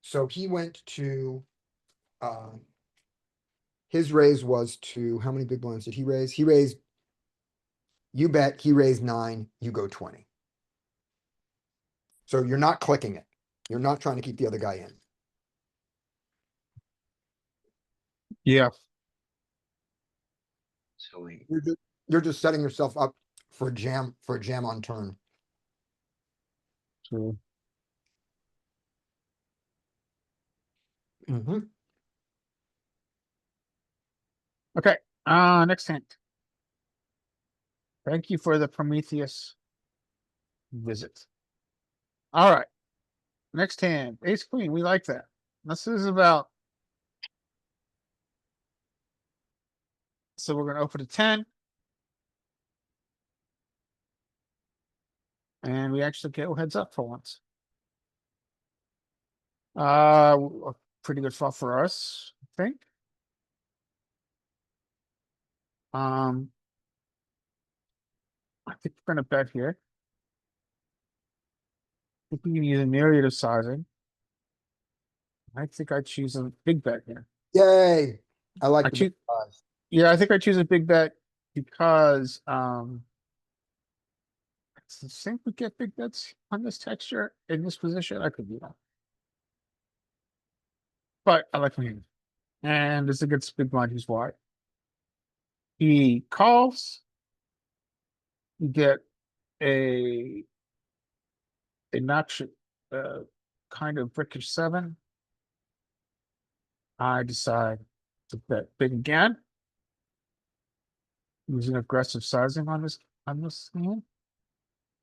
So he went to, his raise was to, how many big blinds did he raise? He raised, you bet, he raised 9, you go 20. So you're not clicking it. You're not trying to keep the other guy in. Yeah. So we You're just setting yourself up for a jam on turn. True. Mhm. Okay, next hand. Thank you for the Prometheus visit. Alright. Next hand, ace queen, we like that. This is about. So we're gonna open a 10. And we actually get heads up for once. A pretty good flop for us, I think. I think we're gonna bet here. I think we can use a myriad of sizing. I think I choose a big bet here. Yay. I like I the choose, big size. yeah, I think I choose a big bet because, I think we get big bets on this texture in this position. I could be wrong. But I like my hand. And it's against big blind, he's wide. He calls. You get a notch, kind of brickish 7. I decide to bet big again. Using aggressive sizing on this hand.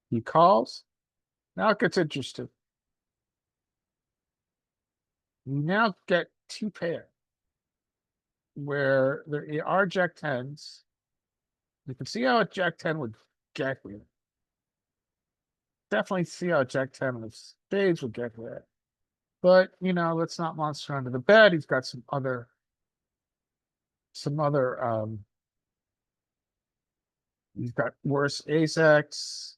He calls. Now it gets interesting. You now get 2 pair. Where there are jack 10s. You can see how a jack 10 would get here. Definitely see how a jack 10 with spades would get here. But you know, let's not monster under the bed. He's got some other he's got worse ace X.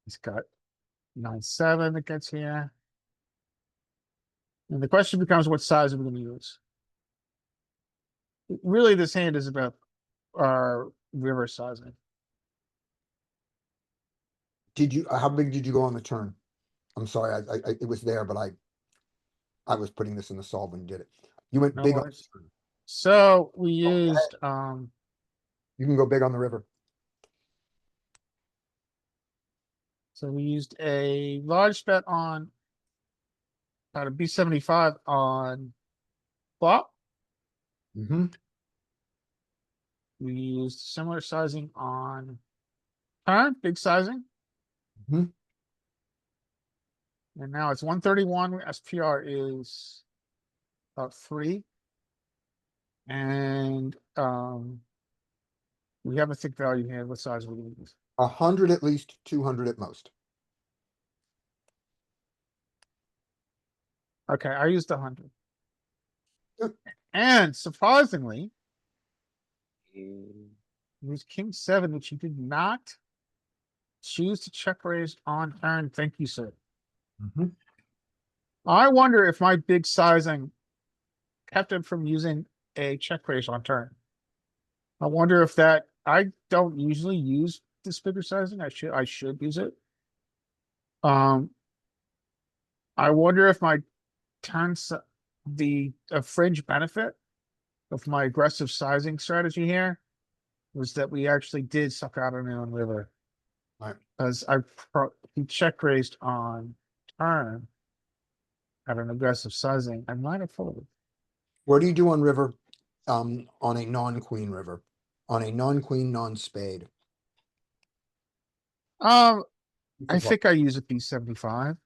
He's got 9-7 that gets here. And the question becomes, what size are we going to use? Really, this hand is about our river sizing. How big did you go on the turn? I'm sorry, it was there, but I was putting this in the solve when you did it. You went No big on the worries. turn. So we used, You can go big on the river. so we used a large bet on a B75 on flop. Mm-hmm. We used similar sizing on turn, big sizing. Mhm. And now it's 131. SPR is about 3. And we have a thick value hand. What size we're going to use? 100 at least, 200 at most. Okay, I used 100. Yep. And surprisingly, it was king 7, which he did not choose to check raise on turn. Thank you, sir. Mhm. I wonder if my big sizing kept him from using a check raise on turn. I wonder if that, I don't usually use this bigger sizing. I should use it. I wonder if my turns the fringe benefit of my aggressive sizing strategy here was that we actually did suck out on our own river. Right. Because he check raised on turn. at an aggressive sizing, I might have folded. What do you do on river? On a non-queen river, on a non-queen, non-spade? Um, You I can call- think I use a P75,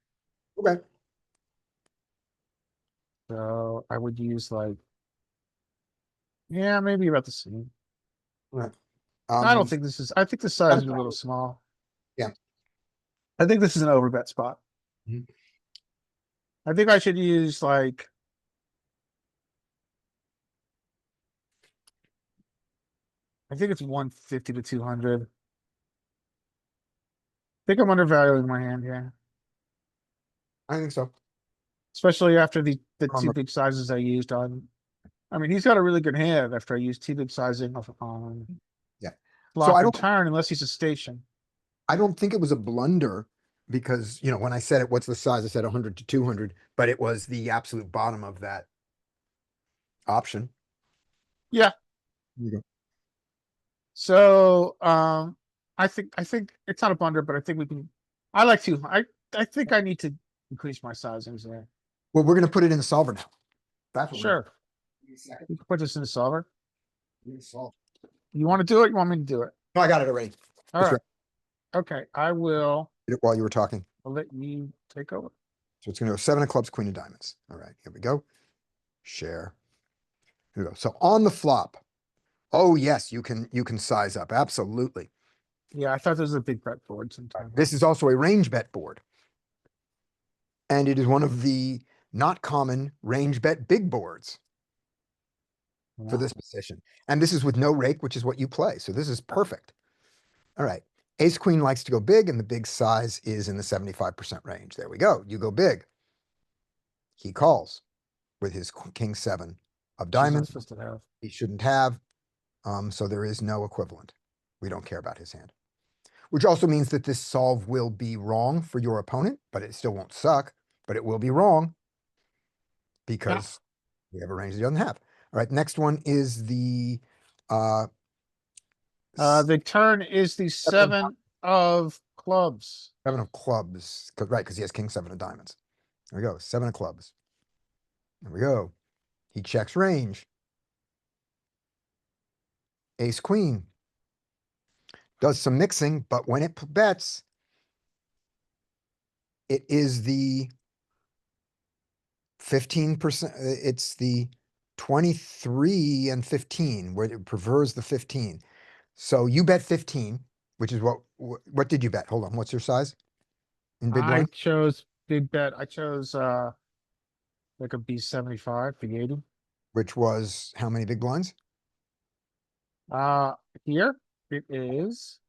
Okay. so I would use like, yeah, maybe about the same. Right. I don't think this is, I think the size is a little small. Yeah. I think this is an overbet spot. Mhm. I think I should use like. I think it's 150 to 200. I think I'm undervaluing my hand here, I think so. especially after the On two the- big sizes I used on. I mean, he's got a really good hand after I used two big sizing on Yeah. So flop and turn, unless he's a station. I don't think it was a blunder because, you know, when I said it, what's the size? I said 100 to 200, but it was the absolute bottom of that option. Yeah. There you go. So, I think it's not a blunder, but I think we can. I like to. I think I need to increase my sizings there. Well, we're gonna put it in the solver now. That's what we're Sure, gonna do. Second, we can put this in the solver. we're gonna solve. You want to do it? You want me to do it? No, I got it already. All It's right. Okay, I will. Did it while you were talking. I'll let you take over. So it's gonna go 7 of clubs, queen of diamonds. All right, here we go. Share. Here we go. So on the flop. Oh, yes, you can size up. Absolutely. Yeah, I thought this was a big bet board sometimes. This is also a range bet board. And it is one of the not common range bet big boards for Yeah. this position. And this is with no rake, which is what you play. So this is perfect. All right. Ace queen likes to go big, and the big size is in the 75% range. There we go. You go big. He calls with his king 7 of She's not diamonds. supposed to have. He shouldn't have. So there is no equivalent. We don't care about his hand. Which also means that this solve will be wrong for your opponent, but it still won't suck, but it will be wrong because we have a range that he doesn't have. All right, next one is the The turn is the 7 of clubs. 7 of clubs, right, because he has king 7 of diamonds. There we go, 7 of clubs. There we go. He checks range. Ace queen. Does some mixing, but when it bets, it is the 15%, it's the 23 and 15, where it prefers the 15. So you bet 15, which is what did you bet? Hold on, what's your size? In big I blind, chose big bet. I chose like a B75, B80. which was how many big blinds? Here it is.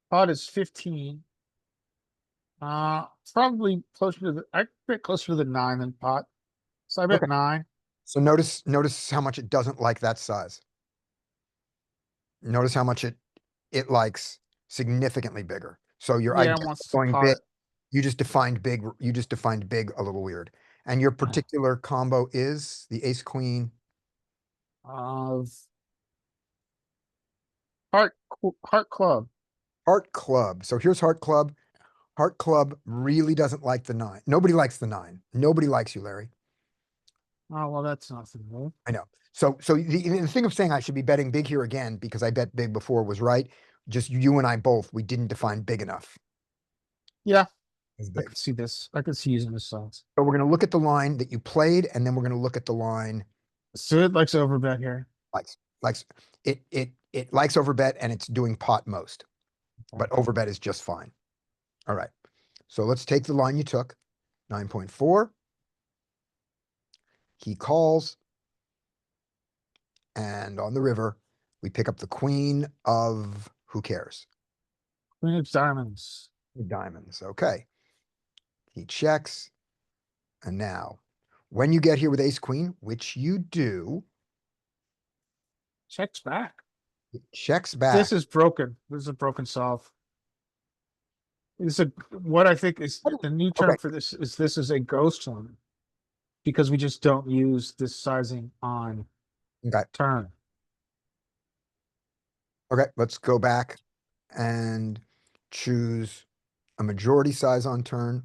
Pot is 15. Probably closer to the. I bet closer to the 9 than pot. So I bet Okay. 9. So notice how much it doesn't like that size. Notice how much it likes significantly bigger. So your Yeah, idea wants of to going pot big, it. you just defined big a little weird. And your particular combo is the ace queen. Of heart club. Heart club. So here's heart club. Heart club really doesn't like the 9. Nobody likes the 9. Nobody likes you, Larry. Oh well, that's nothing new. I know. So the thing of saying I should be betting big here again because I bet big before was right. Just you and I both, we didn't define big enough Yeah, as I big. could see this. I could see using this size. So we're gonna look at the line that you played, and then we're gonna look at the line Sid likes overbet here. likes it likes overbet and it's doing pot most, but overbet is just fine. All right. So let's take the line you took, 9.4. He calls. And on the river, we pick up the queen of who cares? Queen of diamonds. Diamonds. Okay. He checks. And now, when you get here with ace queen, which you do, Checks back. it checks back. This is broken. This is a broken solve. This is what I think is the new term Okay. for this is a ghost line. Because we just don't use this sizing on Okay. turn. Okay. Let's go back and choose a majority size on turn,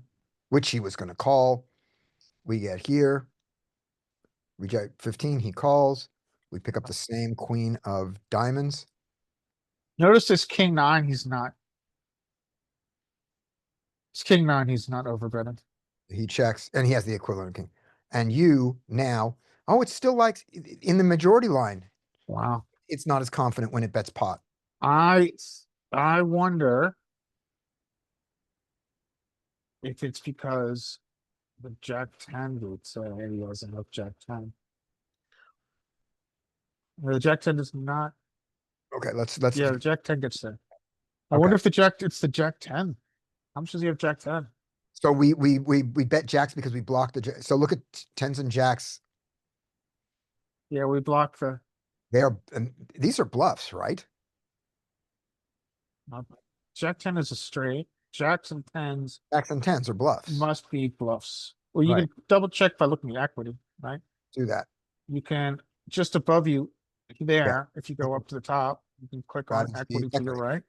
which he was going to call. We get here. We get 15, he calls. We pick up the same queen of diamonds. Notice this king nine, he's not. It's king nine, he's not overbetting. He checks and he has the equivalent of king. And you now, oh, it's still like in the majority line. Wow. It's not as confident when it bets pot. I wonder if it's because the jack 10 beat, so maybe he wasn't up jack 10. The jack 10 does not, Okay, let's yeah, the jack 10 gets there. I Okay. wonder if it's the jack 10. How much does he have jack 10? so we bet jacks because we blocked the so look at tens and jacks. Yeah, we block the, They are and these are bluffs, right? jack 10 is a straight. Jacks and tens Jacks and tens are bluffs. must be bluffs. Well, you Right. can double check by looking at equity, right? Do that. You can, just above you there, if you go up to the top, you can click That on is the equity to the equity. right.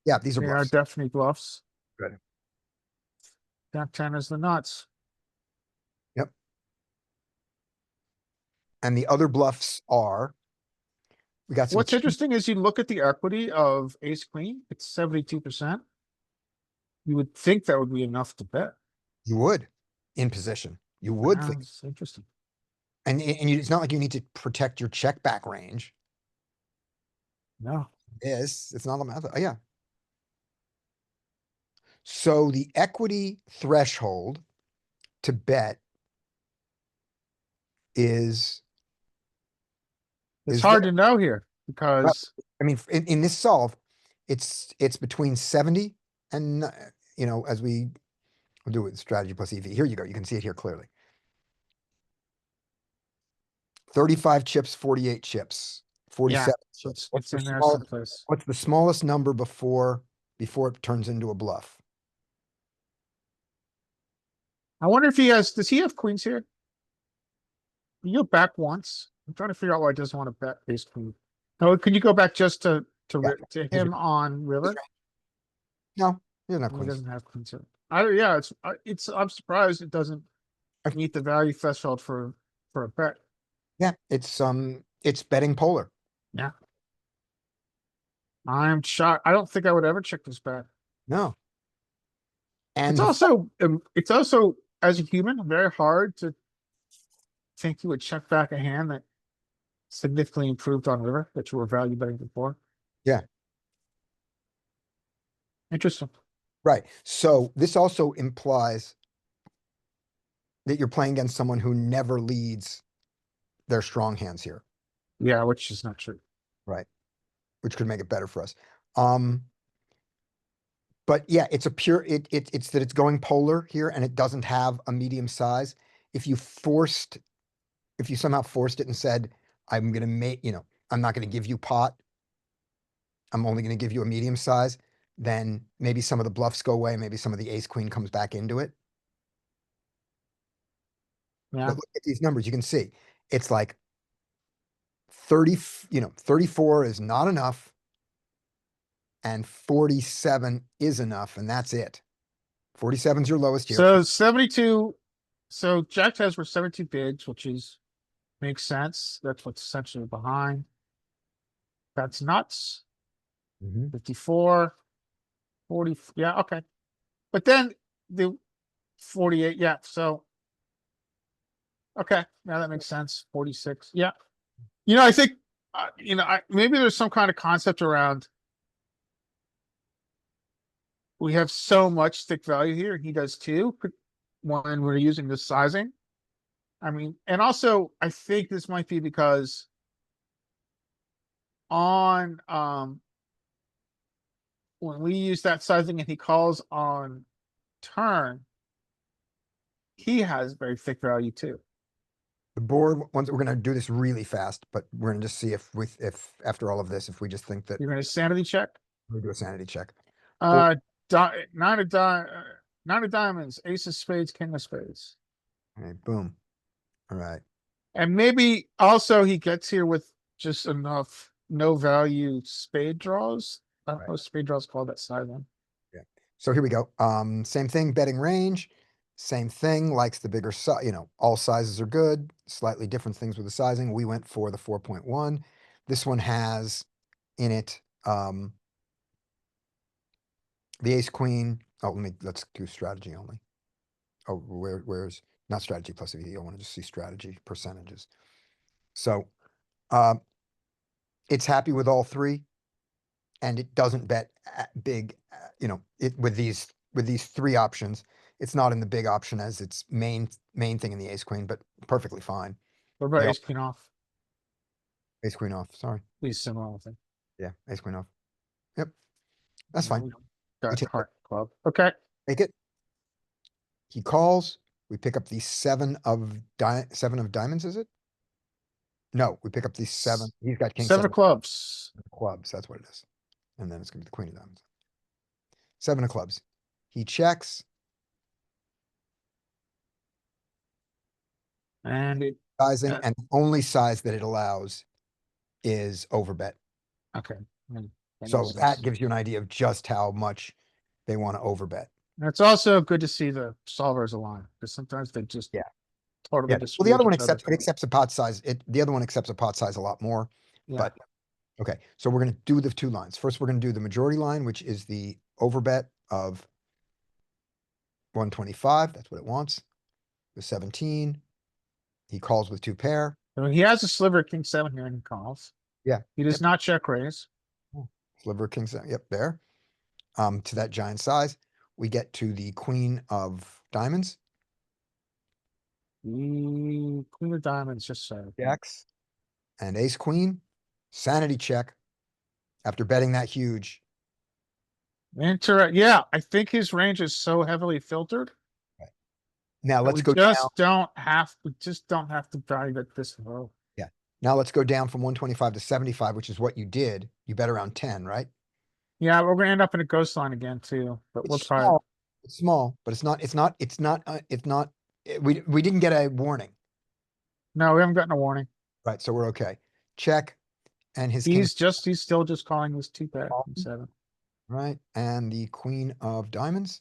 Yeah, these are They are bluffs. definitely bluffs. Good. Jack 10 is the nuts. And the other bluffs are we got some What's interesting is you look at the equity of ace queen, it's 72%. You would think that would be enough to bet. you would in position. You would think. It's interesting. And it's not like you need to protect your check back range. No, It's not a method. Oh, yeah. So the equity threshold to bet is it's Is hard that- to know here because I mean, in this solve, it's between 70 and as we'll do it with strategy plus EV. Here you go. You can see it here clearly. 35 chips, 48 chips, 47 so chips. it's in there small- someplace. What's the smallest number before it turns into a bluff? I wonder if does he have queens here? Can you go back once? I'm trying to figure out why he doesn't want to bet ace queen. Oh, can you go back just to him on river? No, he doesn't have He queens. doesn't have queens here. Yeah, I'm surprised it doesn't meet the value threshold for a bet. Yeah, it's betting polar. I'm shocked. I don't think I would ever check this back. No. And It's also as a human, very hard to think you would check back a hand that significantly improved on river that you were value betting before. Yeah. Interesting. right. So this also implies that you're playing against someone who never leads their strong hands here, Yeah, which is not true. right? Which could make it better for us. But yeah, it's it's that it's going polar here and it doesn't have a medium size. If you somehow forced it and said, I'm gonna I'm not gonna give you pot. I'm only gonna give you a medium size, then maybe some of the bluffs go away, maybe some of the ace queen comes back into it. Yeah. But look at these numbers, you can see, it's like 34 is not enough. And 47 is enough, and that's it. 47 is your lowest here. So 72. So Jack tens were 72 bigs, which makes sense. That's what's essentially behind. That's nuts. Mhm. 54, 40. Yeah, okay. But then the 48. Yeah. So, okay. Now that makes sense. 46. Yeah. I think, maybe there's some kind of concept around. We have so much stick value here. He does too when we're using this sizing. I mean, and also I think this might be because on, when we use that sizing and he calls on turn, he has very thick value too. The board, we're gonna do this really fast, but we're gonna just see if after all of this, if we just think that You're going to sanity check. we do a sanity check. Nine of diamonds, ace of spades, king of spades. Okay, boom. All right. And maybe also he gets here with just enough no value spade draws. I don't know, spade draws call that sizing. So here we go. Same thing, betting range. Same thing, likes the bigger size, all sizes are good, slightly different things with the sizing. We went for the 4.1. This one has in it, the ace queen. Oh, let's do strategy only. Oh, where's not strategy plus EV. I want to just see strategy percentages. So, it's happy with all three. And it doesn't bet big, with these three options. It's not in the big option as its main thing in the ace queen, but perfectly fine. What about They all- ace queen off? Ace queen off, sorry. Please similar thing. Yeah, ace queen off. Yep, that's fine. Got take heart club. Okay. Take it. He calls. We pick up the seven of diamonds, is it? No, we pick up the seven. He's got king Seven of clubs. clubs. That's what it is. And then it's gonna be the queen of diamonds. Seven of clubs. He checks. And it, Sizing, Uh, and the only size that it allows is overbet. okay. So that gives you an idea of just how much they want to overbet. And it's also good to see the solvers align, because sometimes they just Yeah. totally Yeah. Well, dispute the other one each other. accepts a pot size. The other one accepts a pot size a lot more. Yeah. But okay, so we're gonna do the two lines. First, we're gonna do the majority line, which is the overbet of 125. That's what it wants. The 17. He calls with two pair. So he has a sliver of king seven here and he calls. Yeah. He does Yep. not check raise. Sliver king seven. Yep, there. To that giant size, we get to the queen of diamonds. Queen of diamonds, just so. Jacks and ace queen, sanity check. After betting that huge, Yeah, I think his range is so heavily filtered. now that let's we go down. just don't have to value it this low. Now let's go down from 125 to 75, which is what you did. You bet around 10, right? Yeah, we're gonna end up in a ghost line again too, but we'll It's try. small. It's small, but it's not, we didn't get a warning, No, we haven't gotten a warning. right? So we're okay. Check. And his king, He's still just calling this two bet Call. king seven. right? And the queen of diamonds.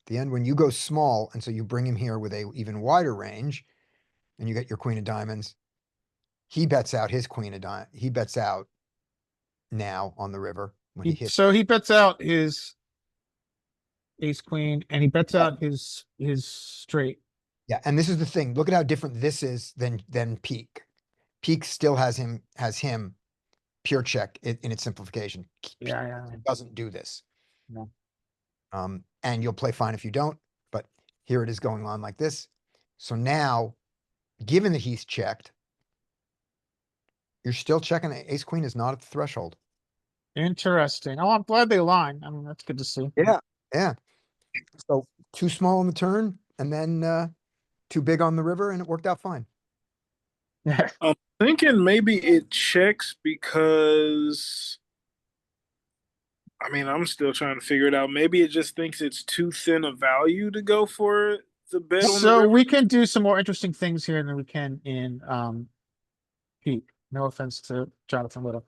At the end, when you go small, and so you bring him here with a even wider range, and you get your queen of diamonds, he bets out his queen of diamonds. He bets out now on the river when he hits. So he bets out his ace queen and he bets out his straight. Yeah, and this is the thing. Look at how different this is than peak. Peak still has him pure check in its simplification. Yeah. It doesn't do this. No. And you'll play fine if you don't, but here it is going on like this. So now, given that he's checked, you're still checking. Ace queen is not at the threshold. Interesting. Oh, I'm glad they align. I mean, that's good to see. Yeah. So too small on the turn, and then too big on the river, and it worked out fine. Yeah. Thinking maybe it checks because I mean, I'm still trying to figure it out. Maybe it just thinks it's too thin a value to go for the bet on the So river. we can do some more interesting things here than we can in peak. No offense to Jonathan Little.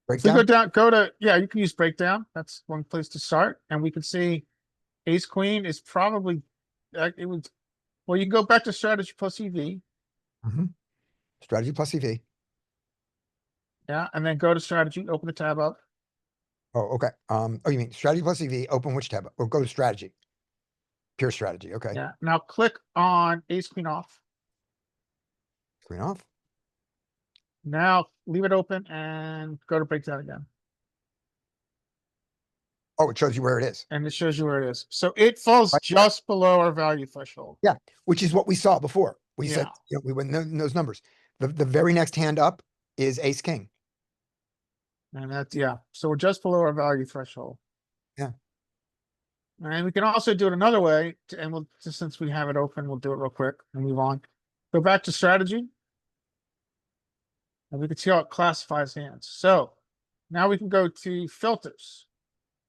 If we Breakdown. you can use breakdown. That's one place to start. And we can see ace queen is probably, it would, well, you can go back to strategy plus EV. Mhm. Strategy plus EV. Yeah, and then go to strategy, open the tab up. Oh, okay. You mean strategy plus EV, open which tab? Or go to strategy. Pure strategy, okay. Yeah, now click on ace queen off. Queen off. Now leave it open and go to breakdown again. Oh, it shows you where it is, And it shows you where it is. So it falls Right. just below our value threshold. which is what we saw before. We said, Yeah. we went in those numbers. The very next hand up is ace king. And that's, yeah, so we're just below our value threshold. Yeah. And we can also do it another way, and we'll, just since we have it open, we'll do it real quick and move on. Go back to strategy. And we can see how it classifies hands. So now we can go to filters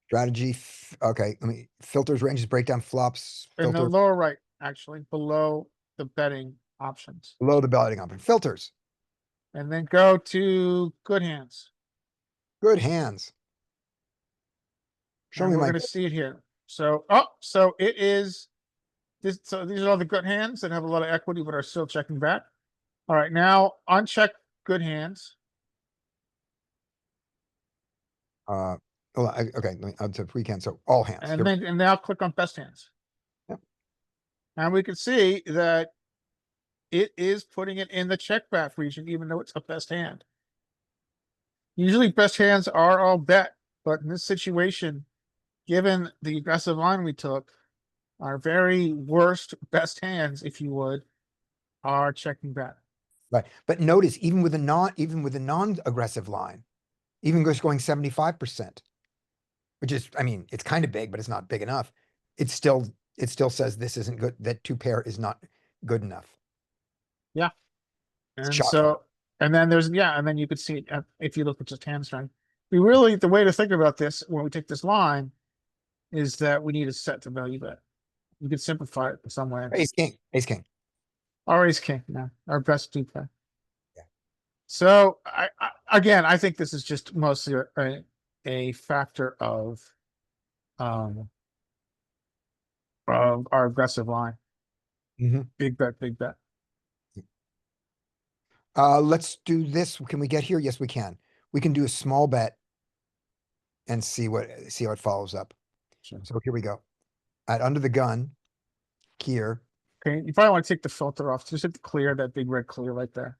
Strategy, okay, let me, filters, ranges, breakdown, flops, in the filter, lower right, actually, below the betting options. below the betting option, filters, And then go to good hands. good hands. Show And me we're my, gonna see it here. So, so it is So these are all the good hands that have a lot of equity but are still checking back. All right, now uncheck good hands. Well, okay, I'll to weekend, so all hands. And Here- then, and now click on best hands. Yep. And we can see that it is putting it in the check back region, even though it's a best hand. Usually best hands are all bet, but in this situation, given the aggressive line we took, our very worst best hands, if you would, are checking back. Right, but notice even with a non-aggressive line, even just going 75%, which is, I mean, it's kind of big, but it's not big enough. It still says this isn't good, that two pair is not good enough. And shocking. so, and then there's, and then you could see, if you look at just hand strength, we really, the way to think about this, when we take this line, is that we need to set the value bet. You could simplify it in some way. Ace king. Our ace king, yeah, our best two pair. Yeah. So again, I think this is just mostly a factor of our aggressive line. Mhm. Big bet, big bet. Let's do this. Can we get here? Yes, we can. We can do a small bet and see how it follows up. Sure. So here we go. At under the gun, here, Okay, you probably want to take the filter off. Just hit the clear, that big red clear right there.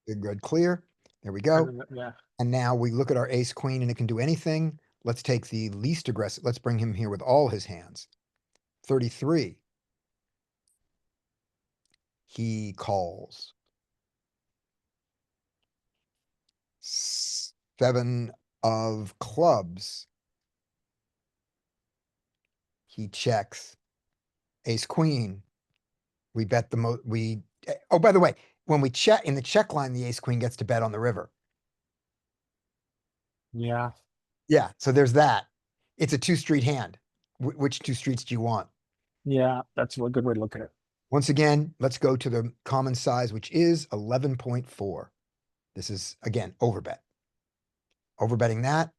big red clear. There we go. And then, yeah. And now we look at our ace queen and it can do anything. Let's take the least aggressive. Let's bring him here with all his hands. 33. He calls. 7 of clubs. He checks. Ace queen. We bet oh, by the way, when we check in the check line, the ace queen gets to bet on the river. Yeah. Yeah, so there's that. It's a 2-street hand. Which 2 streets do you want? Yeah, that's a good way to look at it. Once again, let's go to the common size, which is 11.4. This is, again, overbet. Overbetting that.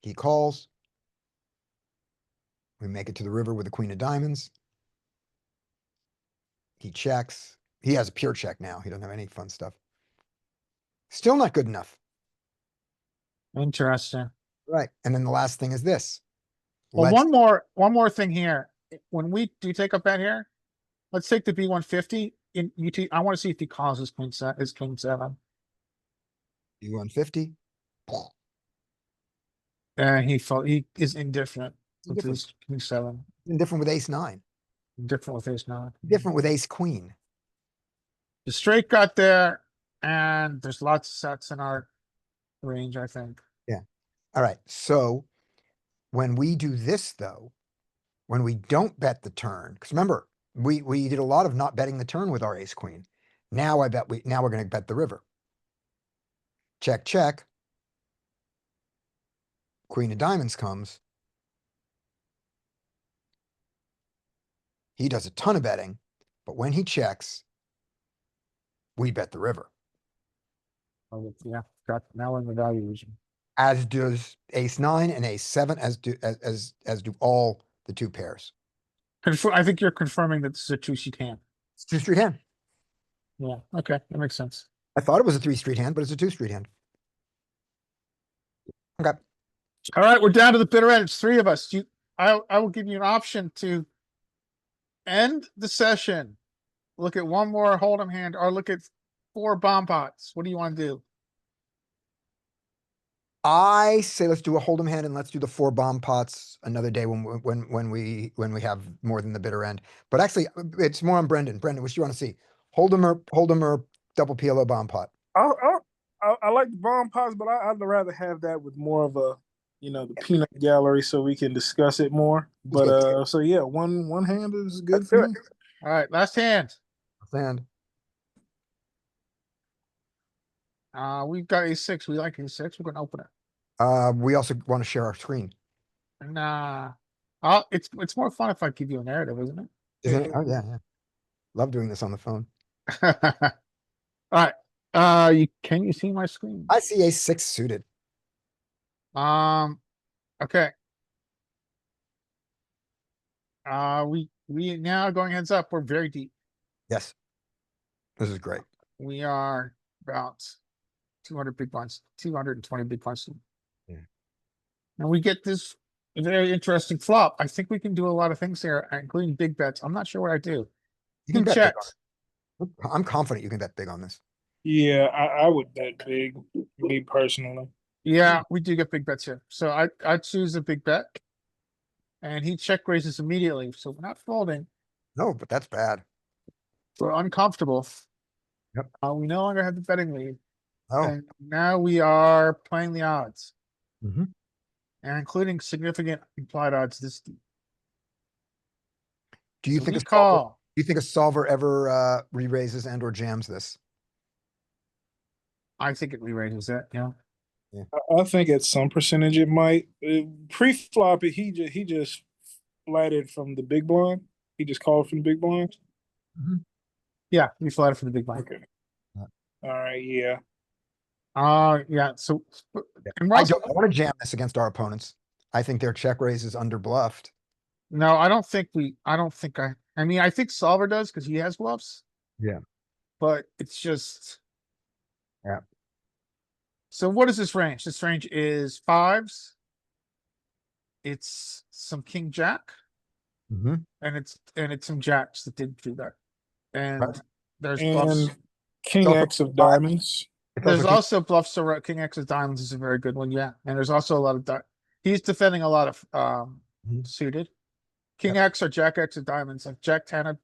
He calls. We make it to the river with the queen of diamonds. He checks. He has a pure check now. He doesn't have any fun stuff. Still not good enough. Interesting. Right. And then the last thing is this. Well, Let's- one more thing here. When do you take a bet here? Let's take the B150 in UT. I want to see if he calls his queen seven. B150. And he is indifferent with Indifferent. his queen seven. Different with ace 9. Different with ace nine. Different with ace queen. The straight got there, and there's lots of sets in our range, I think. All right. So when we do this, though, when we don't bet the turn, because remember, we did a lot of not betting the turn with our ace queen. Now we're going to bet the river. Check, check. Queen of diamonds comes. He does a ton of betting, but when he checks, we bet the river. Oh, yeah, now we're in the value region. As does ace 9 and ace 7, as do all the 2 pairs. I think you're confirming that this is a 2-seat hand. It's a 2-street hand. Yeah, okay, that makes sense. I thought it was a 3-street hand, but it's a 2-street hand. Okay. All right, we're down to the bitter end. It's 3 of us. I will give you an option to end the session. Look at one more hold'em hand, or look at 4 bomb pots. What do you want to do? I say let's do a hold'em hand and let's do the 4 bomb pots another day when we have more than the bitter end. But actually, it's more on Brendan. Brendan, what do you want to see? Hold'em or double PLO bomb pot? I like the bomb pots, but I'd rather have that with more of a, the peanut gallery so we can discuss it more. But so yeah, one hand is good Let's for do me. All right, last hand. And We've got a 6. We like a 6. We're gonna open it. we also want to share our screen. Nah. It's more fun if I give you a narrative, isn't it? Isn't it? Oh yeah, yeah. Love doing this on the phone. All right. Can you see my screen? I see a 6 suited. Okay. We now going heads up, we're very deep. Yes. This is great. We are about 200 big blinds, 220 big blinds. Yeah. And we get this very interesting flop. I think we can do a lot of things here, including big bets. I'm not sure what I do. You He can bet big on checks. it. I'm confident you can bet big on this. Yeah, I would bet big, me personally. Yeah, we do get big bets here. So I choose a big bet. And he check raises immediately, so we're not folding. No, but that's bad. We're uncomfortable. Yep. We no longer have the betting lead. Oh. And now we are playing the odds. Mhm. And including significant implied odds this deep. Do you So think we a solver, call? do you think a solver ever re-raises and or jams this? I think it re-raises it, yeah. I think at some percentage it might. Pre-flop, he just flatted from the big blind. He just called from the big blind. Yeah, we flatted for the big blind. Okay. Yeah. All right. Yeah. Yeah, so. And I don't want to jam this against our opponents. I think their check raise is under bluffed. No, I don't think I mean, I think solver does because he has bluffs. Yeah. But it's just. Yeah. So what is this range? This range is fives. It's some king jack. Mm-hmm. And it's some jacks that didn't do that. And Right. there's bluffs. And King also X of diamonds. There's also bluffs around king X of diamonds is a very good one, yeah. And there's also a lot of he's defending a lot of Mhm. suited. King X or Jack X of diamonds, like Jack 10 of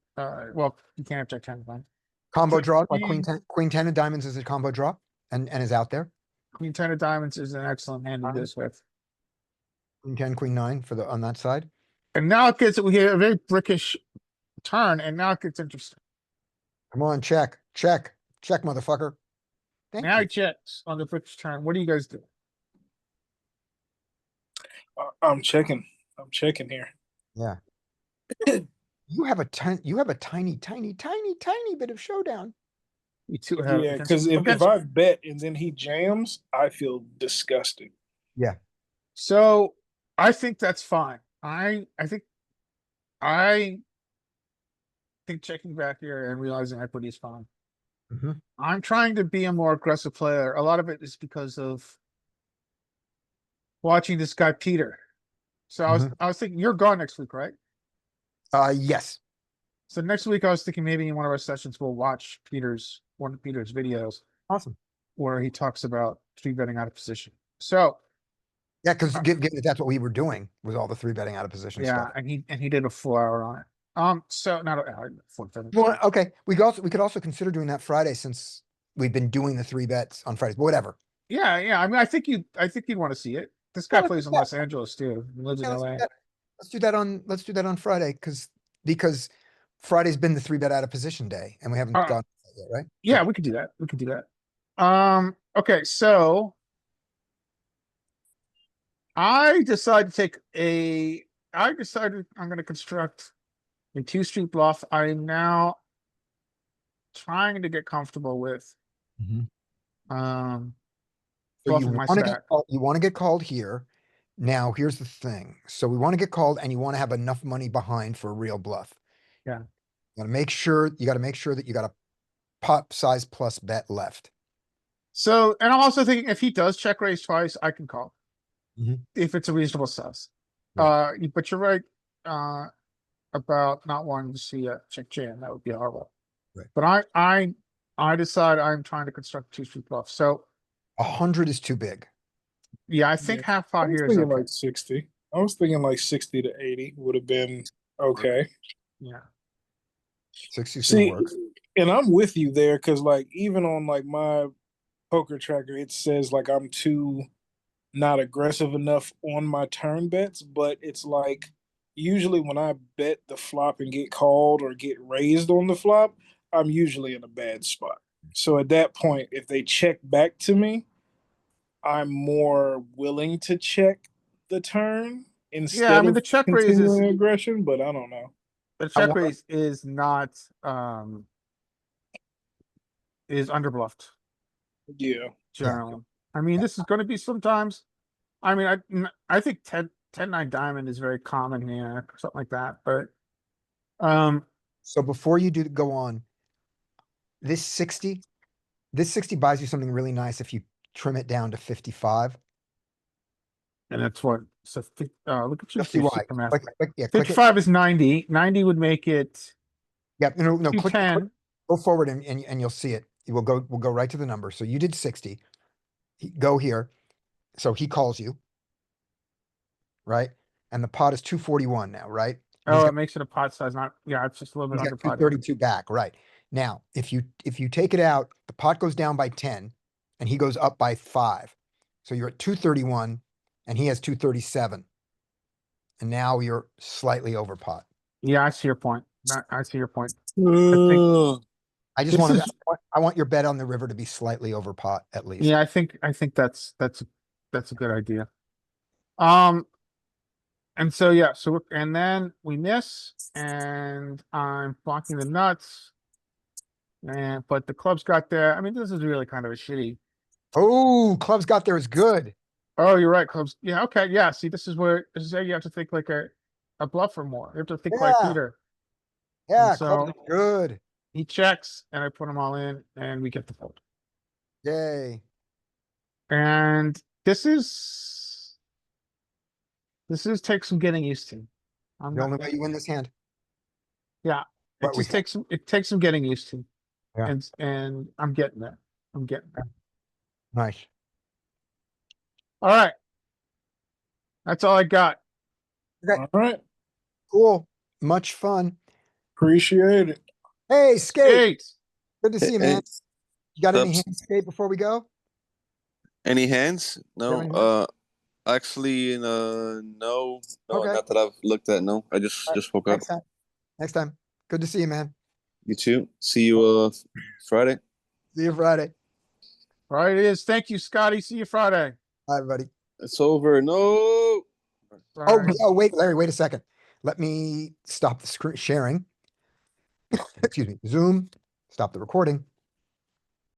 well, you can't have Jack 10 of diamonds. combo Jack draw, like queen- Queen 10 of diamonds is a combo draw and is out there. Queen 10 of diamonds is an excellent hand to do this with. Queen 10, Queen 9 for the on that side. And now it gets we get a very brickish turn, and now it gets interesting. Come on, check, motherfucker. Thank Now you. he checks on the brickish turn. What do you guys do? I'm checking. I'm checking here. Yeah. You have a tiny bit of showdown. You two have Yeah, because if I bet and then he jams, I feel disgusted. so I think that's fine. I think checking back here and realizing equity is fine. Mhm. I'm trying to be a more aggressive player. A lot of it is because of watching this guy Peter. So I was thinking you're gone next week, right? Yes. So next week I was thinking maybe in one of our sessions we'll watch one of Peter's videos Awesome. where he talks about three betting out of position. So Yeah, because given that that's what we were doing was all the three betting out of position yeah, stuff. and he did a full hour on it. So not an hour, 45 minutes. Well, okay. We could also consider doing that Friday since we've been doing the three bets on Fridays, but whatever. Yeah. I mean, I think you'd want to see it. This guy Yeah, plays in yeah. Los Angeles too. He lives in Yeah, LA. let's do that on Friday because Friday's been the three bet out of position day and we haven't Alright. gone yet, right? Yeah, we could do that. Okay, so I decided I'm gonna construct a 2-street bluff. I'm now trying to get comfortable with Mhm. um So you bluffing my want to stack. you want to get called here. Now, here's the thing. So we want to get called and you want to have enough money behind for a real bluff. Yeah. You got to make sure that you got a pot size plus bet left. So, and I'm also thinking if he does check raise twice, I can call. Mhm. If it's a reasonable size. Right. But you're right, about not wanting to see a check jam. That would be horrible. Right. But I decide I'm trying to construct a 2-street bluff. So 100 is too big. yeah, I think Yeah. half I pot was here is thinking okay. like 60. I was thinking like 60 to 80 would have been okay. Yeah. 60 See, works. and I'm with you there because like even on like my poker tracker, it says like I'm too not aggressive enough on my turn bets, but it's like usually when I bet the flop and get called or get raised on the flop, I'm usually in a bad spot. So at that point, if they check back to me, I'm more willing to check the turn instead Yeah, I mean of the check raise is continuing aggression, but I don't know. the check raise is not is underbluffed Yeah. generally. I mean, this is going to be sometimes. I mean, I think 10 10-9 diamond is very common here, something like that, but. So before you do go on, this 60 buys you something really nice if you trim it down to 55. And that's what, so, look at you. Just see why. Click it. 55 is 90. 90 would make it Yeah, no, click, 210. go forward and you'll see it. We'll go right to the number. So you did 60. Go here. So he calls you. Right? And the pot is 241 now, right? And Oh, it makes it a pot size, not, yeah, it's just a little bit he's under got pot. 232 back, right? Now, if you take it out, the pot goes down by 10 and he goes up by 5. So you're at 231 and he has 237. And now you're slightly over pot. Yeah, I see your point. I see your point. Ugh. I just This want is- I want your bet on the river to be slightly over pot at least. Yeah, I think that's a good idea. And so, yeah, and then we miss and I'm blocking the nuts. But the club's got there. I mean, this is really kind of a shitty. Oh, clubs got there is good. Oh, you're right, clubs. Yeah, okay, yeah. See, this is where you have to think like a bluffer more. You have to think like Yeah. Peter. Yeah, so- clubs are good. He checks and I put them all in and we get the fold. Yay. And this takes some getting used to. I'm The not- only way you win this hand. Yeah, But it we just takes some getting used to. Yeah. And I'm getting there. I'm getting there. Nice. All right. That's all I got. All right. Cool. Much fun. Appreciate it. Hey, Skate. Eight. Good to see you, man. You got any Subs. hand Skate before we go? Any hands? have No. any hands? Actually, no. Okay. Not that I've looked at. No, I just woke up. Next time. Good to see you, man. You too. See you Friday. See you Friday. Right, it is. Thank you, Scotty. See you Friday. Bye, everybody. It's over. No. Oh, Sorry. wait, Larry, wait a second. Let me stop the screen sharing. Excuse me. Zoom. Stop the recording.